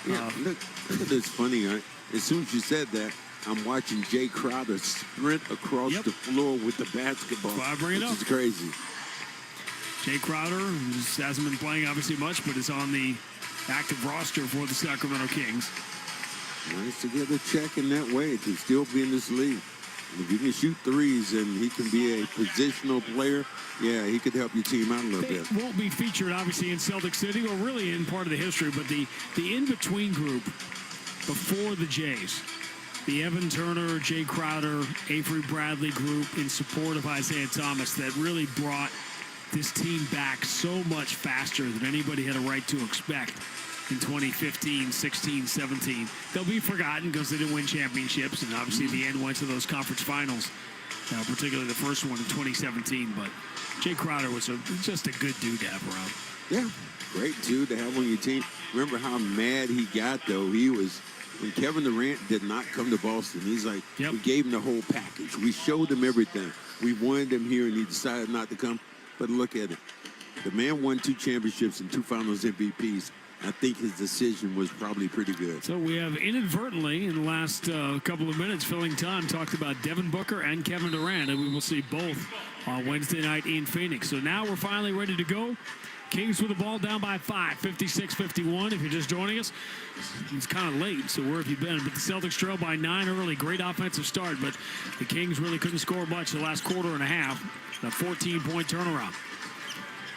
Yeah, look at this funny. As soon as you said that, I'm watching Jay Crowder sprint across the floor with the basketball. That's why I bring it up. It's crazy. Jay Crowder hasn't been playing obviously much, but is on the active roster for the Sacramento Kings. Nice to get a check in that way to still be in this league. If you can shoot threes and he can be a positional player, he could help your team out a little bit. Won't be featured, obviously, in Celtic City, or really in part of the history, but the in-between group before the Jays, the Evan Turner, Jay Crowder, Avery Bradley group in support of Isaiah Thomas that really brought this team back so much faster than anybody had a right to expect in 2015, 16, 17. They'll be forgotten because they didn't win championships, and obviously the end went to those conference finals, particularly the first one in 2017. But Jay Crowder was just a good dude to have around. Yeah, great dude to have on your team. Remember how mad he got, though? He was, when Kevin Durant did not come to Boston, he's like, we gave him the whole package. We showed him everything. We wanted him here, and he decided not to come. But look at it. The man won 2 championships and 2 finals MVPs. I think his decision was probably pretty good. So we have inadvertently, in the last couple of minutes, filling time, talked about Devin Booker and Kevin Durant, and we will see both on Wednesday night in Phoenix. So now we're finally ready to go. Kings with the ball down by 5, 56-51. If you're just joining us, it's kind of late, so where have you been? But the Celtics trail by 9 early. Great offensive start, but the Kings really couldn't score much the last quarter and a half. A 14-point turnaround.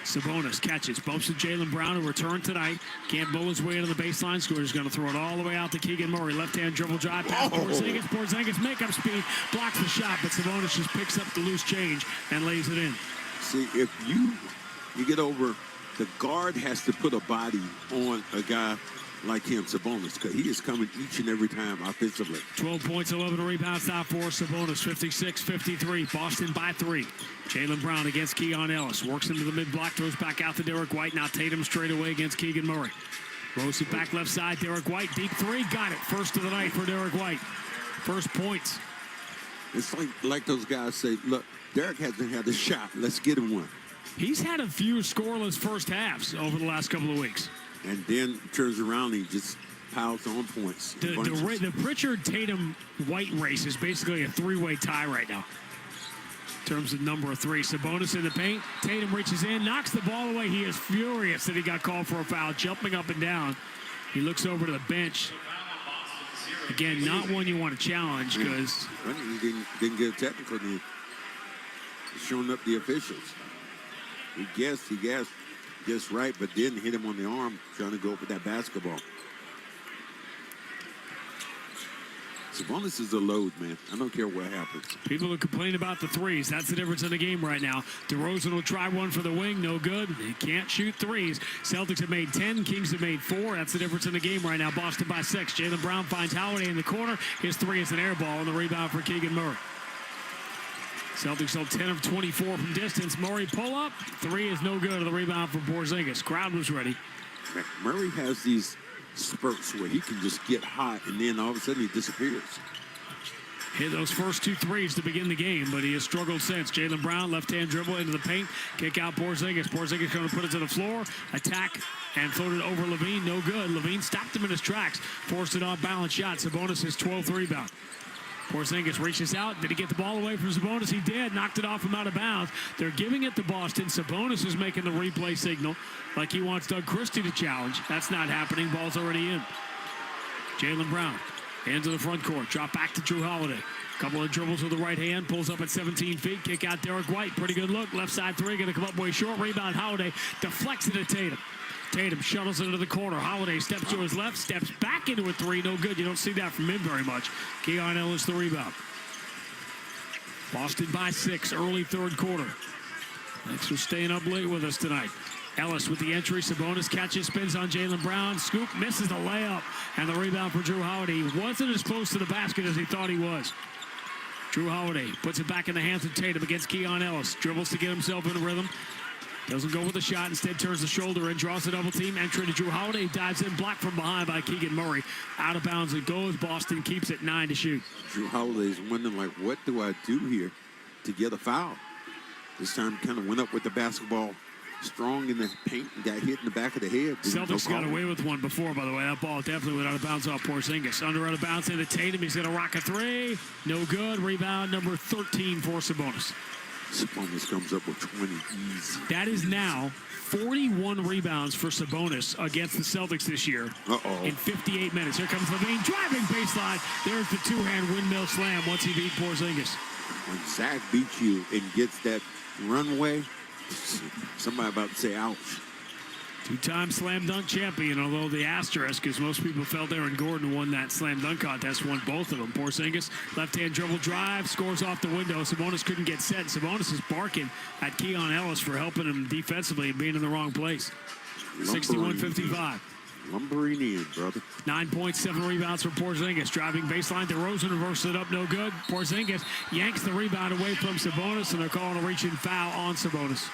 Sabonis catches, bumps to Jaylen Brown, who returned tonight. Can't bull his way into the baseline. Score's going to throw it all the way out to Keegan Murray. Left-hand dribble drive past Porzingis. Porzingis makeup speed, blocks the shot, but Sabonis just picks up the loose change and lays it in. See, if you get over, the guard has to put a body on a guy like him, Sabonis, because he is coming each and every time offensively. 12 points, 11 rebounds now for Sabonis. 56-53. Boston by 3. Jaylen Brown against Keon Ellis. Works into the mid-block, throws back out to Derek White. Now Tatum straight away against Keegan Murray. Rolls it back left side. Derek White, deep three. Got it. First of the night for Derek White. First points. It's like those guys say, look, Derek hasn't had a shot. Let's get him one. He's had a few scoreless first halves over the last couple of weeks. And then turns around and he just piles on points. The Pritchard, Tatum, White race is basically a three-way tie right now in terms of number of three. Sabonis in the paint. Tatum reaches in, knocks the ball away. He is furious that he got called for a foul, jumping up and down. He looks over to the bench. Again, not one you want to challenge because he didn't get a technical. He's showing up the officials. He guessed right, but didn't hit him on the arm trying to go up with that basketball. Sabonis is a load, man. I don't care what happens. People are complaining about the threes. That's the difference in the game right now. DeRozan will try one for the wing. No good. He can't shoot threes. Celtics have made 10. Kings have made 4. That's the difference in the game right now. Boston by 6. Jaylen Brown finds Holiday in the corner. His three is an air ball, and the rebound for Keegan Murray. Celtics sold 10 of 24 from distance. Murray pull up. Three is no good. The rebound for Porzingis. Crowd was ready. Murray has these spurts where he can just get hot and then all of a sudden he disappears. Hit those first 2 threes to begin the game, but he has struggled since. Jaylen Brown, left-hand dribble into the paint. Kick out Porzingis. Porzingis going to put it to the floor. Attack and floated over Levine. No good. Levine stopped him in his tracks. Forced it off balance shot. Sabonis his 12th rebound. Porzingis reaches out. Did he get the ball away from Sabonis? He did. Knocked it off him out of bounds. They're giving it to Boston. Sabonis is making the replay signal like he wants Doug Christie to challenge. That's not happening. Ball's already in. Jaylen Brown into the front court. Drop back to Drew Holiday. Couple of dribbles with the right hand. Pulls up at 17 feet. Kick out Derek White. Pretty good look. Left side three. Going to come up way short. Rebound Holiday. Deflects it to Tatum. Tatum shuttles it into the corner. Holiday steps to his left, steps back into a three. No good. You don't see that from him very much. Keon Ellis the rebound. Boston by 6, early third quarter. Thanks for staying up late with us tonight. Ellis with the entry. Sabonis catches, spins on Jaylen Brown. Scoop, misses the layup. And the rebound for Drew Holiday. He wasn't as close to the basket as he thought he was. Drew Holiday puts it back in the hands of Tatum against Keon Ellis. Dribbles to get himself in a rhythm. Doesn't go with the shot, instead turns the shoulder and draws a double team. Entry to Drew Holiday, dives in, blocked from behind by Keegan Murray. Out of bounds it goes. Boston keeps it 9 to shoot. Drew Holiday's wondering, like, what do I do here to get a foul? This time kind of went up with the basketball strong in the paint and got hit in the back of the head. Celtics got away with one before, by the way. That ball definitely went out of bounds off Porzingis. Under out of bounds into Tatum. He's going to rock a three. No good. Rebound number 13 for Sabonis. Sabonis comes up with 20 easy. That is now 41 rebounds for Sabonis against the Celtics this year in 58 minutes. Here comes Levine driving baseline. There's the two-hand windmill slam once he beat Porzingis. When Zach beats you and gets that runway, somebody about to say ouch. Two-time slam dunk champion, although the asterisk is most people felt Aaron Gordon won that slam dunk contest, won both of them. Porzingis, left-hand dribble drive, scores off the window. Sabonis couldn't get set. Sabonis is barking at Keon Ellis for helping him defensively and being in the wrong place. 61-55. Lumbering in, brother. 9 points, 7 rebounds for Porzingis. Driving baseline, DeRozan reverses it up, no good. Porzingis yanks the rebound away from Sabonis, and they're calling a reaching foul on Sabonis.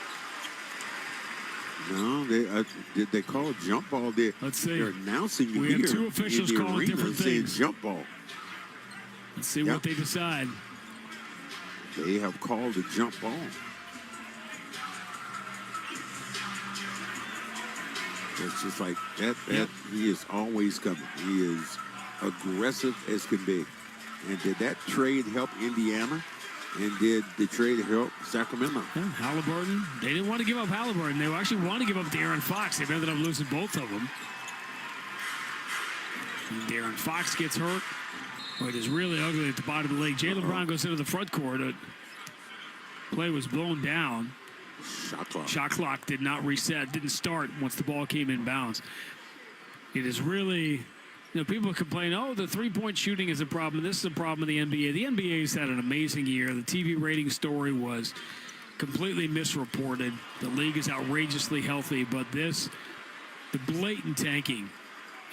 No, did they call a jump ball there? Let's see. They're announcing we have 2 officials calling different things. Jump ball. Let's see what they decide. They have called a jump ball. It's just like that. He is always coming. He is aggressive as can be. And did that trade help Indiana? And did the trade help Sacramento? Yeah, Halliburton. They didn't want to give up Halliburton. They actually want to give up De'Aaron Fox. They ended up losing both of them. And De'Aaron Fox gets hurt. Well, it is really ugly at the bottom of the league. Jaylen Brown goes into the front court. Play was blown down. Shot clock did not reset. Didn't start once the ball came in bounds. It is really... people complain, the three-point shooting is a problem. This is a problem in the NBA. The NBA's had an amazing year. The TV rating story was completely misreported. The league is outrageously healthy, but the blatant tanking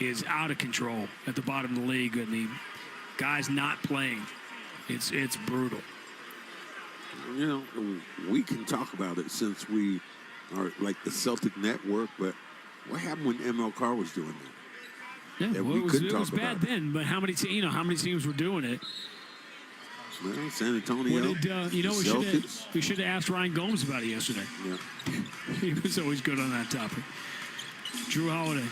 is out of control at the bottom of the league, and the guys not playing. It's brutal. You know, we can talk about it since we are like the Celtic network, but what happened when ML Carr was doing that? Yeah, That well, we it was, couldn't it talk was bad about. then, but how many teams were doing it? Well, San Antonio, What did, we should have asked Ryan Gomes about it yesterday. Yeah. He was always good on that topic. Drew Holiday.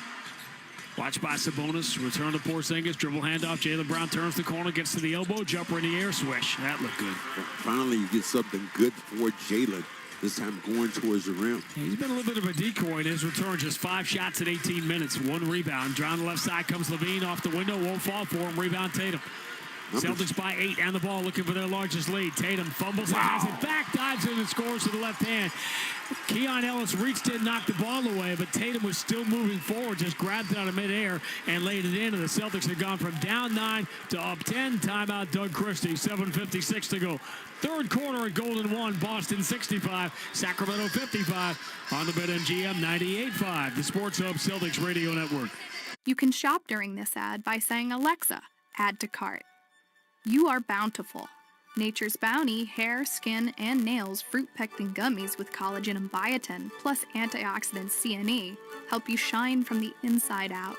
Watch by Sabonis. Return to Porzingis. Dribble handoff. Jaylen Brown turns the corner, gets to the elbow. Jumper in the air. Swish. That looked good. Finally, you get something good for Jaylen. This time going towards the rim. He's been a little bit of a decoy in his return. Just 5 shots in 18 minutes. 1 rebound. Down the left side comes Levine off the window. Won't fall for him. Rebound Tatum. Celtics by 8 and the ball looking for their largest lead. Tatum fumbles and has it back, dives in and scores with the left hand. Keon Ellis reached in, knocked the ball away, but Tatum was still moving forward, just grabbed it out of midair and laid it in, and the Celtics had gone from down 9 to up 10. Timeout Doug Christie, 7:56 to go. Third quarter at Golden 1, Boston 65, Sacramento 55 on the BetMGM 98.5, the Sports Hub Celtics Radio Network. You can shop during this ad by saying, Alexa, add to cart. You are bountiful. Nature's Bounty hair, skin, and nails fruit pectin gummies with collagen and biotin, plus antioxidants C and E, help you shine from the inside out.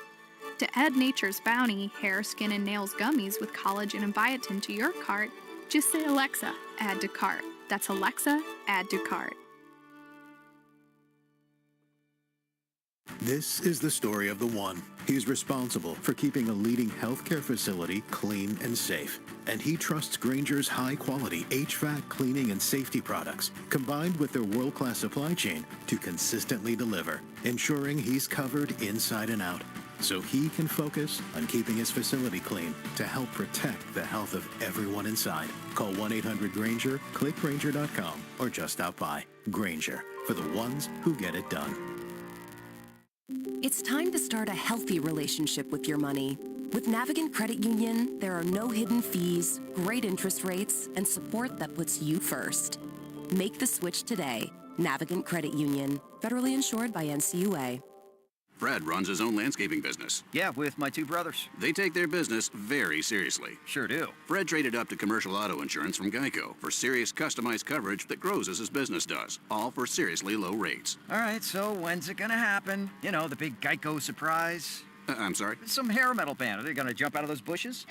To add Nature's Bounty hair, skin, and nails gummies with collagen and biotin to your cart, just say, Alexa, add to cart. That's Alexa, add to cart. This is the story of the one. He's responsible for keeping a leading healthcare facility clean and safe. And he trusts Grainger's high-quality HVAC cleaning and safety products, combined with their world-class supply chain, to consistently deliver, ensuring he's covered inside and out, so he can focus on keeping his facility clean to help protect the health of everyone inside. Call 1-800-GRAINGER, click Grainger.com, or just stop by. Grainger, for the ones who get it done. It's time to start a healthy relationship with your money. With Navigant Credit Union, there are no hidden fees, great interest rates, and support that puts you first. Make the switch today. Navigant Credit Union, federally insured by NCUA. Fred runs his own landscaping business. Yeah, with my 2 brothers. They take their business very seriously. Sure do. Fred traded up to commercial auto insurance from Geico for serious customized coverage that grows as his business does, all for seriously low rates. All right, so when's it gonna happen? You know, the big Geico surprise. I'm sorry? Some hair metal band. Are they gonna jump out of those bushes?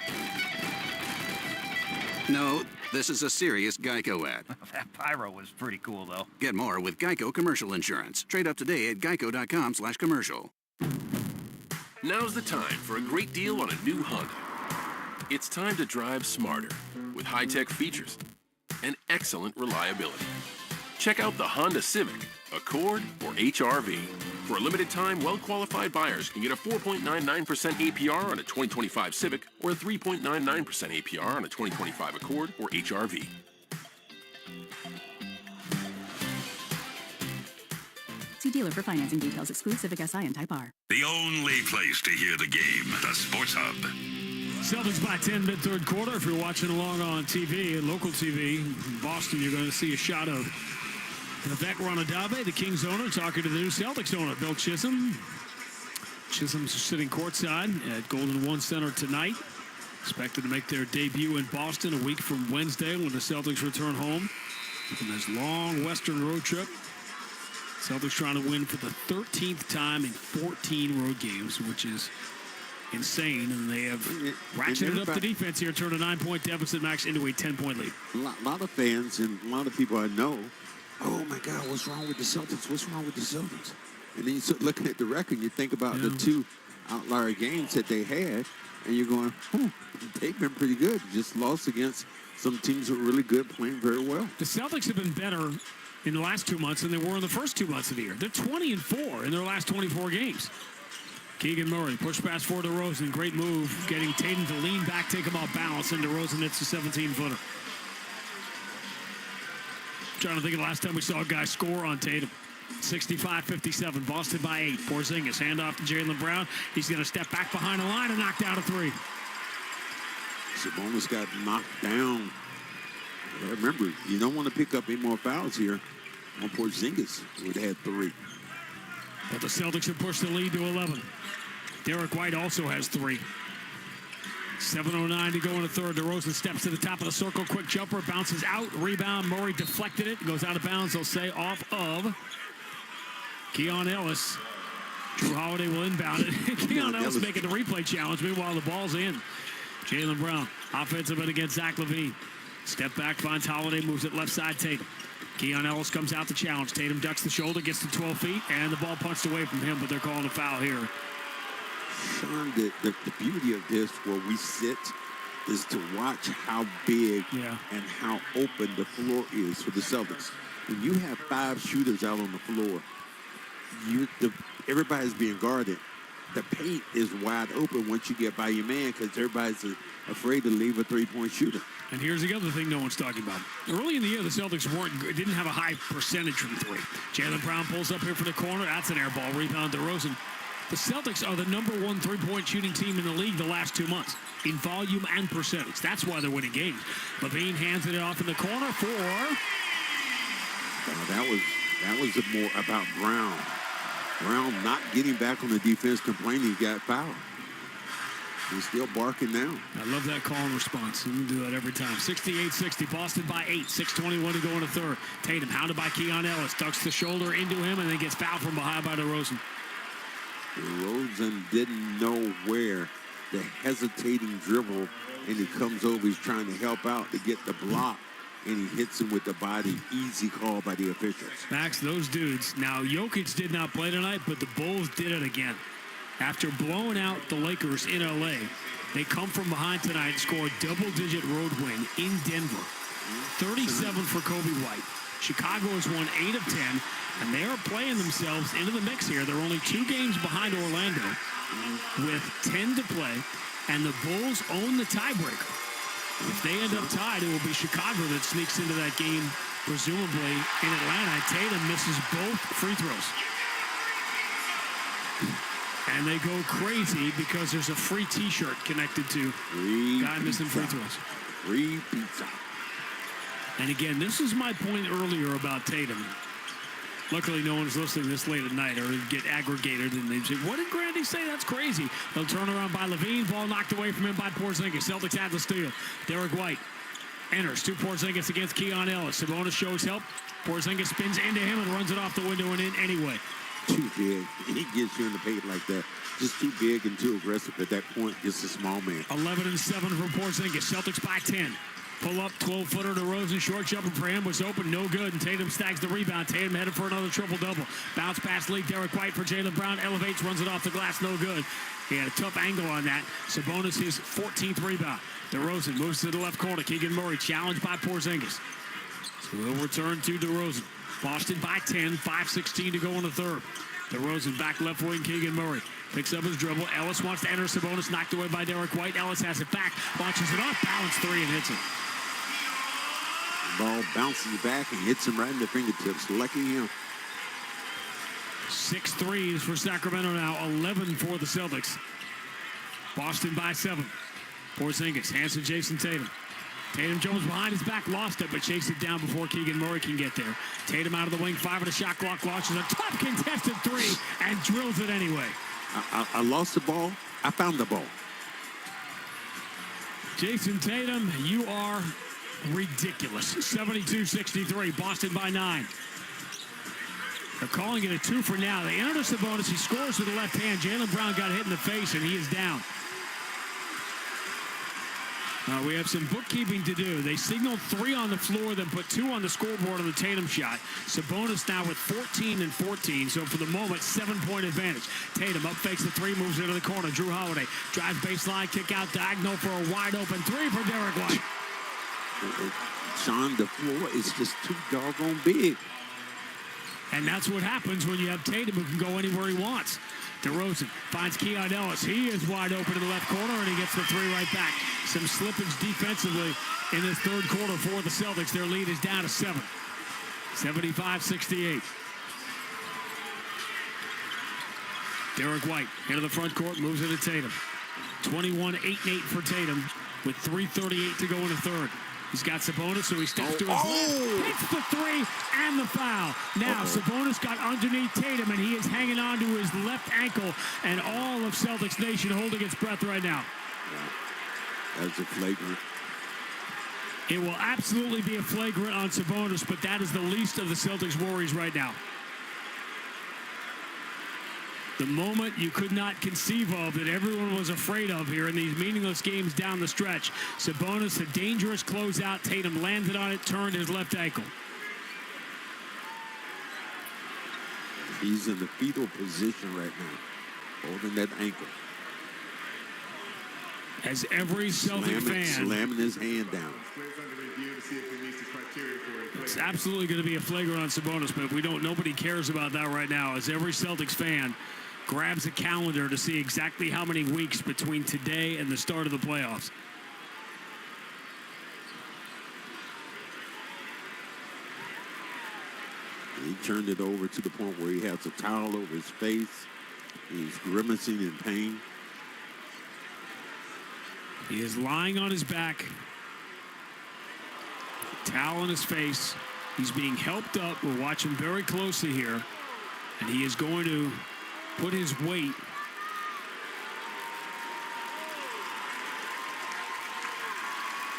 No, this is a serious Geico ad. That pyro was pretty cool, though. Get more with Geico Commercial Insurance. Trade up today at geico.com/commercial. Now's the time for a great deal on a new Honda. It's time to drive smarter with high-tech features and excellent reliability. Check out the Honda Civic, Accord, or HR-V. For a limited time, well-qualified buyers can get a 4.99% APR on a 2025 Civic or a 3.99% APR on a 2025 Accord or HR-V. See dealer for financing details. Exclude Civic SI and Type R. The only place to hear the game, the Sports Hub. Celtics by 10 mid-third quarter. If you're watching along on TV, local TV, in Boston, you're going to see a shot of Vivek Ranadabe, the Kings owner, talking to the new Celtics owner, Bill Chisholm. Chisholm's sitting courtside at Golden 1 Center tonight. Expected to make their debut in Boston a week from Wednesday when the Celtics return home from this long Western road trip. Celtics trying to win for the 13th time in 14 road games, which is insane. And they have ratcheted up the defense here, turned a 9-point deficit max into a 10-point lead. A lot of fans and a lot of people I know, oh my God, what's wrong with the Celtics? What's wrong with the Celtics? And then you start looking at the record, you think about the 2 outlier games that they had, and you're going, they've been pretty good. Just lost against some teams that were really good, playing very well. The Celtics have been better in the last 2 months than they were in the first 2 months of the year. They're 20-4 in their last 24 games. Keegan Murray, push pass for DeRozan. Great move, getting Tatum to lean back, take him off balance, and DeRozan hits a 17-footer. Trying to think of the last time we saw a guy score on Tatum. 65-57, Boston by 8. Porzingis, handoff to Jaylen Brown. He's going to step back behind the line and knock down a 3. Sabonis got knocked down. Remember, you don't want to pick up any more fouls here on Porzingis, who had 3. But the Celtics have pushed the lead to 11. Derek White also has 3. 7:09 to go in the third. DeRozan steps to the top of the circle. Quick jumper. Bounces out. Rebound. Murray deflected it. Goes out of bounds. They'll say off of Keon Ellis. Drew Holiday will inbound it. Keon Ellis making the replay challenge. Meanwhile, the ball's in. Jaylen Brown. Offensive end against Zach LaVine. Step back. Finds Holiday. Moves it left side. Tatum. Keon Ellis comes out to challenge. Tatum ducks the shoulder. Gets to 12 feet. And the ball punched away from him. But they're calling a foul here. Sean, the beauty of this, where we sit, is to watch how big and how open the floor is for the Celtics. When you have 5 shooters out on the floor, everybody's being guarded. The paint is wide open once you get by your man because everybody's afraid to leave a three-point shooter. And here's the other thing no one's talking about. Early in the year, the Celtics didn't have a high percentage from 3. Jaylen Brown pulls up here for the corner. That's an air ball. Rebound DeRozan. The Celtics are the number 1 three-point shooting team in the league the last 2 months in volume and percentage. That's why they're winning games. LaVine hands it off in the corner for... That was more about Brown. Brown not getting back on the defense, complaining he got fouled. He's still barking now. I love that call and response. We do that every time. 68-60. Boston by 8. 6:21 to go in the third. Tatum hounded by Keon Ellis. Ducks the shoulder into him and then gets fouled from behind by DeRozan. DeRozan didn't know where the hesitating dribble, and he comes over. He's trying to help out to get the block, and he hits him with the body. Easy call by the officials. Max, those dudes. Now, Jokic did not play tonight, but the Bulls did it again. After blowing out the Lakers in L.A., they come from behind tonight and score a double-digit road win in Denver. 37 for Kobe White. Chicago has won 8 of 10, and they are playing themselves into the mix here. They're only 2 games behind Orlando with 10 to play, and the Bulls own the tiebreaker. If they end up tied, it will be Chicago that sneaks into that game, presumably in Atlanta. Tatum misses both free throws. And they go crazy because there's a free T-shirt connected to guy missing free throws. Free pizza. And again, this is my point earlier about Tatum. Luckily, no one's listening this late at night or get aggregated and they say, what did Grandy say? That's crazy. They'll turn around by LaVine. Ball knocked away from him by Porzingis. Celtics had the steal. Derek White enters to Porzingis against Keon Ellis. Sabonis shows help. Porzingis spins into him and runs it off the window and in anyway. Too big. He gets you in the paint like that. Just too big and too aggressive at that point. Just a small man. 11-7 for Porzingis. Celtics by 10. Pull up, 12-footer to DeRozan. Short jumper for him was open, no good. And Tatum snags the rebound. Tatum headed for another triple-double. Bounce pass lead. Derek White for Jaylen Brown. Elevates, runs it off the glass, no good. He had a tough angle on that. Sabonis his 14th rebound. DeRozan moves to the left corner. Keegan Murray challenged by Porzingis. So he'll return to DeRozan. Boston by 10, 5:16 to go in the third. DeRozan back left wing, Keegan Murray. Picks up his dribble. Ellis wants to enter. Sabonis knocked away by Derek White. Ellis has it back. Launches it off. Balance 3 and hits it. Ball bounces back and hits him right in the fingertips. Lucky him. 6 threes for Sacramento now. 11 for the Celtics. Boston by 7. Porzingis hands to Jason Tatum. Tatum Jones behind his back, lost it, but chased it down before Keegan Murray can get there. Tatum out of the wing, 5 of the shot clock, launches a tough contested 3 and drills it anyway. I lost the ball. I found the ball. Jason Tatum, you are ridiculous. 72-63, Boston by 9. They're calling it a 2 for now. They enter to Sabonis. He scores with the left hand. Jaylen Brown got hit in the face, and he is down. We have some bookkeeping to do. They signaled 3 on the floor, then put 2 on the scoreboard on the Tatum shot. Sabonis now with 14 and 14, so for the moment, 7-point advantage. Tatum up fakes the 3, moves into the corner. Drew Holiday drives baseline, kick out diagonal for a wide open 3 for Derek White. Sean, the floor is just too doggone big. And that's what happens when you have Tatum who can go anywhere he wants. DeRozan finds Keon Ellis. He is wide open in the left corner, and he gets the 3 right back. Some slippage defensively in this third quarter for the Celtics. Their lead is down to 7. 75-68. Derek White into the front court, moves it to Tatum. 21-8-8 for Tatum with 3:38 to go in the third. He's got Sabonis, so he steps to his left, hits the three, and the foul. Now, Sabonis got underneath Tatum, and he is hanging on to his left ankle, and all of Celtics Nation holding its breath right now. That's a flagrant. It will absolutely be a flagrant on Sabonis, but that is the least of the Celtics' worries right now. The moment you could not conceive of that everyone was afraid of here in these meaningless games down the stretch. Sabonis, a dangerous closeout. Tatum landed on it, turned his left ankle. He's in the fetal position right now, holding that ankle. As every Celtic fan slamming his hand down. It's absolutely going to be a flagrant on Sabonis, but nobody cares about that right now, as every Celtics fan grabs a calendar to see exactly how many weeks between today and the start of the playoffs. He turned it over to the point where he has a towel over his face. He's grimacing in pain. He is lying on his back, towel on his face. He's being helped up. We're watching very closely here, and he is going to put his weight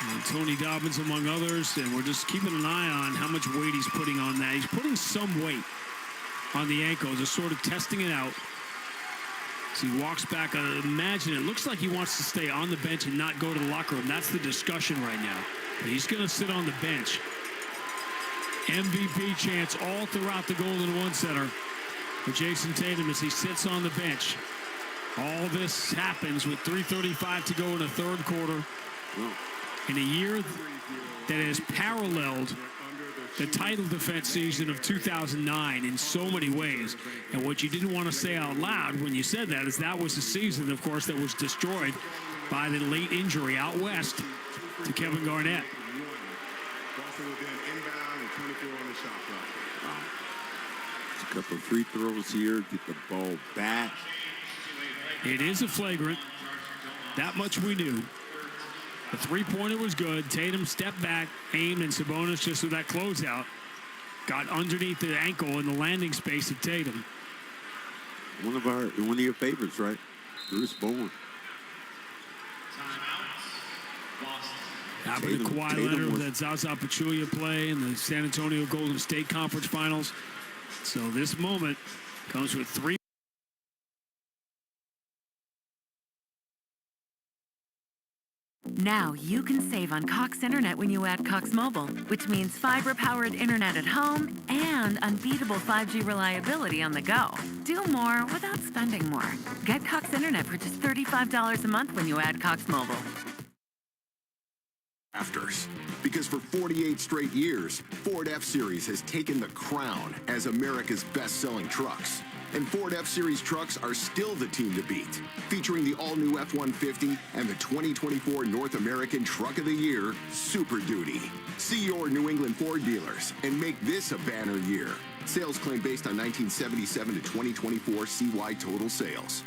on Tony Dobbins, among others, and we're just keeping an eye on how much weight he's putting on that. He's putting some weight on the ankle, just sort of testing it out. As he walks back, I imagine it looks like he wants to stay on the bench and not go to the locker room. That's the discussion right now. But he's going to sit on the bench. MVP chants all throughout the Golden One Center for Jason Tatum as he sits on the bench. All this happens with 3:35 to go in the third quarter. In a year that has paralleled the title defense season of 2009 in so many ways. And what you didn't want to say out loud when you said that is that was the season, of course, that was destroyed by the late injury out west to Kevin Garnett. A couple of free throws here, get the ball back. It is a flagrant. That much we knew. The three-pointer was good. Tatum stepped back, aimed, and Sabonis, just with that closeout, got underneath the ankle in the landing space of Tatum. One of your favorites, right? Bruce Bowen. After the Kawhi Leonard, that Zaza Pachulia play in the San Antonio Golden State Conference Finals. So this moment comes with three. Now you can save on Cox Internet when you add Cox Mobile, which means fiber-powered internet at home and unbeatable 5G reliability on the go. Do more without spending more. Get Cox Internet for just $35 a month when you add Cox Mobile. Afters. Because for 48 straight years, Ford F-Series has taken the crown as America's best-selling trucks. And Ford F-Series trucks are still the team to beat, featuring the all-new F-150 and the 2024 North American Truck of the Year, Super Duty. See your New England Ford dealers and make this a banner year. Sales claim based on 1977 to 2024 CY total sales.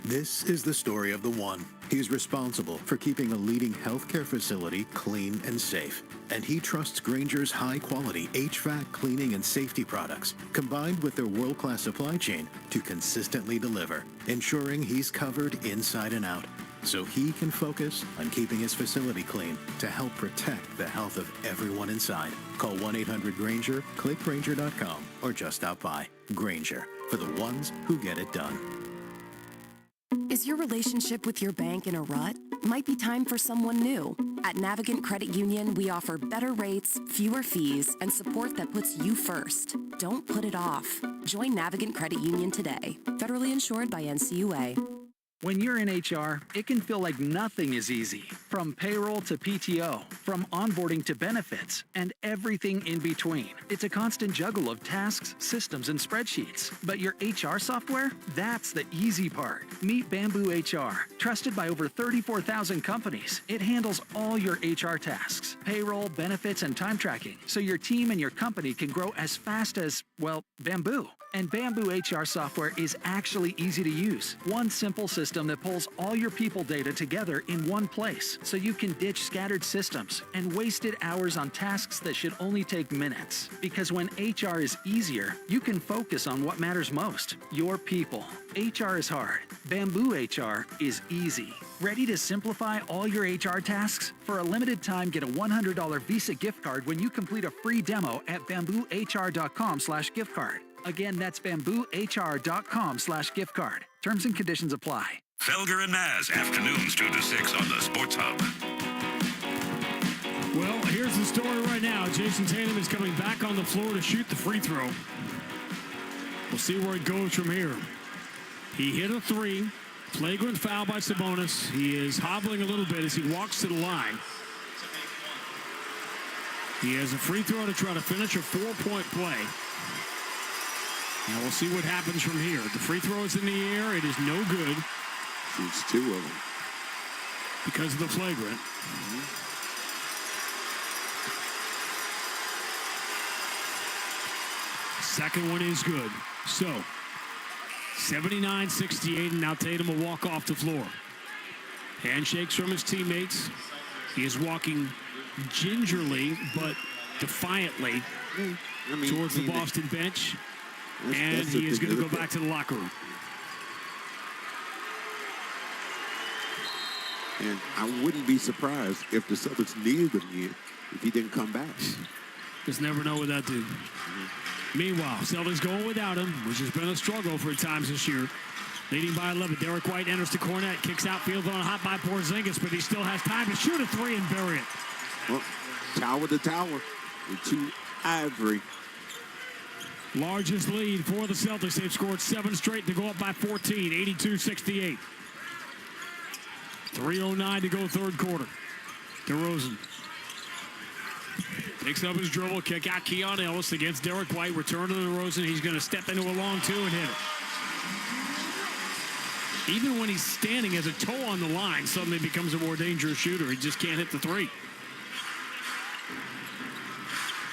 This is the story of the one. He's responsible for keeping a leading healthcare facility clean and safe. And he trusts Grainger's high-quality HVAC cleaning and safety products, combined with their world-class supply chain, to consistently deliver, ensuring he's covered inside and out, so he can focus on keeping his facility clean to help protect the health of everyone inside. Call 1-800-GRAINGER, click Grainger.com, or just stop by. Grainger, for the ones who get it done. Is your relationship with your bank in a rut? Might be time for someone new. At Navigant Credit Union, we offer better rates, fewer fees, and support that puts you first. Don't put it off. Join Navigant Credit Union today. Federally insured by NCUA. When you're in HR, it can feel like nothing is easy. From payroll to PTO, from onboarding to benefits, and everything in between. It's a constant juggle of tasks, systems, and spreadsheets. But your HR software? That's the easy part. Meet Bamboo HR. Trusted by over 34,000 companies, it handles all your HR tasks, payroll, benefits, and time tracking, so your team and your company can grow as fast as, well, Bamboo. And Bamboo HR software is actually easy to use. One simple system that pulls all your people data together in one place, so you can ditch scattered systems and wasted hours on tasks that should only take minutes. Because when HR is easier, you can focus on what matters most, your people. HR is hard. Bamboo HR is easy. Ready to simplify all your HR tasks? For a limited time, get a $100 Visa gift card when you complete a free demo at bamboohr.com/gift card. Again, that's bamboohr.com/gift card. Terms and conditions apply. Felger and Maz, afternoons 2 to 6 on the Sports Hub. Well, here's the story right now. Jason Tatum is coming back on the floor to shoot the free throw. We'll see where it goes from here. He hit a three. Flagrant foul by Sabonis. He is hobbling a little bit as he walks to the line. He has a free throw to try to finish a 4-point play. Now we'll see what happens from here. The free throw is in the air. It is no good. Shoots 2 of them. Because of the flagrant. Second one is good. So, 79-68, and now Tatum will walk off the floor. Handshakes from his teammates. He is walking gingerly but defiantly towards the Boston bench. And he is going to go back to the locker room. And I wouldn't be surprised if the Celtics needed him here if he didn't come back. Just never know with that dude. Meanwhile, Celtics going without him, which has been a struggle for times this year. Leading by 11. Derek White enters to Cornette, kicks outfield on a hot by Porzingis, but he still has time to shoot a three and bury it. Well, tower to tower. The 2 Ivory. Largest lead for the Celtics. They've scored 7 straight to go up by 14, 82-68. 3:09 to go third quarter. DeRozan picks up his dribble, kick out Keon Ellis against Derek White. Return to DeRozan. He's going to step into a long 2 and hit it. Even when he's standing as a toe on the line, suddenly becomes a more dangerous shooter. He just can't hit the 3.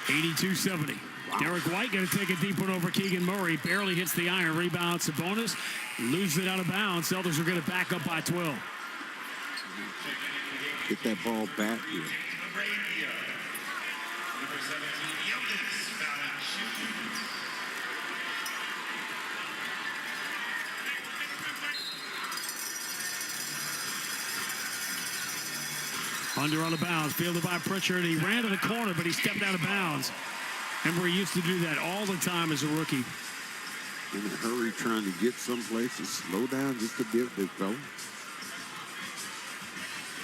82-70. Wow. Derek White going to take a deep one over Keegan Murray. Barely hits the iron. Rebound Sabonis. Loses it out of bounds. Celtics are going to back up by 12. Get that ball back here. Under out of bounds. Fielded by Pritchard. He ran to the corner, but he stepped out of bounds. Remember, he used to do that all the time as a rookie. In a hurry trying to get someplace to slow down just a bit, big fella.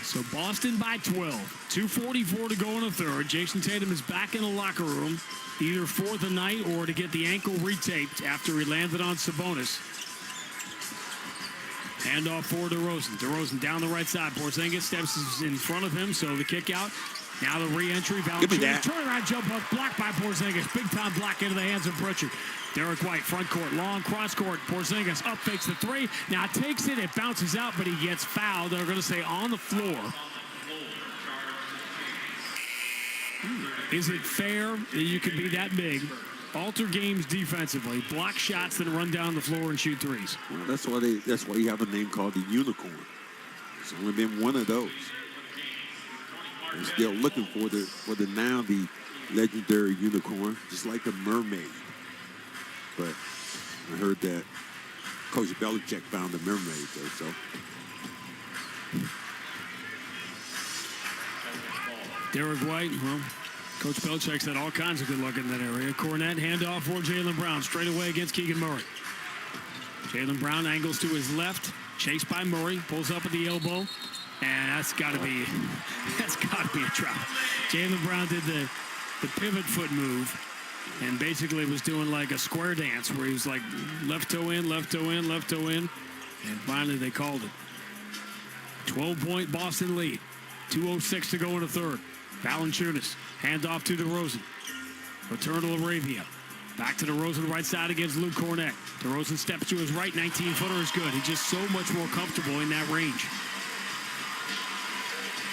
So Boston by 12. 2:44 to go in the third. Jason Tatum is back in the locker room, either for the night or to get the ankle retaped after he landed on Sabonis. Handoff for DeRozan. DeRozan down the right side. Porzingis steps in front of him, so the kick out. Now the re-entry. Valanciunas turnaround jump up, blocked by Porzingis. Big time block into the hands of Pritchard. Derek White, front court, long cross court. Porzingis up, fakes the 3. Now takes it. It bounces out, but he gets fouled. They're going to say on the floor. Is it fair that you can be that big, alter games defensively, block shots, then run down the floor and shoot threes? Well, that's why you have a name called the Unicorn. It's only been one of those. They're still looking for the legendary Unicorn, just like the Mermaid. But I heard that Coach Belichick found the Mermaid, though, so. Derek White, well, Coach Belichick's had all kinds of good luck in that area. Cornette, handoff for Jaylen Brown, straight away against Keegan Murray. Jaylen Brown angles to his left, chased by Murray, pulls up at the elbow, and that's got to be a trap. Jaylen Brown did the pivot foot move, and basically was doing like a square dance where he was like left toe in, left toe in, left toe in, and finally they called it. 12-point Boston lead. 2:06 to go in the third. Valanciunas, handoff to DeRozan. Return to Laravia. Back to DeRozan, right side against Luke Cornette. DeRozan steps to his right, 19-footer is good. He's just so much more comfortable in that range.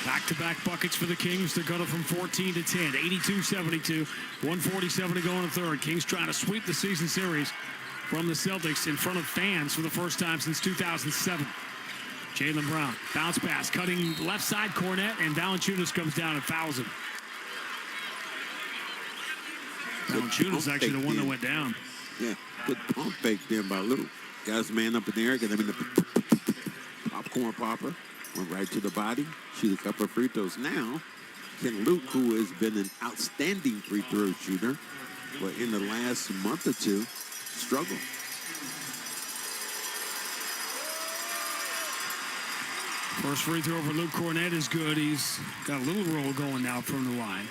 Back-to-back buckets for the Kings. They're going from 14 to 10. 82-72. 1:47 to go in the third. Kings trying to sweep the season series from the Celtics in front of fans for the first time since 2007. Jaylen Brown, bounce pass, cutting left side Cornet, and Valanciunas comes down and fouls him. Valanciunas actually the one that went down. Yeah, good pump fake there by Luke. Got his man up in the air, got him in the popcorn popper, went right to the body, shoot a couple of free throws. Now, Ken Luke, who has been an outstanding free throw shooter, but in the last month or two, struggled. First free throw for Luke Cornet is good. He's got a little roll going now from the line.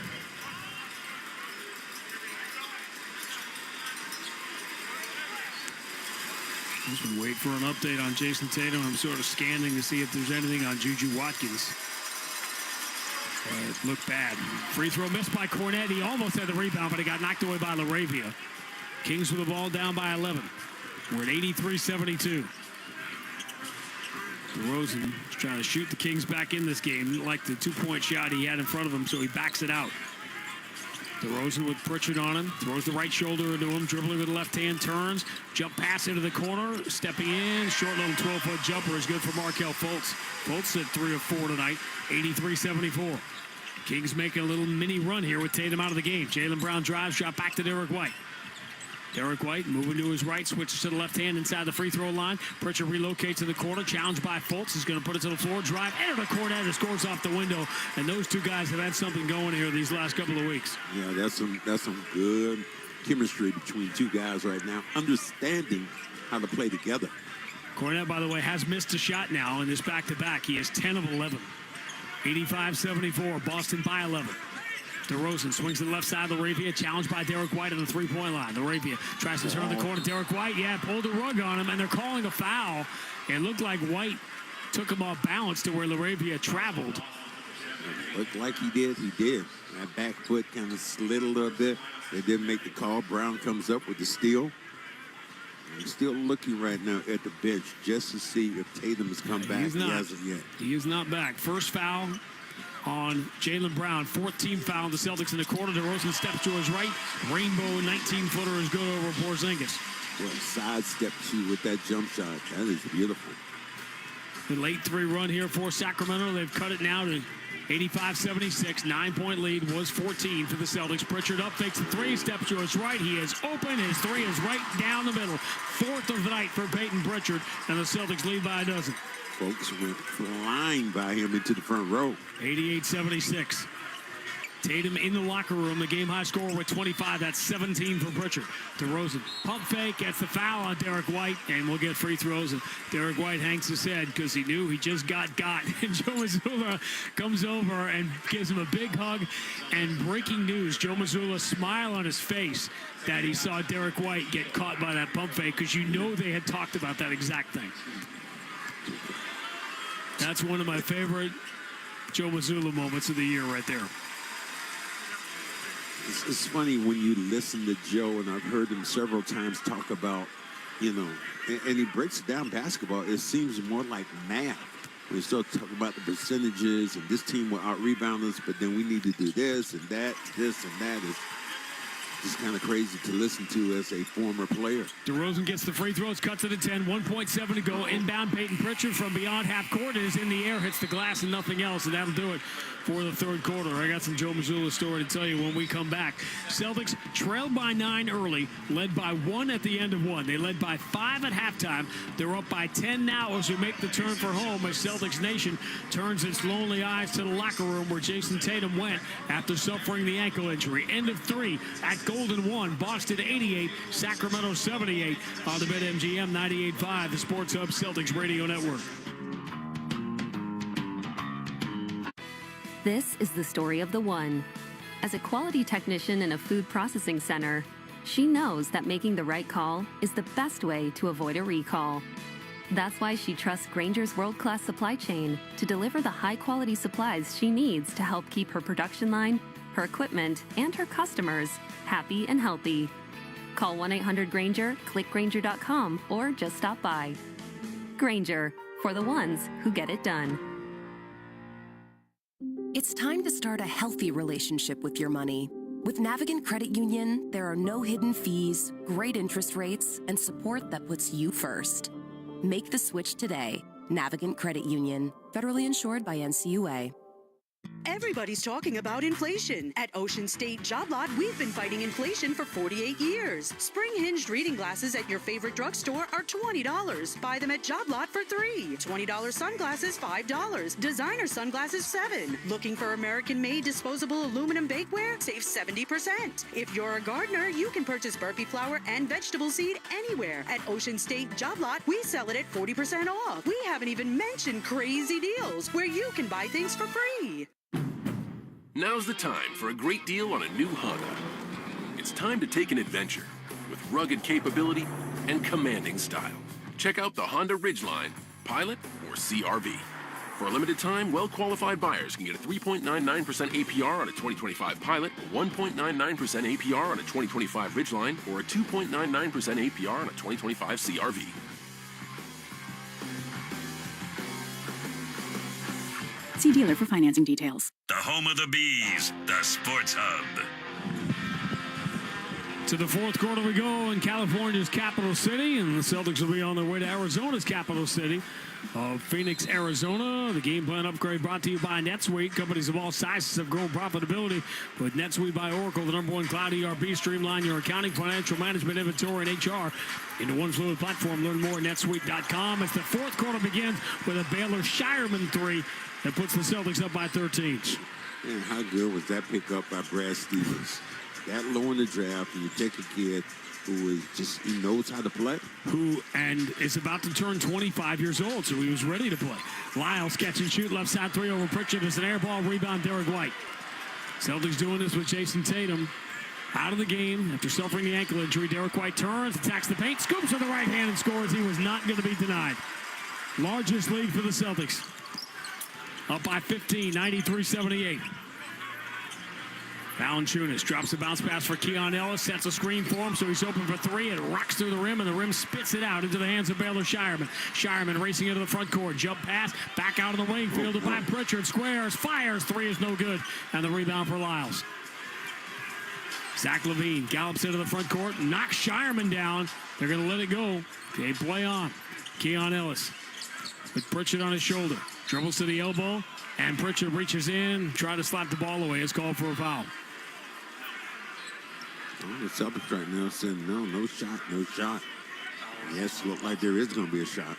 Just been waiting for an update on Jason Tatum. I'm sort of scanning to see if there's anything on Juju Watkins. It looked bad. Free throw missed by Cornet. He almost had the rebound, but he got knocked away by LaRavia. Kings with the ball down by 11. We're at 83-72. DeRozan is trying to shoot the Kings back in this game. Didn't like the two-point shot he had in front of him, so he backs it out. DeRozan with Pritchard on him. Throws the right shoulder into him. Dribbling with the left hand. Turns. Jump pass into the corner. Stepping in. Short little 12-foot jumper is good for Markelle Fultz. Fultz at 3 of 4 tonight. 83-74. Kings making a little mini run here with Tatum out of the game. Jaylen Brown drives. Shot back to Derek White. Derek White moving to his right, switches to the left hand inside the free throw line. Pritchard relocates to the corner, challenged by Fultz. He's going to put it to the floor, drive, enter the Cornet, and scores off the window. And those two guys have had something going here these last couple of weeks. Yeah, that's some good chemistry between two guys right now, understanding how to play together. Cornet, by the way, has missed a shot now in this back-to-back. He is 10 of 11. 85-74, Boston by 11. DeRozan swings to the left side of LaRavia, challenged by Derek White on the three-point line. LaRavia tries to turn the corner. Derek White, pulled the rug on him, and they're calling a foul. It looked like White took him off balance to where LaRavia traveled. Looked like he did. That back foot kind of slid a little bit. They didn't make the call. Brown comes up with the steal. He's still looking right now at the bench just to see if Tatum has come back. He's not. He hasn't yet. He is not back. First foul on Jaylen Brown. 14th foul. The Celtics in the corner. DeRozan steps to his right. Rainbow 19-footer is good over Porzingis. Well, sidestep you with that jump shot. That is beautiful. The late 3 run here for Sacramento. They've cut it now to 85-76. 9-point lead was 14 for the Celtics. Pritchard up, fakes the 3, steps to his right. He is open. His 3 is right down the middle. 4th of the night for Peyton Pritchard, and the Celtics lead by a dozen. Folks went flying by him into the front row. 88-76. Tatum in the locker room, the game-high score with 25. That's 17 for Pritchard. DeRozan, pump fake, gets the foul on Derek White, and we'll get free throws. And Derek White hangs his head because he knew he just got. And Joe Mazzulla comes over and gives him a big hug. And breaking news, Joe Mazzulla smile on his face that he saw Derek White get caught by that pump fake, because you know they had talked about that exact thing. That's one of my favorite Joe Mazzulla moments of the year right there. It's funny when you listen to Joe, and I've heard him several times talk about, and he breaks it down basketball. It seems more like math. We start talking about the percentages, and this team will out-rebound us, but then we need to do this and that, this and that. It's just kind of crazy to listen to as a former player. DeRozan gets the free throws, cuts it to 10, 1.7 to go. Inbound, Peyton Pritchard from beyond half court is in the air, hits the glass and nothing else, and that'll do it for the third quarter. I got some Joe Mazzulla story to tell you when we come back. Celtics trailed by 9 early, led by 1 at the end of 1. They led by 5 at halftime. They're up by 10 now as we make the turn for home, as Celtics Nation turns its lonely eyes to the locker room where Jason Tatum went after suffering the ankle injury. End of 3 at Golden 1. Boston 88, Sacramento 78 on the BetMGM 98.5, the Sports Hub Celtics Radio Network. This is the story of the one. As a quality technician in a food processing center, she knows that making the right call is the best way to avoid a recall. That's why she trusts Grainger's world-class supply chain to deliver the high-quality supplies she needs to help keep her production line, her equipment, and her customers happy and healthy. Call 1-800-GRAINGER, click Grainger.com, or just stop by. Grainger, for the ones who get it done. It's time to start a healthy relationship with your money. With Navigant Credit Union, there are no hidden fees, great interest rates, and support that puts you first. Make the switch today. Navigant Credit Union, federally insured by NCUA. Everybody's talking about inflation. At Ocean State Job Lot, we've been fighting inflation for 48 years. Spring hinged reading glasses at your favorite drugstore are $20. Buy them at Job Lot for $3. $20 sunglasses, $5. Designer sunglasses, $7. Looking for American-made disposable aluminum bakeware? Save 70%. If you're a gardener, you can purchase burpee flour and vegetable seed anywhere. At Ocean State Job Lot, we sell it at 40% off. We haven't even mentioned crazy deals where you can buy things for free. Now's the time for a great deal on a new Honda. It's time to take an adventure with rugged capability and commanding style. Check out the Honda Ridgeline, Pilot, or CRV. For a limited time, well-qualified buyers can get a 3.99% APR on a 2025 Pilot, a 1.99% APR on a 2025 Ridgeline, or a 2.99% APR on a 2025 CRV. See dealer for financing details. The home of the Bees, the Sports Hub. To the fourth quarter we go in California's capital city, and the Celtics will be on their way to Arizona's capital city of Phoenix, Arizona. The game plan upgrade brought to you by NetSuite. Companies of all sizes have grown profitability with NetSuite by Oracle, the #1 cloud ERP. Streamline your accounting, financial management, inventory, and HR into one fluid platform. Learn more at netsuite.com. As the fourth quarter begins with a Baylor Shireman three that puts the Celtics up by 13. Man, how good was that pickup by Brad Stevens? That low in the draft, and you take a kid who is just, he knows how to play. And is about to turn 25 years old, so he was ready to play. Lyles catch and shoot, left side three over Pritchard. It's an air ball, rebound Derek White. Celtics doing this with Jason Tatum out of the game after suffering the ankle injury. Derek White turns, attacks the paint, scoops with the right hand and scores. He was not going to be denied. Largest lead for the Celtics. Up by 15, 93-78. Valanciunas drops a bounce pass for Keon Ellis, sets a screen for him, so he's open for three. It rocks through the rim, and the rim spits it out into the hands of Baylor Shireman. Shireman racing into the front court, jump pass, back out of the wing, fielded by Pritchard, squares, fires, three is no good, and the rebound for Lyles. Zach LaVine gallops into the front court, knocks Shireman down. They're going to let it go. They play on. Keon Ellis with Pritchard on his shoulder. Dribbles to the elbow, and Pritchard reaches in, try to slap the ball away. It's called for a foul. The Celtics right now saying no shot, no shot. Yes, look like there is going to be a shot.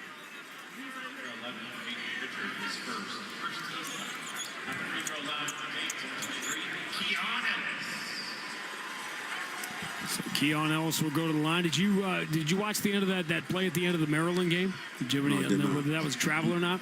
So Keon Ellis will go to the line. Did you watch the end of that play at the end of the Maryland game? Did you know whether that was travel or not?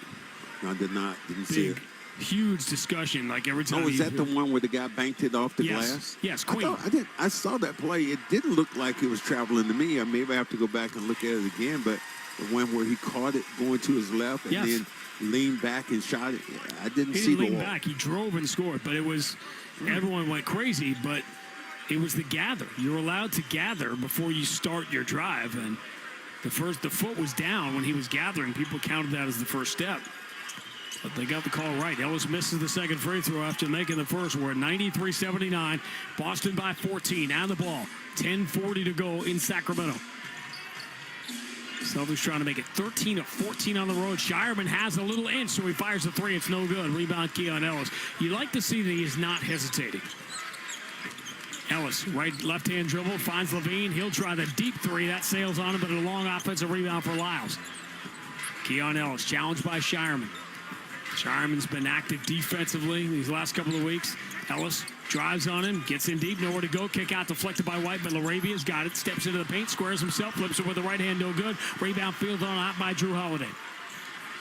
No, I did not. Didn't see it. Huge discussion. Like every time. Oh, is that the one where the guy banked it off the glass? Yes, Queen. I saw that play. It didn't look like it was traveling to me. I maybe have to go back and look at it again. But the one where he caught it going to his left and then leaned back and shot it. I didn't see the lean back. He drove and scored. But it was everyone went crazy. But it was the gather. You're allowed to gather before you start your drive. And the foot was down when he was gathering. People counted that as the first step. But they got the call right. Ellis misses the second free throw after making the first. We're at 93-79. Boston by 14. Now the ball. 10:40 to go in Sacramento. Celtics trying to make it 13 of 14 on the road. Shireman has a little inch, so he fires a three. It's no good. Rebound Keon Ellis. You like to see that he is not hesitating. Ellis, left-hand dribble, finds LaVine. He'll try the deep three. That sails on him, but a long offensive rebound for Lyles. Keon Ellis challenged by Shireman. Shireman's been active defensively these last couple of weeks. Ellis drives on him, gets in deep, nowhere to go. Kick out deflected by White, but LaRavia's got it. Steps into the paint, squares himself, flips it with the right hand, no good. Rebound fielded on out by Drew Holiday.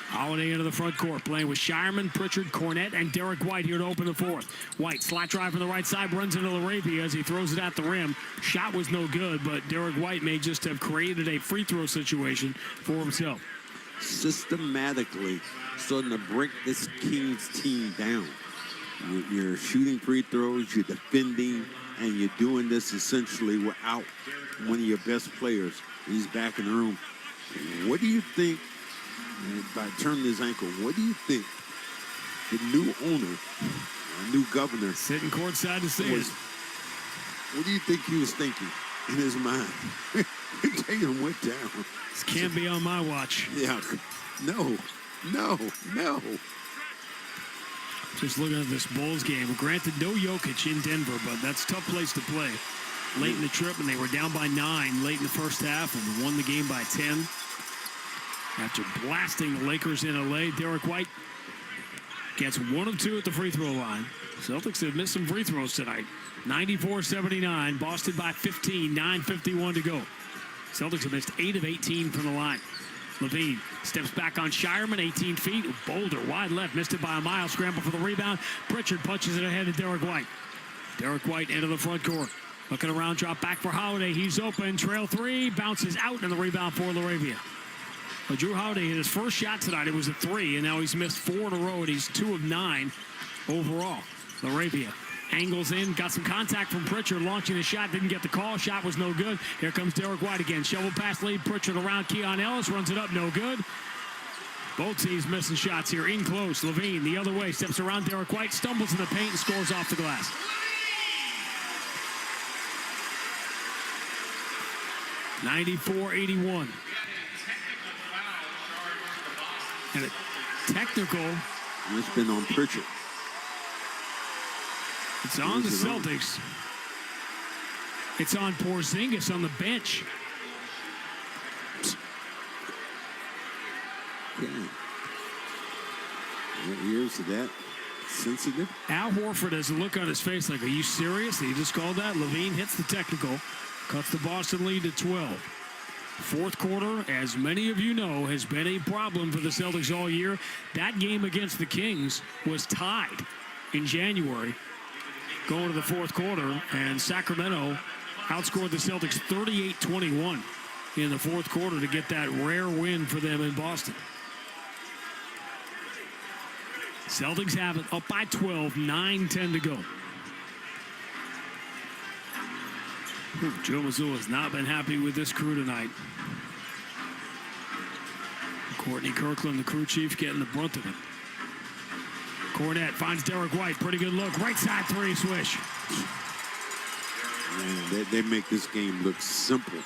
Holiday into the front court, playing with Shireman, Pritchard, Cornette, and Derek White here to open the fourth. White, slot drive from the right side, runs into LaRavia as he throws it at the rim. Shot was no good, but Derek White may just have created a free throw situation for himself. Systematically starting to break this Kings team down. You're shooting free throws, you're defending, and you're doing this essentially without one of your best players. He's back in the room. What do you think, by turning his ankle, what do you think the new owner, new governor, sitting courtside to see it, What do you think he was thinking in his mind? Tatum went down. This can't be on my watch. Yeah. No. Just looking at this Bulls game. Granted, no Jokic in Denver, but that's a tough place to play. Late in the trip, and they were down by 9 late in the first half and won the game by 10. After blasting the Lakers in L.A., Derek White gets 1 of 2 at the free throw line. Celtics have missed some free throws tonight. 94-79, Boston by 15, 9:51 to go. Celtics have missed 8 of 18 from the line. Levine steps back on Shireman, 18 feet. Boulder wide left, missed it by a mile. Scramble for the rebound. Pritchard punches it ahead to Derek White. Derek White into the front court. Looking around, drop back for Holiday. He's open, trail 3, bounces out, and the rebound for LaRavia. Well, Drew Holiday hit his first shot tonight. It was a 3, and now he's missed 4 in a row, and he's 2 of 9 overall. LaRavia angles in, got some contact from Pritchard, launching a shot, didn't get the call. Shot was no good. Here comes Derek White again. Shovel pass lead, Pritchard around Keon Ellis, runs it up, no good. Both teams missing shots here, in close. Levine the other way, steps around Derek White, stumbles in the paint, and scores off the glass. (94-81). And a technical. It's been on Pritchard. It's on the Celtics. It's on Porzingis on the bench. Okay. Your ears to that sensitive? Al Horford has a look on his face like, are you serious? He just called that. Levine hits the technical. Cuts the Boston lead to 12. Fourth quarter, as many of you know, has been a problem for the Celtics all year. That game against the Kings was tied in January going to the fourth quarter, and Sacramento outscored the Celtics 38-21 in the fourth quarter to get that rare win for them in Boston. Celtics have it up by 12, 9-10 to go. Joe Mazzulla has not been happy with this crew tonight. Courtney Kirkland, the crew chief, getting the brunt of it. Cornette finds Derek White. Pretty good look. Right side 3, swish. Man, they make this game look simple.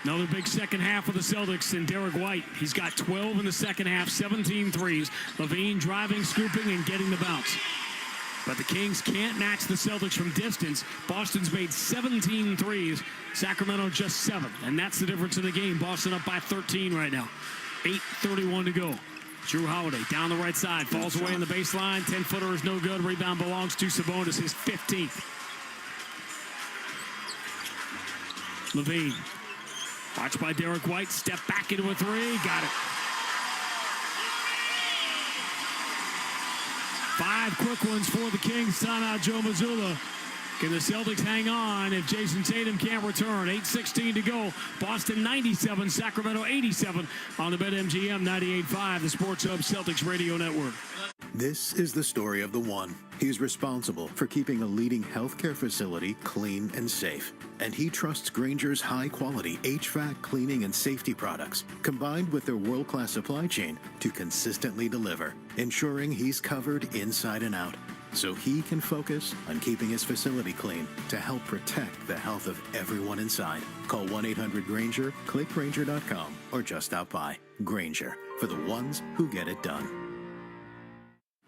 Another big second half for the Celtics and Derek White. He's got 12 in the second half, 17 threes. Levine driving, scooping, and getting the bounce. But the Kings can't match the Celtics from distance. Boston's made 17 threes. Sacramento just 7. And that's the difference in the game. Boston up by 13 right now. 8:31 to go. Drew Holiday down the right side. Falls away in the baseline. 10-footer is no good. Rebound belongs to Sabonis, his 15th. Levine. Watched by Derek White. Step back into a 3. Got it. 5 quick ones for the Kings. Timeout, Joe Mazzulla. Can the Celtics hang on if Jason Tatum can't return? 8:16 to go. Boston 97, Sacramento 87 on the BetMGM 98.5, the Sports Hub Celtics Radio Network. This is the story of the one. He's responsible for keeping a leading healthcare facility clean and safe. And he trusts Grainger's high-quality HVAC cleaning and safety products, combined with their world-class supply chain, to consistently deliver, ensuring he's covered inside and out, so he can focus on keeping his facility clean to help protect the health of everyone inside. Call 1-800-GRAINGER, click Grainger.com, or just stop by. Grainger, for the ones who get it done.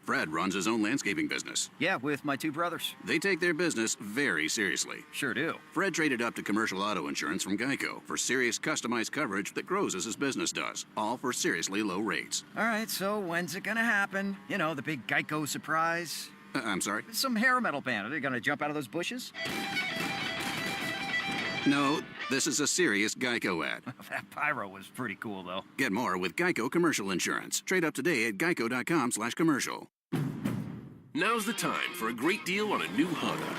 Fred runs his own landscaping business. Yeah, with my 2 brothers. They take their business very seriously. Sure do. Fred traded up to commercial auto insurance from Geico for serious customized coverage that grows as his business does, all for seriously low rates. All right, so when's it gonna happen? You know, the big Geico surprise. I'm sorry? Some hair metal band. Are they gonna jump out of those bushes? No, this is a serious Geico ad. That pyro was pretty cool, though. Get more with Geico Commercial Insurance. Trade up today at geico.com/commercial. Now's the time for a great deal on a new Honda.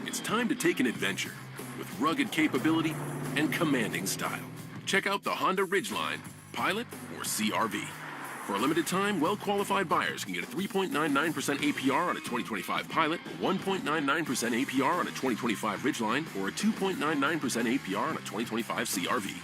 It's time to take an adventure with rugged capability and commanding style. Check out the Honda Ridgeline, Pilot, or CR-V. For a limited time, well-qualified buyers can get a 3.99% APR on a 2025 Pilot, 1.99% APR on a 2025 Ridgeline, or a 2.99% APR on a 2025 CR-V.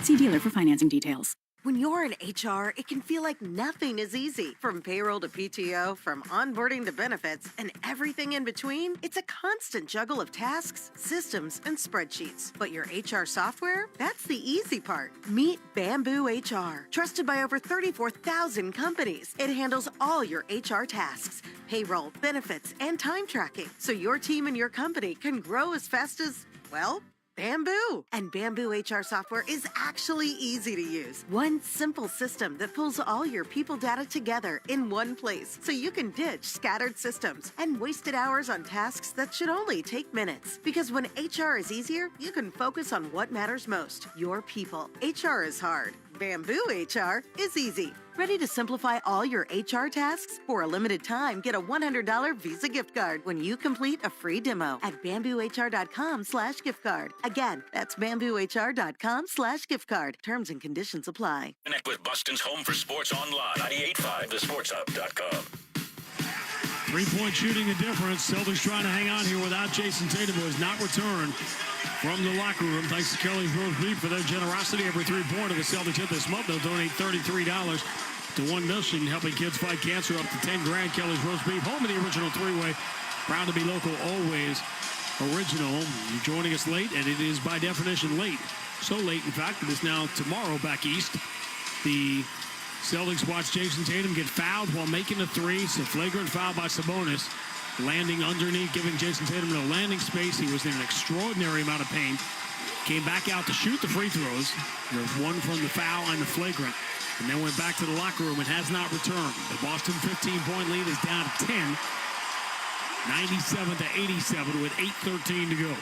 See dealer for financing details. When you're in HR, it can feel like nothing is easy. From payroll to PTO, from onboarding to benefits, and everything in between, it's a constant juggle of tasks, systems, and spreadsheets. But your HR software? That's the easy part. Meet Bamboo HR. Trusted by over 34,000 companies, it handles all your HR tasks, payroll, benefits, and time tracking, so your team and your company can grow as fast as, well, Bamboo. And Bamboo HR software is actually easy to use. One simple system that pulls all your people data together in one place, so you can ditch scattered systems and wasted hours on tasks that should only take minutes. Because when HR is easier, you can focus on what matters most, your people. HR is hard. Bamboo HR is easy. Ready to simplify all your HR tasks? For a limited time, get a $100 Visa gift card when you complete a free demo at bamboohr.com/gift card. Again, that's bamboohr.com/gift card. Terms and conditions apply. Connect with Boston's home for sports online. 98.5 thesportshub.com. Three-point shooting the difference. Celtics trying to hang on here without Jason Tatum, who has not returned from the locker room. Thanks to Kelly's Roast Beef for their generosity. Every three-pointer the Celtics hit this month, they'll donate $33 to 1 Mission, helping kids fight cancer, up to 10 grand. Kelly's Roast Beef, home of the original three-way. Proud to be local, always original. You're joining us late, and it is by definition late. So late, in fact, it is now tomorrow back east. The Celtics watch Jason Tatum get fouled while making a three. It's a flagrant foul by Sabonis. Landing underneath, giving Jason Tatum no landing space. He was in an extraordinary amount of pain. Came back out to shoot the free throws. There's one from the foul and the flagrant. And then went back to the locker room and has not returned. The Boston 15-point lead is down to 10. 97-87 with 8:13 to go.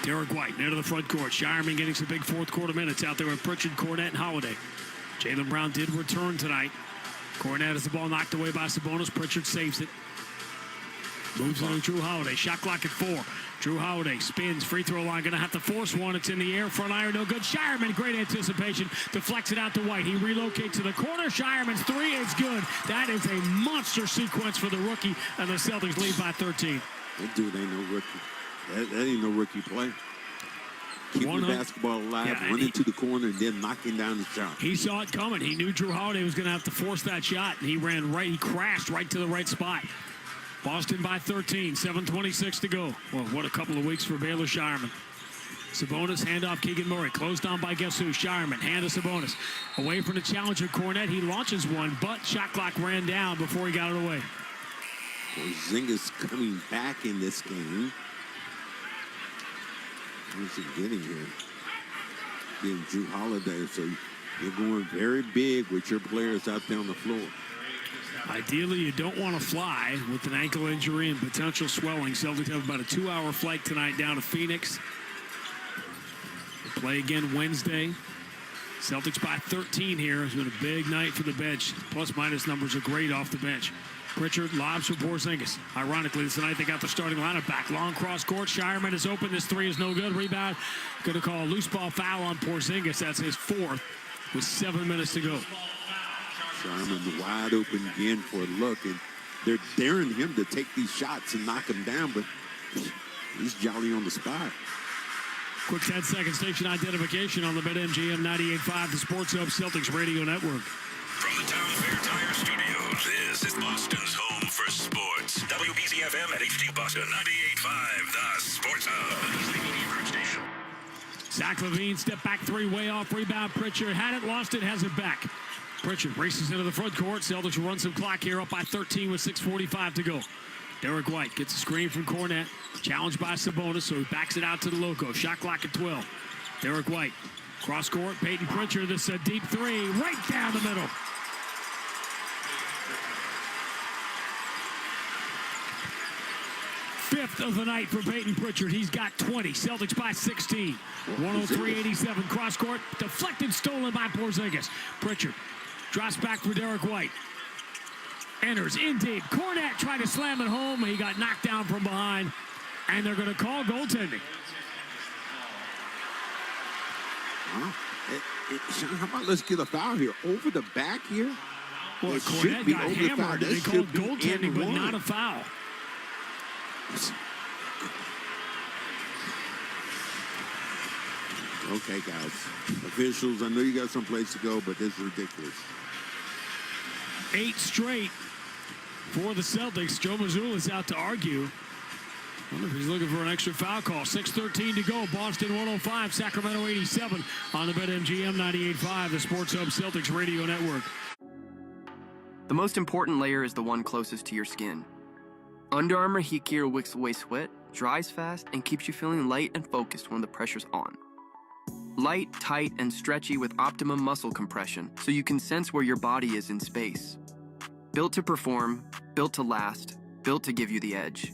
Derek White near to the front court. Shireman getting some big fourth quarter minutes out there with Pritchard, Cornette, and Holiday. Jaylen Brown did return tonight. Cornette has the ball knocked away by Sabonis. Pritchard saves it. Moves on to Drew Holiday. Shot clock at 4. Drew Holiday spins. Free throw line. Going to have to force one. It's in the air. Front iron. No good. Shireman. Great anticipation. Deflects it out to White. He relocates to the corner. Shireman's three is good. That is a monster sequence for the rookie. And the Celtics lead by 13. That dude ain't no rookie. That ain't no rookie play. Keeping the basketball alive, running to the corner, and then knocking down the shot. He saw it coming. He knew Drew Holiday was going to have to force that shot, and he ran right. He crashed right to the right spot. Boston by 13, 7:26 to go. Well, what a couple of weeks for Baylor Shireman. Sabonis, handoff Keegan Murray. Closed on by guess who? Shireman. Hand to Sabonis. Away from the challenger, Cornette. He launches one, but shot clock ran down before he got it away. Porzingis coming back in this game. What's he getting here? Getting Drew Holiday, so you're going very big with your players out there on the floor. Ideally, you don't want to fly with an ankle injury and potential swelling. Celtics have about a 2-hour flight tonight down to Phoenix. They play again Wednesday. Celtics by 13 here. It's been a big night for the bench. Plus-minus numbers are great off the bench. Pritchard lobs for Porzingis. Ironically, tonight they got the starting lineup back. Long cross court. Shireman is open. This three is no good. Rebound. Going to call a loose ball foul on Porzingis. That's his fourth with 7 minutes to go. Shireman wide open again for a look, and they're daring him to take these shots and knock him down, but he's jolly on the spot. Quick 10-second station identification on the BetMGM 98.5, the Sports Hub Celtics Radio Network. From the Town Fair Tire Studios, this is Boston's home for sports. WBZFM at HD Boston 98.5, the Sports Hub. Zach LaVine, step back three, way off, rebound. Pritchard had it, lost it, has it back. Pritchard races into the front court. Celtics will run some clock here, up by 13 with 6:45 to go. Derek White gets a screen from Cornette. Challenged by Sabonis, so he backs it out to the loco. Shot clock at 12. Derek White. Cross court, Peyton Pritchard. This is a deep three, right down the middle. Fifth of the night for Peyton Pritchard. He's got 20. Celtics by 16. 103-87. Cross court. Deflected, stolen by Porzingis. Pritchard drops back for Derek White. Enters in deep. Cornette tried to slam it home. He got knocked down from behind. And they're going to call goaltending. Sean, how about let's get a foul here? Over the back here? Well, Cornette got hammered. They called goaltending, but not a foul. Okay, guys. Officials, I know you got some place to go, but this is ridiculous. 8 straight for the Celtics. Joe Mazzulla's out to argue. I wonder if he's looking for an extra foul call. 6:13 to go. Boston 105, Sacramento 87 on the BetMGM 98.5, the Sports Hub Celtics Radio Network. The most important layer is the one closest to your skin. Under Armour Heat Gear wicks away sweat, dries fast, and keeps you feeling light and focused when the pressure's on. Light, tight, and stretchy with optimum muscle compression, so you can sense where your body is in space. Built to perform, built to last, built to give you the edge.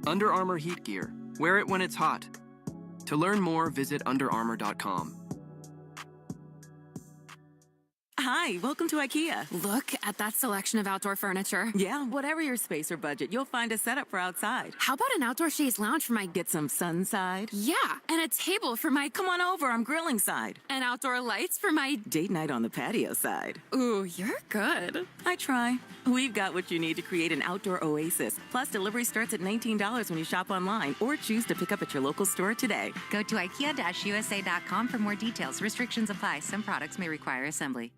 Under Armour Heat Gear. Wear it when it's hot. To learn more, visit underarmour.com. Hi, welcome to IKEA. Look at that selection of outdoor furniture. Yeah, whatever your space or budget, you'll find a setup for outside. How about an outdoor chaise lounge for my... Get some sun side? Yeah, and a table for my... Come on over, I'm grilling side. And outdoor lights for my... Date night on the patio side. Ooh, you're good. I try. We've got what you need to create an outdoor oasis. Plus, delivery starts at $19 when you shop online or choose to pick up at your local store today. Go to IKEA-USA.com for more details. Restrictions apply. Some products may require assembly.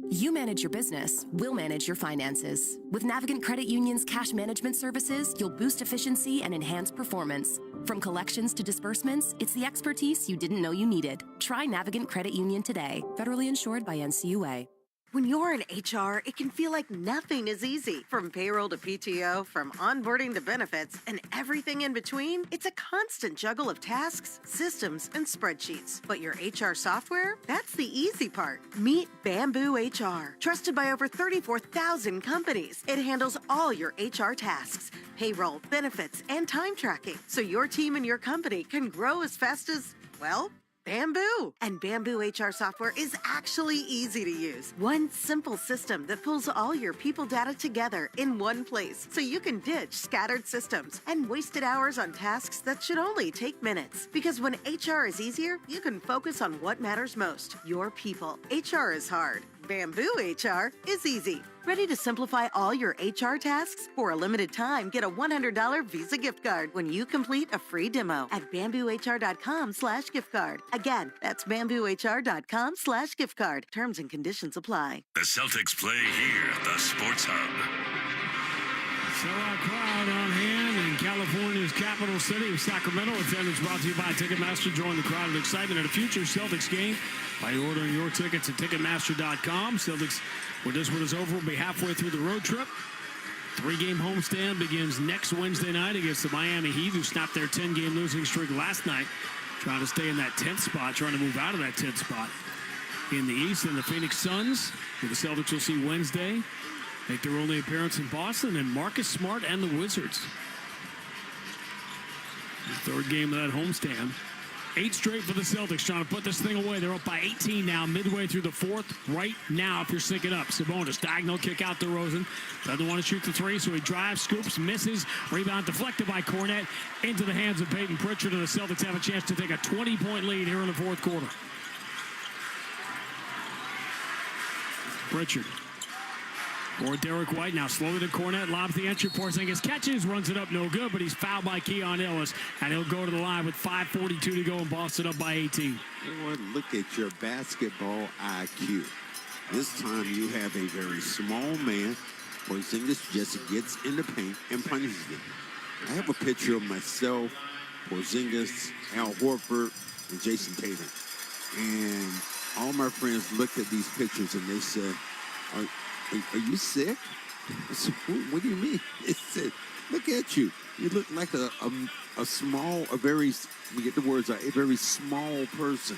You manage your business, we'll manage your finances. With Navigant Credit Union's cash management services, you'll boost efficiency and enhance performance. From collections to disbursements, it's the expertise you didn't know you needed. Try Navigant Credit Union today. Federally insured by NCUA. When you're in HR, it can feel like nothing is easy. From payroll to PTO, from onboarding to benefits, and everything in between, it's a constant juggle of tasks, systems, and spreadsheets. But your HR software? That's the easy part. Meet Bamboo HR. Trusted by over 34,000 companies, it handles all your HR tasks, payroll, benefits, and time tracking, so your team and your company can grow as fast as, well, Bamboo. And Bamboo HR software is actually easy to use. One simple system that pulls all your people data together in one place, so you can ditch scattered systems and wasted hours on tasks that should only take minutes. Because when HR is easier, you can focus on what matters most, your people. HR is hard. Bamboo HR is easy. Ready to simplify all your HR tasks? For a limited time, get a $100 Visa gift card when you complete a free demo at bamboohr.com/gift card. Again, that's bamboohr.com/gift card. Terms and conditions apply. The Celtics play here at the Sports Hub. Sellout crowd on hand in California's capital city of Sacramento. Attendance brought to you by Ticketmaster. Join the crowd and excitement at a future Celtics game by ordering your tickets at Ticketmaster.com. Celtics, when this one is over, will be halfway through the road trip. 3-game homestand begins next Wednesday night against the Miami Heat, who snapped their 10-game losing streak last night, trying to stay in that 10th spot, trying to move out of that 10th spot in the East. And the Phoenix Suns, who the Celtics will see Wednesday, make their only appearance in Boston, and Marcus Smart and the Wizards. The third game of that homestand. 8 straight for the Celtics, trying to put this thing away. They're up by 18 now, midway through the fourth. Right now, if you're syncing up, Sabonis, diagonal kick out to DeRozan. Doesn't want to shoot the three, so he drives, scoops, misses. Rebound deflected by Cornette into the hands of Peyton Pritchard, and the Celtics have a chance to take a 20-point lead here in the fourth quarter. Pritchard. Or Derek White now slowly to Cornette, lobs the entry. Porzingis catches, runs it up, no good, but he's fouled by Keon Ellis, and he'll go to the line with 5:42 to go, and Boston up by 18. Everyone, look at your basketball IQ. This time you have a very small man. Porzingis just gets in the paint and punishes him. I have a picture of myself, Porzingis, Al Horford, and Jason Tatum. And all my friends looked at these pictures and they said, Are you sick? I said, what do you mean? It said, look at you. You look like a very small person.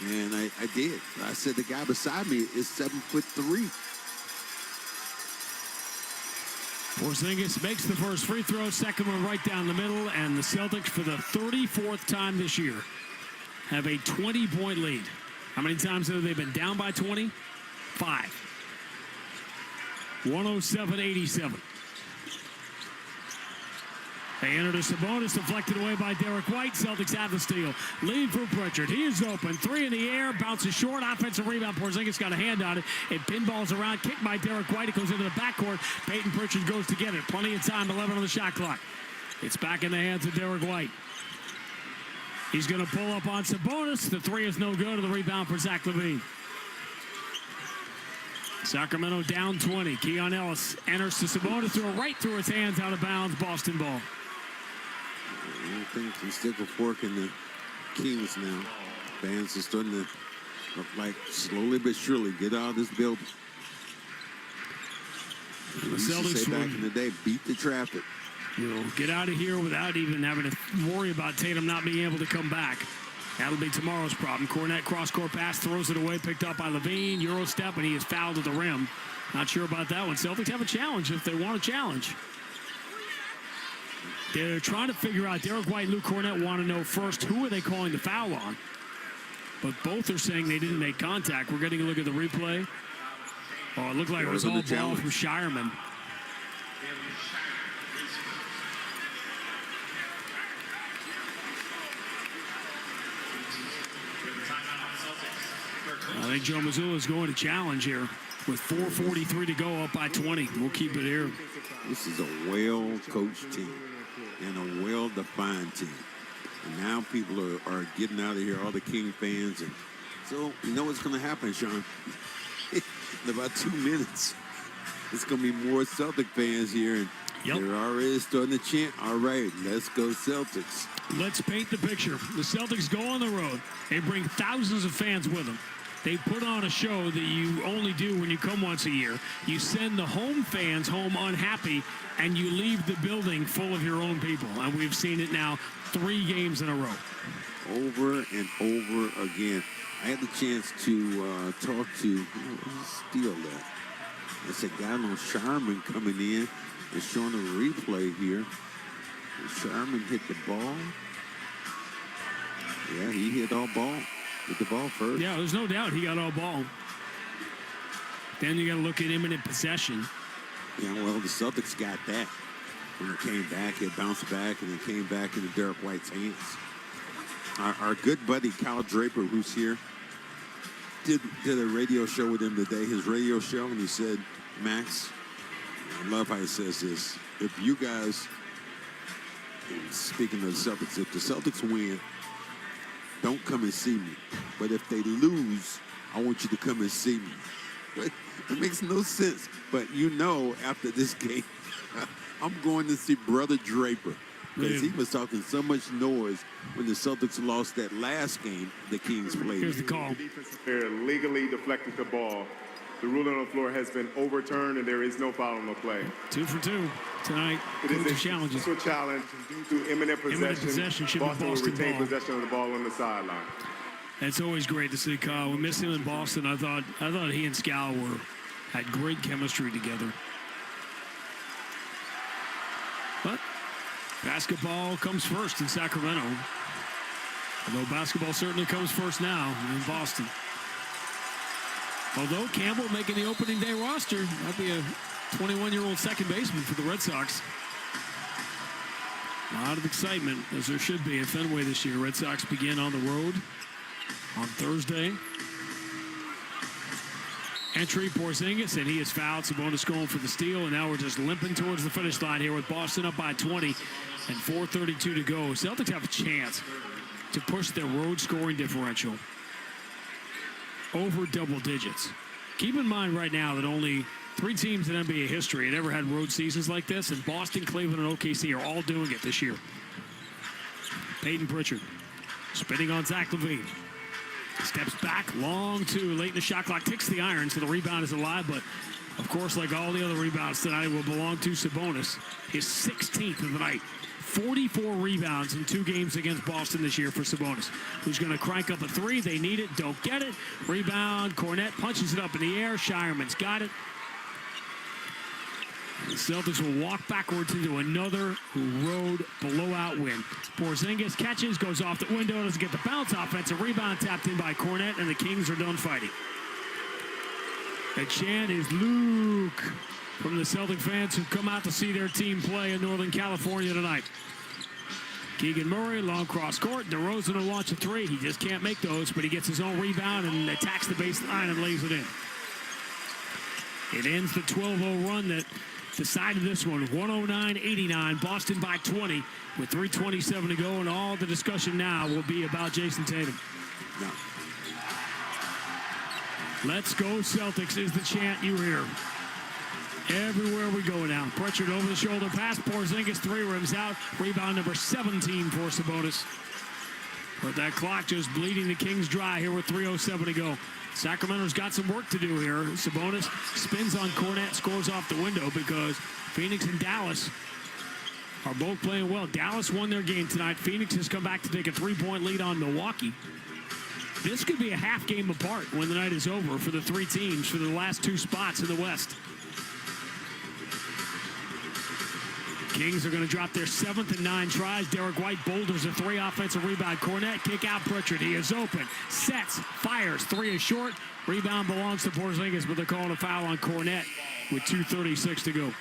And I did. I said, the guy beside me is 7'3". Porzingis makes the first free throw, second one right down the middle, and the Celtics, for the 34th time this year, have a 20-point lead. How many times have they been down by 20? 5. 107-87. They enter to Sabonis, deflected away by Derek White. Celtics have the steal. Lead for Pritchard. He is open. 3 in the air. Bounces short. Offensive rebound. Porzingis got a hand on it. It pinballs around. Kicked by Derek White. It goes into the backcourt. Peyton Pritchard goes to get it. Plenty of time. 11 on the shot clock. It's back in the hands of Derek White. He's going to pull up on Sabonis. The three is no good. The rebound for Zach LaVine. Sacramento down 20. Keon Ellis enters to Sabonis, threw it right through his hands, out of bounds. Boston ball. I don't think he's stick a fork in the Kings now. Fans are starting to look like slowly but surely get out of this building. The We used to Celtics say back in the day, beat the traffic. Get out of here without even having to worry about Tatum not being able to come back. That'll be tomorrow's problem. Cornette cross-court pass, throws it away, picked up by LaVine. Euro step, and he is fouled at the rim. Not sure about that one. Celtics have a challenge if they want a challenge. They're trying to figure out, Derek White and Luke Cornette want to know first, who are they calling the foul on? But both are saying they didn't make contact. We're getting a look at the replay. Oh, it looked like it was all ball from Shireman. I think Joe Mazzulla is going to challenge here with 4:43 to go, up by 20. We'll keep it here. This is a well-coached team and a well-defined team. And now people are getting out of here, all the King fans. And so, you know what's going to happen, Sean? In about 2 minutes, it's going to be more Celtic fans here. And they're already starting to chant, all right, let's go Celtics. Let's paint the picture. The Celtics go on the road. They bring thousands of fans with them. They put on a show that you only do when you come once a year. You send the home fans home unhappy, and you leave the building full of your own people. And we've seen it now 3 games in a row. Over and over again. I had the chance to talk to, steal that. It's a guy on Sharman coming in and showing a replay here. Sharman hit the ball. Yeah, he hit all ball. Hit the ball first. Yeah, there's no doubt he got all ball. Then you got to look at imminent possession. Yeah, well, the Celtics got that. When it came back, it bounced back, and it came back into Derek White's hands. Our good buddy, Kyle Draper, who's here, did a radio show with him today, his radio show, and he said, Max, I love how he says this, if you guys, speaking of the Celtics, if the Celtics win, don't come and see me. But if they lose, I want you to come and see me. But it makes no sense. But you know, after this game, I'm going to see Brother Draper. Because he was talking so much noise when the Celtics lost that last game the Kings played. Here's the call. They're legally deflected the ball. The ruling on the floor has been overturned, and there is no foul on the play. 2 for 2 tonight. It is a challenges. Challenge due to imminent possession. Imminent possession should be Boston will Boston retain ball. possession of the ball on the sideline. It's always great to see Kyle. We missed him in Boston. I thought he and Scal had great chemistry together. But basketball comes first in Sacramento. Although basketball certainly comes first now in Boston. Although Campbell making the opening day roster, that'd be a 21-year-old second baseman for the Red Sox. A lot of excitement, as there should be at Fenway this year. Red Sox begin on the road on Thursday. Entry, Porzingis, and he is fouled. Sabonis going for the steal, and now we're just limping towards the finish line here with Boston up by 20 and 4:32 to go. Celtics have a chance to push their road scoring differential over double digits. Keep in mind right now that only 3 teams in NBA history had ever had road seasons like this, and Boston, Cleveland, and OKC are all doing it this year. Peyton Pritchard spinning on Zach LaVine. Steps back, long 2, late in the shot clock, ticks the iron, so the rebound is alive, but of course, like all the other rebounds tonight, will belong to Sabonis. His 16th of the night. 44 rebounds in 2 games against Boston this year for Sabonis, who's going to crank up a 3. They need it, don't get it. Rebound, Cornette punches it up in the air. Shireman's got it. The Celtics will walk backwards into another road blowout win. Porzingis catches, goes off the window, doesn't get the bounce. Offensive rebound tapped in by Cornette, and the Kings are done fighting. The chant is Luke from the Celtic fans who come out to see their team play in Northern California tonight. Keegan Murray, long cross court. DeRozan will launch a 3. He just can't make those, but he gets his own rebound and attacks the baseline and lays it in. It ends the 12-0 run that decided this one, 109-89. Boston by 20 with 3:27 to go, and all the discussion now will be about Jason Tatum. No. Let's go Celtics is the chant you hear. Everywhere we go now. Pritchard over the shoulder pass. Porzingis 3 rims out. Rebound number 17 for Sabonis. But that clock just bleeding the Kings dry here with 3:07 to go. Sacramento's got some work to do here. Sabonis spins on Cornet, scores off the window because Phoenix and Dallas are both playing well. Dallas won their game tonight. Phoenix has come back to take a 3-point lead on Milwaukee. This could be a half game apart when the night is over for the 3 teams for the last 2 spots in the West. Kings are going to drop their 7th and 9 tries. Derek White boulders a 3 offensive rebound. Cornet kick out Pritchard. He is open. Sets. Fires. 3 is short. Rebound belongs to Porzingis, but they're calling a foul on Cornet with 2:36 to go.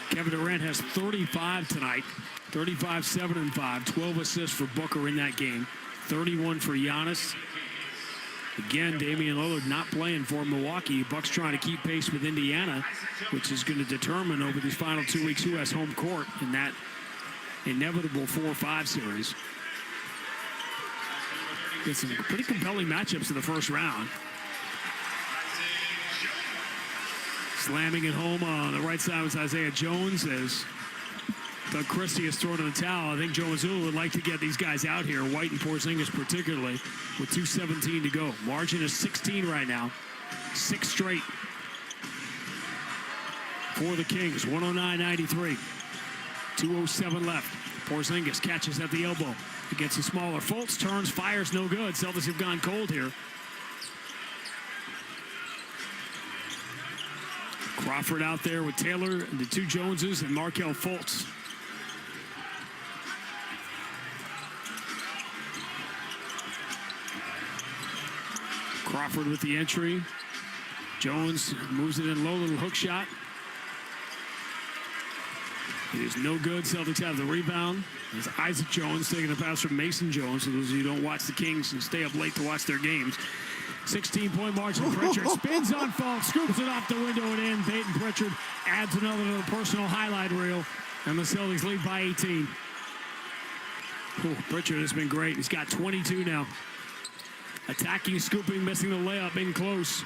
Kevin Durant has 35 tonight. 35, 7, and 5. 12 assists for Booker in that game. 31 for Giannis. Again, Damian Lillard not playing for Milwaukee. Bucks trying to keep pace with Indiana, which is going to determine over these final 2 weeks who has home court in that inevitable 4-5 series. Get some pretty compelling matchups in the first round. Slamming it home on the right side was Isaiah Jones as Doug Christie has thrown in the towel. I think Joe Mazzulla would like to get these guys out here, White and Porzingis particularly, with 2:17 to go. Margin is 16 right now. 6 straight for the Kings. 109-93. 2:07 left. Porzingis catches at the elbow against the smaller Fultz. Turns, fires, no good. Celtics have gone cold here. Crawford out there with Taylor, and the 2 Joneses, and Markelle Fultz. Crawford with the entry. Jones moves it in low, little hook shot. It is no good. Celtics have the rebound. It's Isaac Jones taking the pass from Mason Jones. For those of you who don't watch the Kings and stay up late to watch their games. 16-point margin. Pritchard spins on Fultz, scoops it off the window and in. Peyton Pritchard adds another little personal highlight reel, and the Celtics lead by 18. Pritchard has been great. He's got 22 now. Attacking, scooping, missing the layup in close.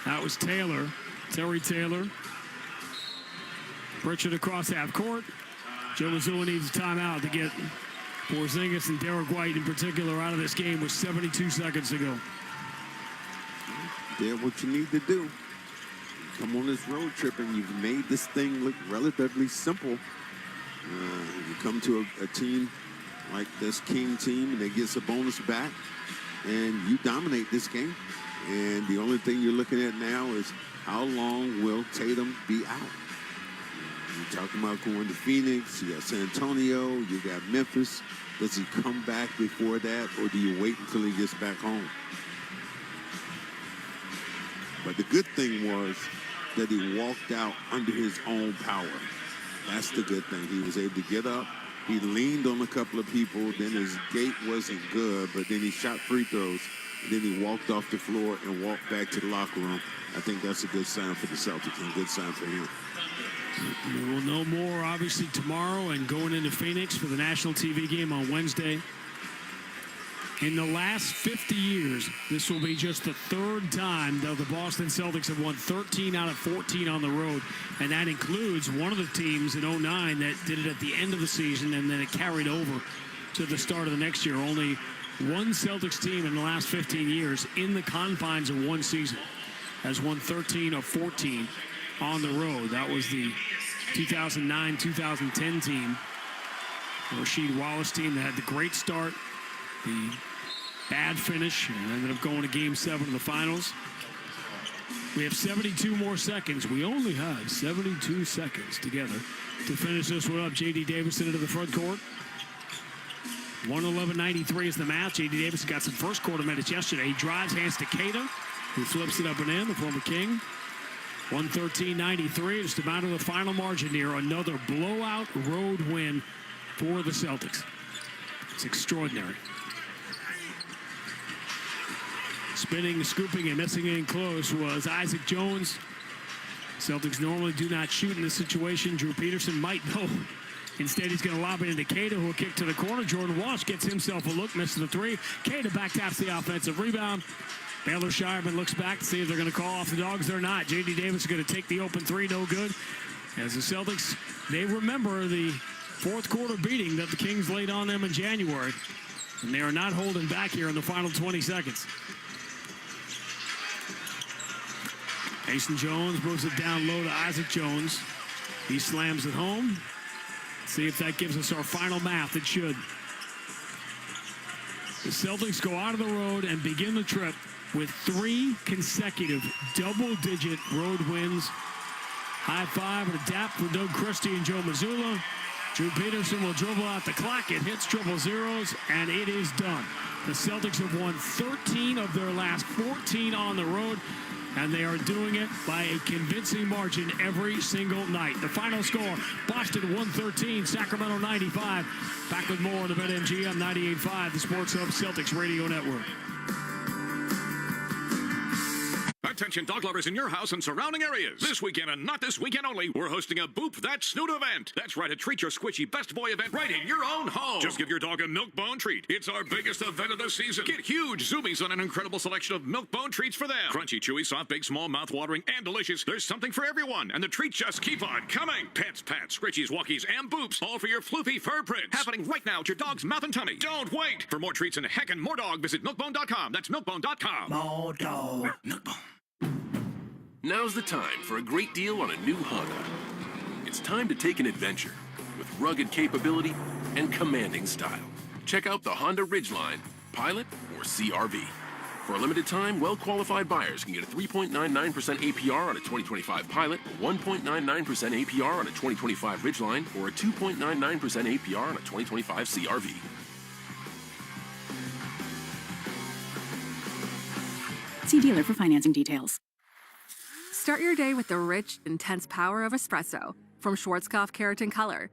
That was Taylor. Terry Taylor. Pritchard across half court. Joe Mazzulla needs a timeout to get Porzingis and Derek White in particular out of this game with 72 seconds to go. Did what you need to do. Come on this road trip and you've made this thing look relatively simple. You come to a team like this King team and they get a bonus back and you dominate this game. And the only thing you're looking at now is how long will Tatum be out? You're talking about going to Phoenix, you got San Antonio, you got Memphis. Does he come back before that, or do you wait until he gets back home? But the good thing was that he walked out under his own power. That's the good thing. He was able to get up. He leaned on a couple of people. Then his gait wasn't good, but then he shot free throws. And then he walked off the floor and walked back to the locker room. I think that's a good sign for the Celtics and a good sign for him. We will know more, obviously, tomorrow and going into Phoenix for the national TV game on Wednesday. In the last 50 years, this will be just the 3rd time that the Boston Celtics have won 13 out of 14 on the road, and that includes one of the teams in 09 that did it at the end of the season, and then it carried over to the start of the next year. Only one Celtics team in the last 15 years in the confines of one season has won 13 of 14 on the road. That was the 2009-2010 team, the Rasheed Wallace team that had the great start, the bad finish, and ended up going to Game 7 of the finals. We have 72 more seconds. We only have 72 seconds together to finish this one up. J.D. Davison into the front court. 111-93 is the match. J.D. Davison got some first quarter minutes yesterday. He drives, hands to Keita, who flips it up and in, the former King. 113-93, just about to the final margin here. Another blowout road win for the Celtics. It's extraordinary. spinning, scooping, and missing in close was Isaac Jones. Celtics normally do not shoot in this situation. Drew Peterson might know. Instead, he's going to lob it into Keita, who will kick to the corner. Jordan Walsh gets himself a look, misses the three. Keita back taps the offensive rebound. Baylor Shireman looks back to see if they're going to call off the dogs. They're not. J.D. Davis is going to take the open three, no good. As the Celtics, they remember the fourth quarter beating that the Kings laid on them in January. And they are not holding back here in the final 20 seconds. Mason Jones moves it down low to Isaac Jones. He slams it home. See if that gives us our final math. It should. The Celtics go out of the road and begin the trip with 3 consecutive double-digit road wins. High five and a dap for Doug Christie and Joe Mazzulla. Drew Peterson will dribble out the clock. It hits triple zeros, and it is done. The Celtics have won 13 of their last 14 on the road, and they are doing it by a convincing margin every single night. The final score, Boston 113, Sacramento 95. Back with more on the BetMGM 98.5, the Sports Hub Celtics Radio Network. Attention dog lovers in your house and surrounding areas. This weekend and not this weekend only, we're hosting a Boop That Snoot event. That's right, a Treat Your Squishy Best Boy event right in your own home. Just give your dog a milk bone treat. It's our biggest event of the season. Get huge zoomies on an incredible selection of milk bone treats for them. Crunchy, chewy, soft, big, small, mouth-watering, and delicious. There's something for everyone, and the treats just keep on coming. Pets, pats, scritchies, walkies, and boops, all for your floofy fur prints. Happening right now at your dog's mouth and tummy. Don't wait. For more treats and heckin' more dog, visit milkbone.com. That's milkbone.com. More dog. Milkbone. Now's the time for a great deal on a new Honda. It's time to take an adventure with rugged capability and commanding style. Check out the Honda Ridgeline, Pilot, or CRV. For a limited time, well-qualified buyers can get a 3.99% APR on a 2025 Pilot, 1.99% APR on a 2025 Ridgeline, or a 2.99% APR on a 2025 CRV. See dealer for financing details. Start your day with the rich, intense power of espresso from Schwarzkopf Keratin Color.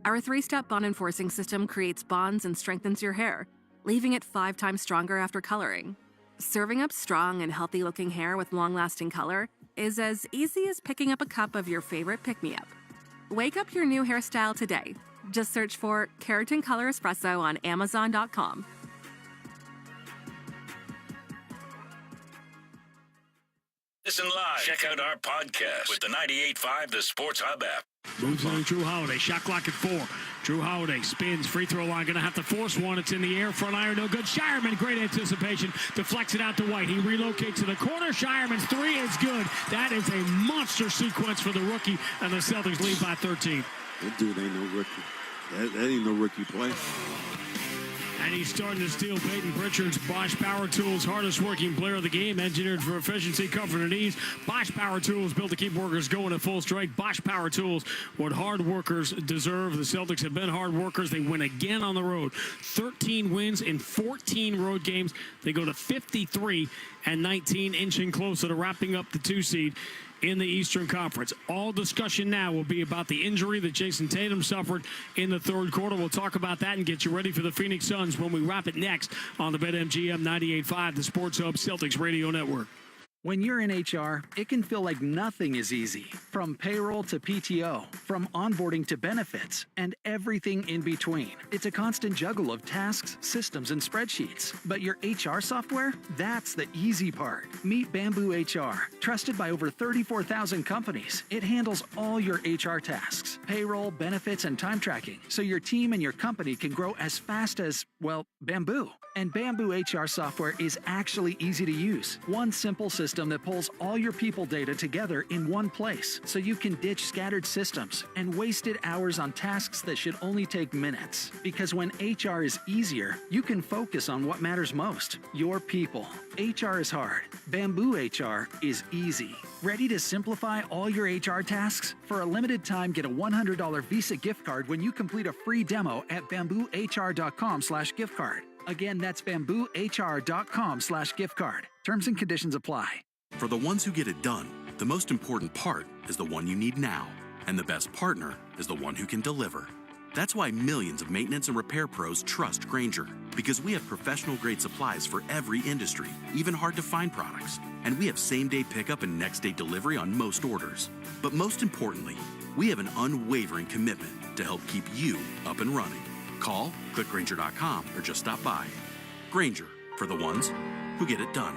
Our 3-step bond enforcing system creates bonds and strengthens your hair, leaving it 5 times stronger after coloring. Serving up strong and healthy-looking hair with long-lasting color is as easy as picking up a cup of your favorite pick-me-up. Wake up your new hairstyle today. Just search for Keratin Color Espresso on Amazon.com. Listen live. Check out our podcast with the 98.5 The Sports Hub app. Moves on Drew Holiday. Shot clock at 4. Drew Holiday spins. Free throw line. Going to have to force one. It's in the air. Front iron. No good. Shireman. Great anticipation. Deflects it out to White. He relocates to the corner. Shireman's 3 is good. That is a monster sequence for the rookie. And the Celtics lead by 13. That dude ain't no rookie. That ain't no rookie play. And he's starting to steal Peyton Pritchard's Bosch Power Tools hardest working player of the game, engineered for efficiency, comfort, and ease. Bosch Power Tools built to keep workers going at full strength. Bosch Power Tools, what hard workers deserve. The Celtics have been hard workers. They win again on the road. 13 wins in 14 road games. They go to 53-19, inching closer to wrapping up the 2 seed in the Eastern Conference. All discussion now will be about the injury that Jason Tatum suffered in the third quarter. We'll talk about that and get you ready for the Phoenix Suns when we wrap it next on the BetMGM 98.5, the Sports Hub Celtics Radio Network. When you're in HR, it can feel like nothing is easy. From payroll to PTO, from onboarding to benefits, and everything in between. It's a constant juggle of tasks, systems, and spreadsheets. But your HR software? That's the easy part. Meet Bamboo HR. Trusted by over 34,000 companies, it handles all your HR tasks, payroll, benefits, and time tracking, so your team and your company can grow as fast as, well, Bamboo. And Bamboo HR software is actually easy to use. One simple system that pulls all your people data together in one place, so you can ditch scattered systems and wasted hours on tasks that should only take minutes. Because when HR is easier, you can focus on what matters most, your people. HR is hard. Bamboo HR is easy. Ready to simplify all your HR tasks? For a limited time, get a $100 Visa gift card when you complete a free demo at bamboohr.com/gift card. Again, that's bamboohr.com/gift card. Terms and conditions apply. For the ones who get it done, the most important part is the one you need now. And the best partner is the one who can deliver. That's why millions of maintenance and repair pros trust Grainger, Because we have professional-grade supplies for every industry, even hard-to-find products. And we have same-day pickup and next-day delivery on most orders. But most importantly, we have an unwavering commitment to help keep you up and running. Call, click Grainger.com, or just stop by. Grainger, for the ones who get it done.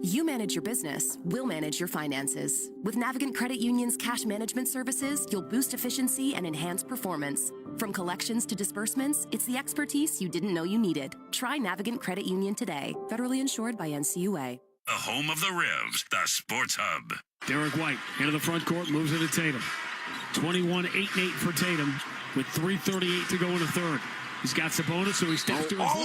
You manage your business, we'll manage your finances. With Navigant Credit Union's cash management services, you'll boost efficiency and enhance performance. From collections to disbursements, it's the expertise you didn't know you needed. Try Navigant Credit Union today. Federally insured by NCUA. The home of the Revs, the Sports Hub. Derek White into the front court, moves into Tatum. 21-8-8 for Tatum with 3:38 to go in the third. He's got Sabonis, so he steps to his left,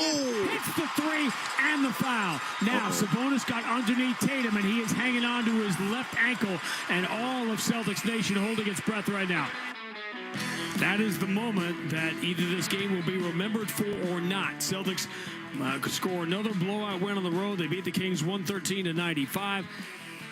hits the three, and the foul. Now, Sabonis got underneath Tatum, and he is hanging on to his left ankle, and all of Celtics Nation holding its breath right now. That is the moment that either this game will be remembered for or not. Celtics could score another blowout win on the road. They beat the Kings 113-95.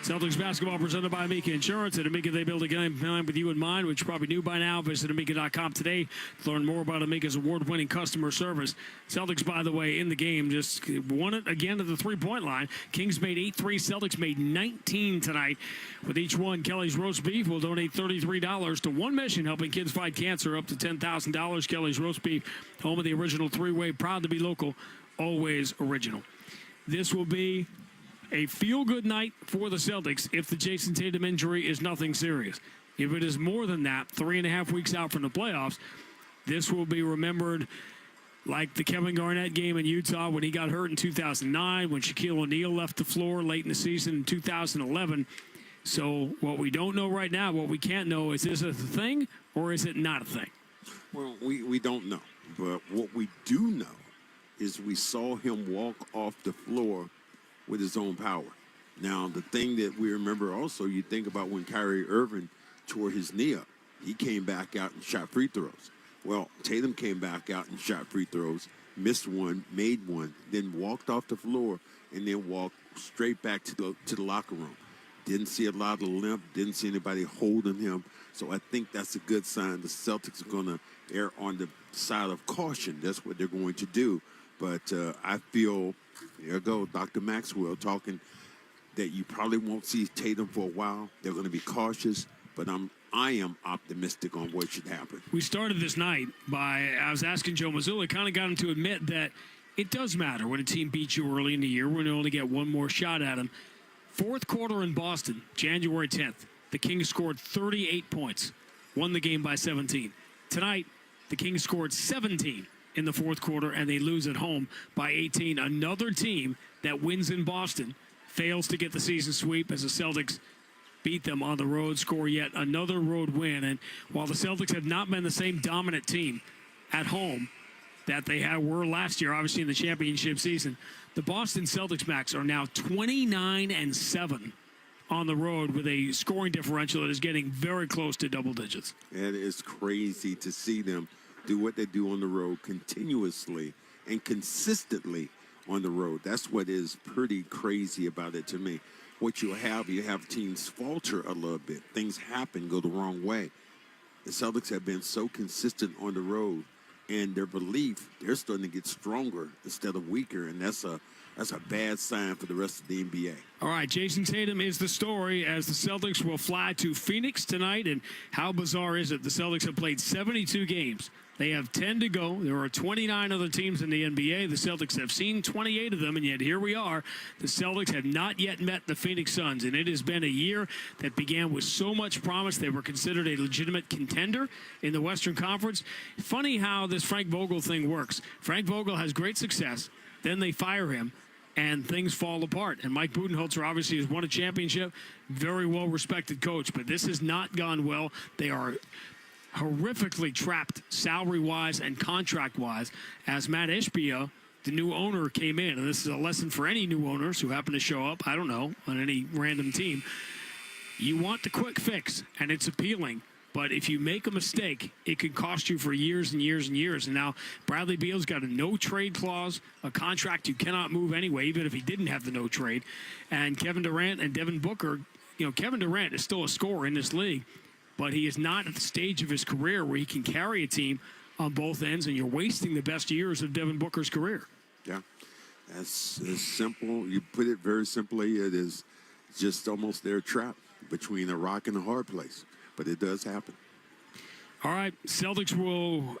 Celtics basketball presented by Amica Insurance. At Amica, they build a game plan with you in mind, which you probably knew by now. Visit Amica.com today to learn more about Amica's award-winning customer service. Celtics, by the way, in the game, just won it again at the three-point line. Kings made 8 threes. Celtics made 19 tonight. With each one, Kelly's Roast Beef will donate $33 to one mission, helping kids fight cancer, up to $10,000. Kelly's Roast Beef, home of the original three-way, proud to be local, always original. This will be a feel-good night for the Celtics if the Jason Tatum injury is nothing serious. If it is more than that, 3.5 weeks out from the playoffs, this will be remembered like the Kevin Garnett game in Utah when he got hurt in 2009, when Shaquille O'Neal left the floor late in the season in 2011. So what we don't know right now, what we can't know, is this a thing or is it not a thing? Well, we don't know. But what we do know is we saw him walk off the floor with his own power. Now, the thing that we remember also, you think about when Kyrie Irving tore his knee up, he came back out and shot free throws. Well, Tatum came back out and shot free throws, missed one, made one, then walked off the floor, and then walked straight back to the locker room. Didn't see a lot of limp, didn't see anybody holding him. So I think that's a good sign. The Celtics are going to err on the side of caution. That's what they're going to do. But I feel, there go Dr. Maxwell talking that you probably won't see Tatum for a while. They're going to be cautious, but I am optimistic on what should happen. We started this night I was asking Joe Mazzulla, kind of got him to admit that it does matter when a team beats you early in the year when you only get one more shot at them. Fourth quarter in Boston, January 10th, the Kings scored 38 points, won the game by 17. Tonight, the Kings scored 17 in the fourth quarter, and they lose at home by 18. Another team that wins in Boston fails to get the season sweep as the Celtics beat them on the road, score yet another road win. And while the Celtics have not been the same dominant team at home that they were last year, obviously in the championship season, the Boston Celtics, Max, are now 29-7 on the road with a scoring differential that is getting very close to double digits. And it's crazy to see them do what they do on the road continuously and consistently on the road. That's what is pretty crazy about it to me. What you have teams falter a little bit. Things happen, go the wrong way. The Celtics have been so consistent on the road, and their belief, they're starting to get stronger instead of weaker, and that's a bad sign for the rest of the NBA. All right, Jason Tatum is the story as the Celtics will fly to Phoenix tonight. And how bizarre is it? The Celtics have played 72 games. They have 10 to go. There are 29 other teams in the NBA. The Celtics have seen 28 of them, and yet here we are. The Celtics have not yet met the Phoenix Suns, and it has been a year that began with so much promise. They were considered a legitimate contender in the Western Conference. Funny how this Frank Vogel thing works. Frank Vogel has great success. Then they fire him, and things fall apart. And Mike Budenholzer obviously has won a championship, very well-respected coach, but this has not gone well. They are horrifically trapped salary-wise and contract-wise as Matt Ishbia, the new owner, came in. And this is a lesson for any new owners who happen to show up, I don't know, on any random team. You want the quick fix, and it's appealing. But if you make a mistake, it can cost you for years and years and years. And now Bradley Beal's got a no-trade clause, a contract you cannot move anyway, even if he didn't have the no-trade. And Kevin Durant and Devin Booker, Kevin Durant is still a scorer in this league, but he is not at the stage of his career where he can carry a team on both ends, and you're wasting the best years of Devin Booker's career. Yeah, that's as simple. You put it very simply. It is just almost their trap between a rock and a hard place, but it does happen. All right, Celtics will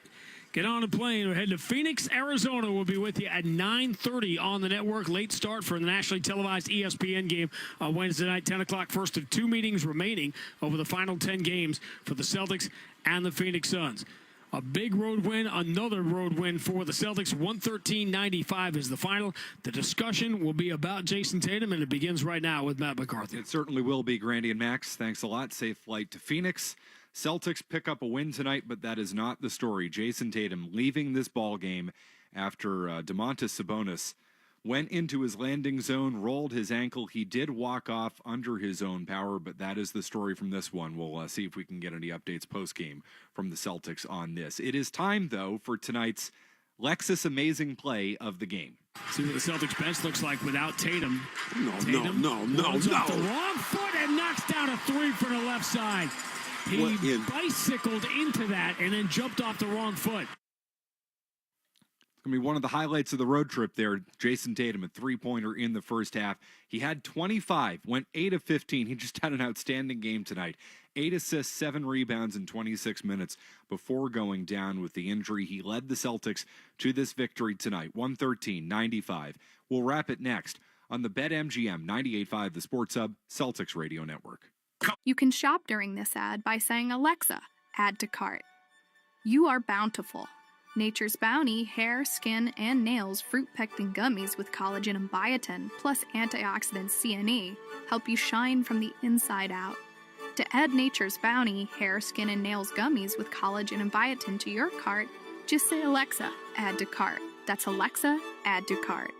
get on a plane. We're heading to Phoenix, Arizona. We'll be with you at 9:30 on the network. Late start for the nationally televised ESPN game on Wednesday night, 10 o'clock. First of two meetings remaining over the final 10 games for the Celtics and the Phoenix Suns. A big road win, another road win for the Celtics. 113-95 is the final. The discussion will be about Jason Tatum, and it begins right now with Matt McCarthy. It certainly will be, Grandy and Max. Thanks a lot. Safe flight to Phoenix. Celtics pick up a win tonight, but that is not the story. Jason Tatum leaving this ball game after Domantas Sabonis went into his landing zone, rolled his ankle. He did walk off under his own power, but that is the story from this one. We'll see if we can get any updates post-game from the Celtics on this. It is time, though, for tonight's Lexus Amazing Play of the game. See what the Celtics bench looks like without Tatum. No. Off the wrong foot and knocks down a three from the left side. He bicycled into that and then jumped off the wrong foot. It's going to be one of the highlights of the road trip there. Jason Tatum, a three-pointer in the first half. He had 25, went 8 of 15. He just had an outstanding game tonight. 8 assists, 7 rebounds in 26 minutes before going down with the injury. He led the Celtics to this victory tonight, 113-95. We'll wrap it next on the BetMGM 98.5 The Sports Hub, Celtics Radio Network. You can shop during this ad by saying, Alexa, add to cart. You are bountiful. Nature's Bounty hair, skin, and nails fruit-pectin gummies with collagen and biotin, plus antioxidants C and E, help you shine from the inside out. To add Nature's Bounty hair, skin, and nails gummies with collagen and biotin to your cart, just say, Alexa, add to cart. That's Alexa, add to cart.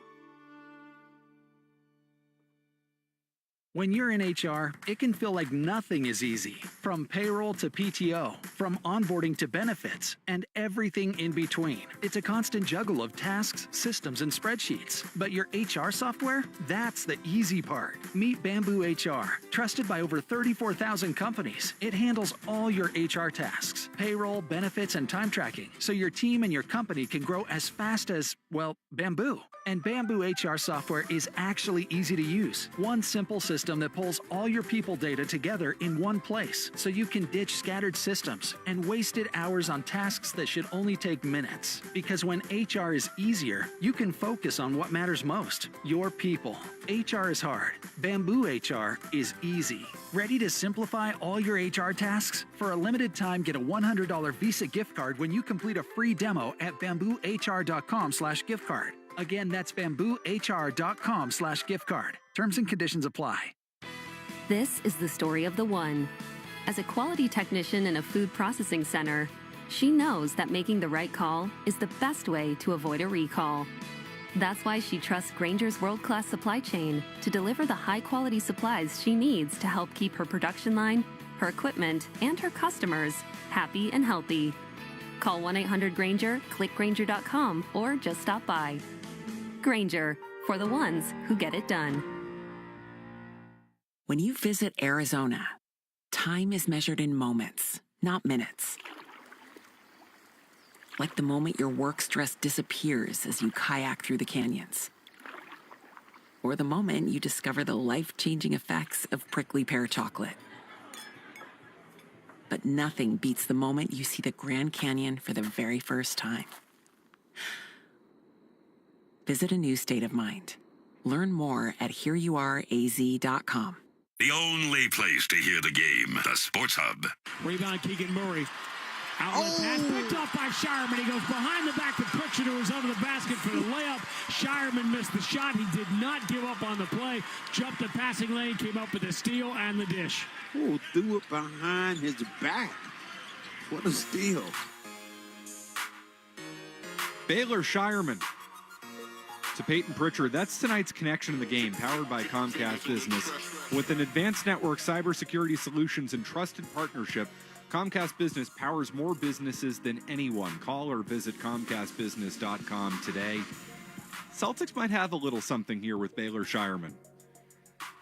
When you're in HR, it can feel like nothing is easy. From payroll to PTO, from onboarding to benefits, and everything in between. It's a constant juggle of tasks, systems, and spreadsheets. But your HR software? That's the easy part. Meet Bamboo HR. Trusted by over 34,000 companies, it handles all your HR tasks, payroll, benefits, and time tracking, so your team and your company can grow as fast as, well, Bamboo. And Bamboo HR software is actually easy to use. One simple system that pulls all your people data together in one place, so you can ditch scattered systems and wasted hours on tasks that should only take minutes. Because when HR is easier, you can focus on what matters most, your people. HR is hard. Bamboo HR is easy. Ready to simplify all your HR tasks? For a limited time, get a $100 Visa gift card when you complete a free demo at bamboohr.com/gift card. Again, that's bamboohr.com/gift card. Terms and conditions apply. This is the story of the one. As a quality technician in a food processing center, she knows that making the right call is the best way to avoid a recall. That's why she trusts Grainger's world-class supply chain to deliver the high-quality supplies she needs to help keep her production line, her equipment, and her customers happy and healthy. Call 1-800-GRAINGER, click Grainger.com, or just stop by. Grainger, for the ones who get it done. When you visit Arizona, time is measured in moments, not minutes. Like the moment your work stress disappears as you kayak through the canyons. Or the moment you discover the life-changing effects of prickly pear chocolate. But nothing beats the moment you see the Grand Canyon for the very first time. Visit a new state of mind. Learn more at hereyouareaz.com. The only place to hear the game, the Sports Hub. Rebound, Keegan Murray. Outlet pass picked off by Shireman. He goes behind the back to Pritchard, who was under the basket for the layup. Shireman missed the shot. He did not give up on the play. Jumped the passing lane, came up with the steal and the dish. Oh, threw it behind his back. What a steal. Baylor Shireman to Peyton Pritchard. That's tonight's connection in the game, powered by Comcast Business. With an advanced network, cybersecurity solutions, and trusted partnership, Comcast Business powers more businesses than anyone. Call or visit ComcastBusiness.com today. Celtics might have a little something here with Baylor Shireman.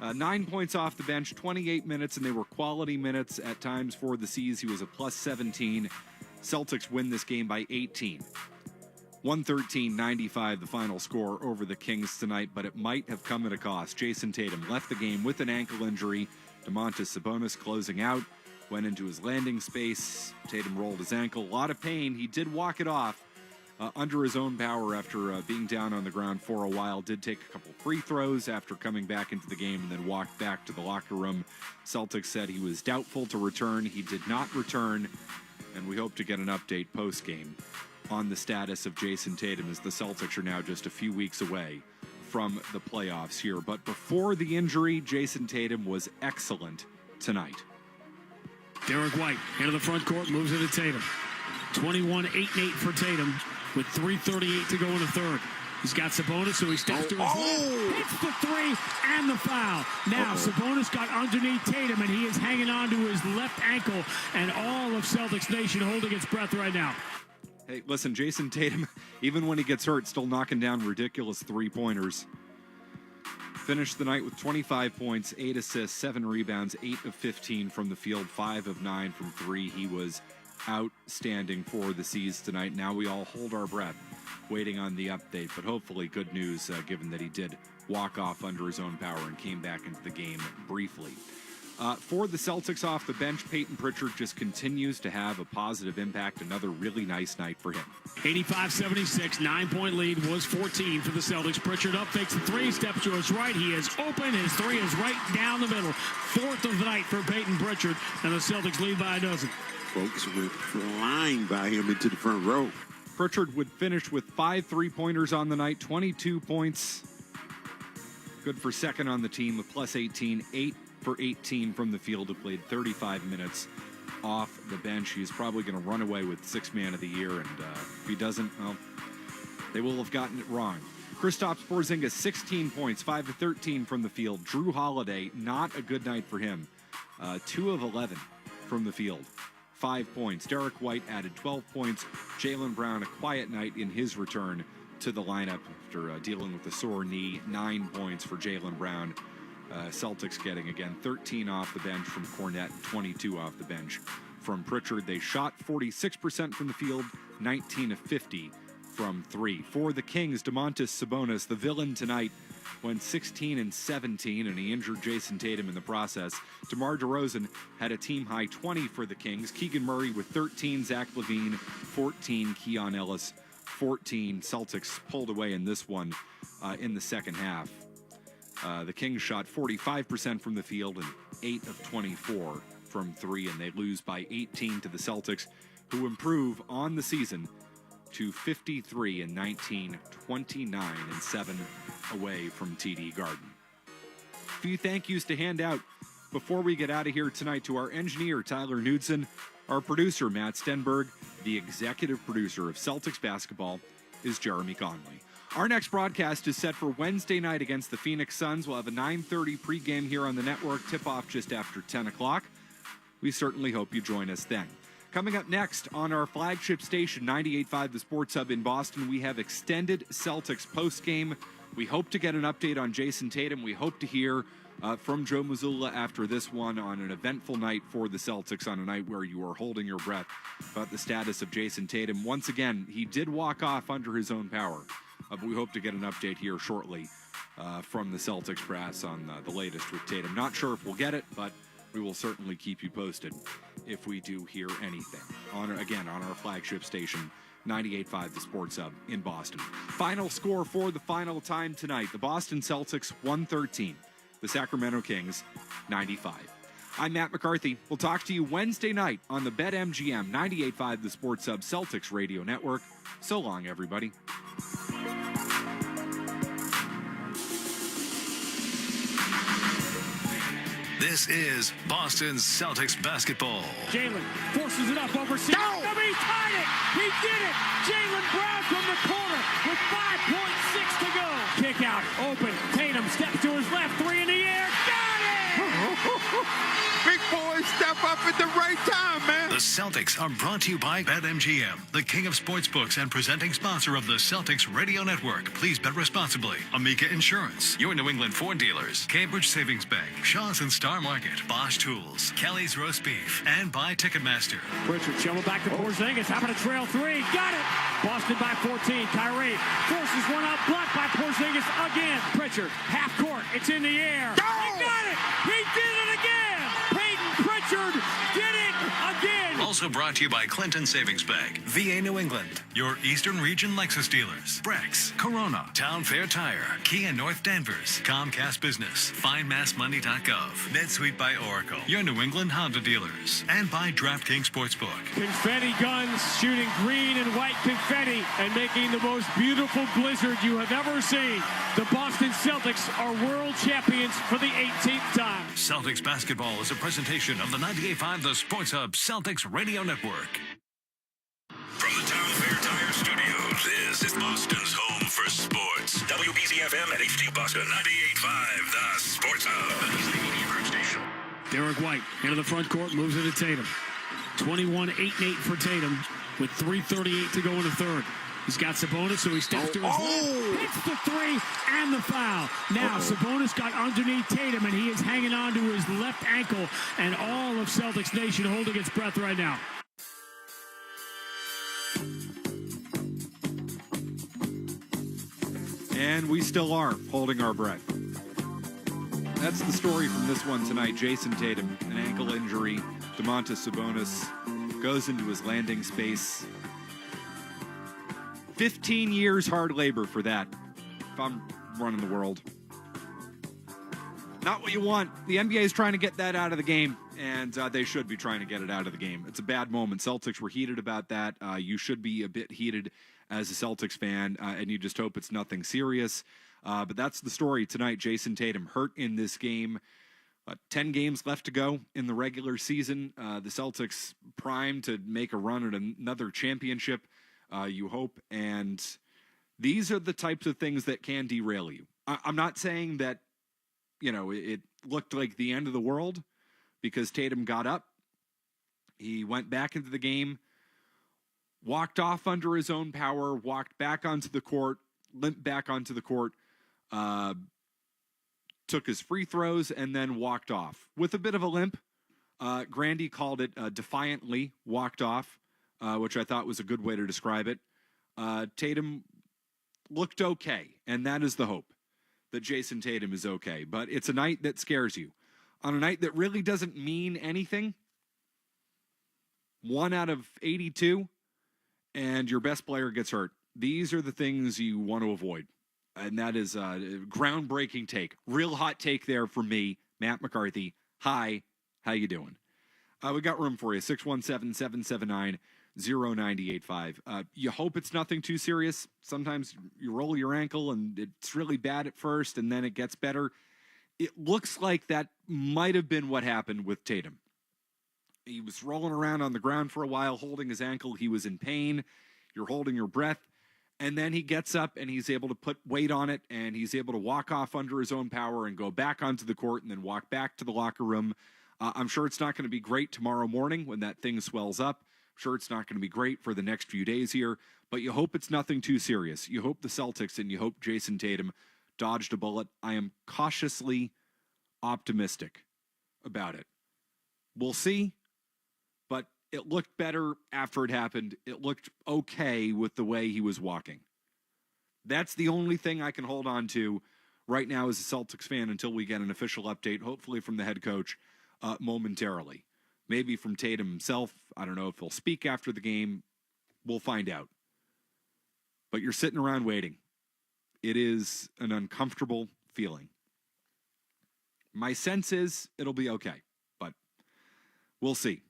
9 points off the bench, 28 minutes, and they were quality minutes at times for the C's. He was a plus 17. Celtics win this game by 18. 113-95 the final score over the Kings tonight, but it might have come at a cost. Jason Tatum left the game with an ankle injury. Domantas Sabonis closing out, went into his landing space. Tatum rolled his ankle. A lot of pain. He did walk it off under his own power after being down on the ground for a while. Did take a couple free throws after coming back into the game and then walked back to the locker room. Celtics said he was doubtful to return. He did not return, and we hope to get an update post-game on the status of Jason Tatum, as the Celtics are now just a few weeks away from the playoffs here. But before the injury, Jason Tatum was excellent tonight. Derek White into the front court, moves into Tatum. 21-8-8 for Tatum with 3:38 to go in the third. He's got Sabonis, so he steps to his left, hits the three, and the foul. Now, Sabonis got underneath Tatum, and he is hanging on to his left ankle, and all of Celtics Nation holding its breath right now. Hey, listen, Jason Tatum, even when he gets hurt, still knocking down ridiculous three-pointers. Finished the night with 25 points, 8 assists, 7 rebounds, 8 of 15 from the field, 5 of 9 from 3. He was outstanding for the C's tonight. Now we all hold our breath, waiting on the update, but hopefully good news given that he did walk off under his own power and came back into the game briefly. For the Celtics off the bench, Peyton Pritchard just continues to have a positive impact. Another really nice night for him. 85-76, 9-point lead was 14 for the Celtics. Pritchard up, fakes the three, steps to his right. He is open. His three is right down the middle. Fourth of the night for Peyton Pritchard, and the Celtics lead by a dozen. Folks went flying by him into the front row. Pritchard would finish with 5 3-pointers on the night, 22 points. Good for second on the team with plus 18, 8 for 18 from the field, who played 35 minutes off the bench. He's probably going to run away with Sixth Man of the Year, and if he doesn't, well, they will have gotten it wrong. Kristaps Porzingis, 16 points, 5 of 13 from the field. Drew Holiday, not a good night for him. 2 of 11 from the field, 5 points. Derek White added 12 points. Jaylen Brown, a quiet night in his return to the lineup after dealing with a sore knee. 9 points for Jaylen Brown. Celtics getting, again, 13 off the bench from Cornette and 22 off the bench from Pritchard. They shot 46% from the field, 19 of 50 from 3. For the Kings, Domantas Sabonis, the villain tonight, went 16 and 17, and he injured Jason Tatum in the process. DeMar DeRozan had a team-high 20 for the Kings. Keegan Murray with 13, Zach LaVine 14, Keon Ellis 14. Celtics pulled away in this one in the second half. The Kings shot 45% from the field and 8 of 24 from 3, and they lose by 18 to the Celtics, who improve on the season to 53 and 19, 29 and 7 away from TD Garden. A few thank yous to hand out before we get out of here tonight to our engineer, Tyler Knudsen, our producer, Matt Stenberg. The executive producer of Celtics basketball is Jeremy Conley. Our next broadcast is set for Wednesday night against the Phoenix Suns. We'll have a 9:30 pregame here on the network, tip-off just after 10 o'clock. We certainly hope you join us then. Coming up next on our flagship station, 98.5 The Sports Hub in Boston, we have extended Celtics postgame. We hope to get an update on Jason Tatum. We hope to hear from Joe Mazzulla after this one on an eventful night for the Celtics, on a night where you are holding your breath about the status of Jason Tatum. Once again, he did walk off under his own power. But we hope to get an update here shortly from the Celtics brass on the latest with Tatum. Not sure if we'll get it, but we will certainly keep you posted if we do hear anything. On our flagship station, 98.5 The Sports Hub in Boston. Final score for the final time tonight. The Boston Celtics 113. The Sacramento Kings 95. I'm Matt McCarthy. We'll talk to you Wednesday night on the BetMGM 98.5 The Sports Hub Celtics Radio Network. So long, everybody. This is Boston Celtics basketball. Jaylen forces it up over Steve. No! He tied it! He did it! Jaylen Brown from the corner with 5.6 to go. Kick out, open. Tatum steps to his left, 3 in the air. Got it! Big boys step up at the right time, man. The Celtics are brought to you by BetMGM, the king of sportsbooks and presenting sponsor of the Celtics Radio Network. Please bet responsibly. Amica Insurance, your New England Ford dealers, Cambridge Savings Bank, Shaw's and Star Market, Bosch Tools, Kelly's Roast Beef, and by Ticketmaster. Pritchard shovel back to Porzingis. Porzingis having a trail three. Got it. Boston by 14. Kyrie forces one out. Blocked by Porzingis again. Pritchard, half court. It's in the air. He got it. He did it again. Peyton Pritchard did it again. Also brought to you by Clinton Savings Bank, VA New England, your Eastern Region Lexus dealers, Brex, Corona, Town Fair Tire, Kia North Danvers, Comcast Business, FindMassMoney.gov, NetSuite by Oracle, your New England Honda dealers, and by DraftKings Sportsbook. Confetti guns shooting green and white confetti and making the most beautiful blizzard you have ever seen. The Boston Celtics are world champions for the 18th time. Celtics basketball is a presentation of the 98.5 The Sports Hub Celtics Radio Network. From the Town Fair Tire Studios, this is Boston's home for sports. WBC-FM and HD Boston 98.5 The Sports Hub. Derek White into the front court, moves into Tatum. 21-8-8 for Tatum with 3:38 to go in the third. He's got Sabonis, so he steps to his left, hits the three, and the foul. Now, Sabonis got underneath Tatum, and he is hanging on to his left ankle, and all of Celtics Nation holding its breath right now. And we still are holding our breath. That's the story from this one tonight. Jason Tatum, an ankle injury. Domantas Sabonis goes into his landing space. 15 years hard labor for that, if I'm running the world. Not what you want. The NBA is trying to get that out of the game, and they should be trying to get it out of the game. It's a bad moment. Celtics were heated about that. You should be a bit heated as a Celtics fan, and you just hope it's nothing serious. But that's the story tonight. Jason Tatum hurt in this game. 10 games left to go in the regular season. The Celtics primed to make a run at another championship, you hope. And these are the types of things that can derail you. I'm not saying that, it looked like the end of the world because Tatum got up. He went back into the game, walked off under his own power, walked back onto the court, limped back onto the court, took his free throws, and then walked off with a bit of a limp. Grandy called it defiantly walked off, which I thought was a good way to describe it. Tatum looked okay, and that is the hope, that Jason Tatum is okay. But it's a night that scares you. On a night that really doesn't mean anything, 1 out of 82, and your best player gets hurt. These are the things you want to avoid. And that is a groundbreaking take. Real hot take there from me, Matt McCarthy. Hi, how you doing? We got room for you, 617-779-0985. You hope it's nothing too serious. Sometimes you roll your ankle and it's really bad at first and then it gets better. It looks like that might have been what happened with Tatum. He was rolling around on the ground for a while, holding his ankle. He was in pain. You're holding your breath. And then he gets up and he's able to put weight on it and he's able to walk off under his own power and go back onto the court and then walk back to the locker room. I'm sure it's not going to be great tomorrow morning when that thing swells up. I'm sure it's not going to be great for the next few days here, but you hope it's nothing too serious. You hope the Celtics and you hope Jason Tatum dodged a bullet. I am cautiously optimistic about it. We'll see, but it looked better after it happened. It looked okay with the way he was walking. That's the only thing I can hold on to right now as a Celtics fan until we get an official update, hopefully from the head coach momentarily. Maybe from Tatum himself. I don't know if he'll speak after the game. We'll find out. But you're sitting around waiting. It is an uncomfortable feeling. My sense is it'll be okay, but we'll see.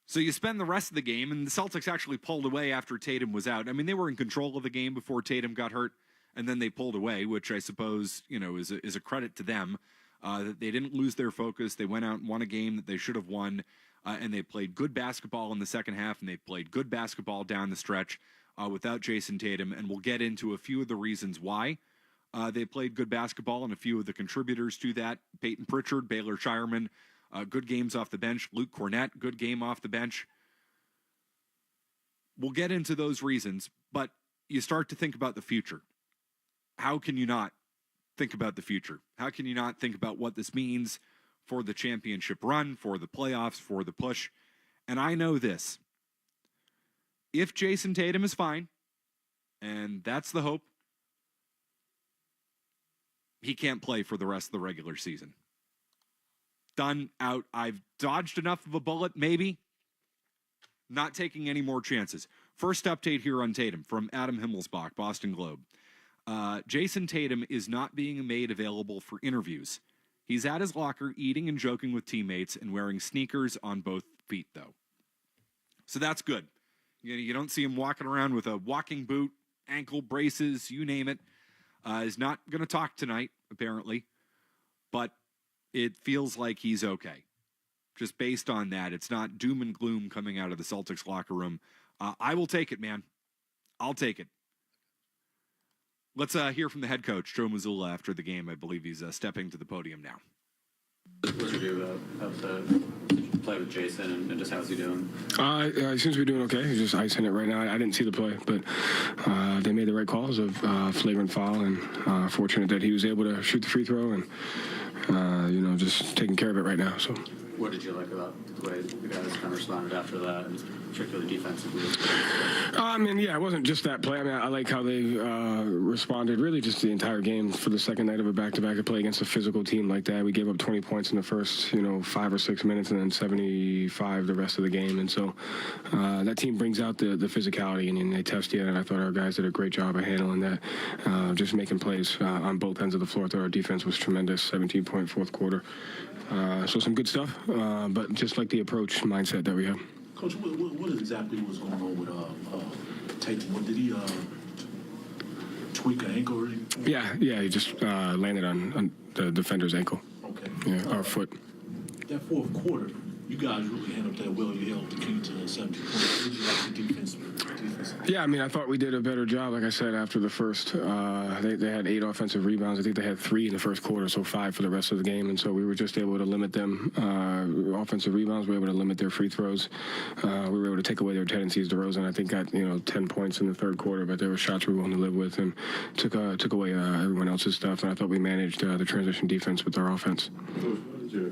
So you spend the rest of the game, and the Celtics actually pulled away after Tatum was out. I mean, they were in control of the game before Tatum got hurt, and then they pulled away, which I suppose, is a credit to them. That they didn't lose their focus. They went out and won a game that they should have won, and they played good basketball in the second half, and they played good basketball down the stretch without Jason Tatum, and we'll get into a few of the reasons why they played good basketball and a few of the contributors to that. Peyton Pritchard, Baylor Shireman, good games off the bench. Luke Cornett, good game off the bench. We'll get into those reasons, but you start to think about the future. How can you not think about the future? How can you not think about what this means for the championship run, for the playoffs, for the push? And I know this. if Jason Tatum is fine, and that's the hope, he can't play for the rest of the regular season. Done, out. I've dodged enough of a bullet, maybe. Not taking any more chances. First update here on Tatum from Adam Himmelsbach, Boston Globe. Jason Tatum is not being made available for interviews. He's at his locker eating and joking with teammates and wearing sneakers on both feet, though. So that's good. You don't see him walking around with a walking boot, ankle braces, you name it. He's not going to talk tonight, apparently. But it feels like he's okay. Just based on that, it's not doom and gloom coming out of the Celtics locker room. I will take it, man. I'll take it. Let's hear from the head coach, Joe Mazzulla, after the game. I believe he's stepping to the podium now. What's your view about the play with Jason and just how's he doing? He seems to be doing okay. He's just icing it right now. I didn't see the play, but they made the right calls of flagrant foul, and fortunate that he was able to shoot the free throw and, just taking care of it right now. So. What did you like about the way the guys kind of responded after that, and particularly defensively? It wasn't just that play. I like how they responded really just the entire game for the second night of a back-to-back to play against a physical team like that. We gave up 20 points in the first, 5 or 6 minutes and then 75 the rest of the game. And so that team brings out the physicality and they test you. And I thought our guys did a great job of handling that, just making plays on both ends of the floor. I thought our defense was tremendous, 17-point fourth quarter. So some good stuff, but just like the approach mindset that we have. Coach, what exactly was going on with Tatum? Did he tweak an ankle or anything? Yeah, he just landed on the defender's ankle. Okay. Yeah, our foot. That fourth quarter, you guys really handled that well. You held the Kings to 17 points. What did you like the defense? Yeah, I thought we did a better job. Like I said, after the first, they had 8 offensive rebounds. I think they had 3 in the first quarter, so 5 for the rest of the game. And so we were just able to limit them. Offensive rebounds, we were able to limit their free throws. We were able to take away their tendencies. DeRozan, I think, got 10 points in the third quarter, but there were shots we were willing to live with and took away everyone else's stuff. And I thought we managed the transition defense with our offense. What did your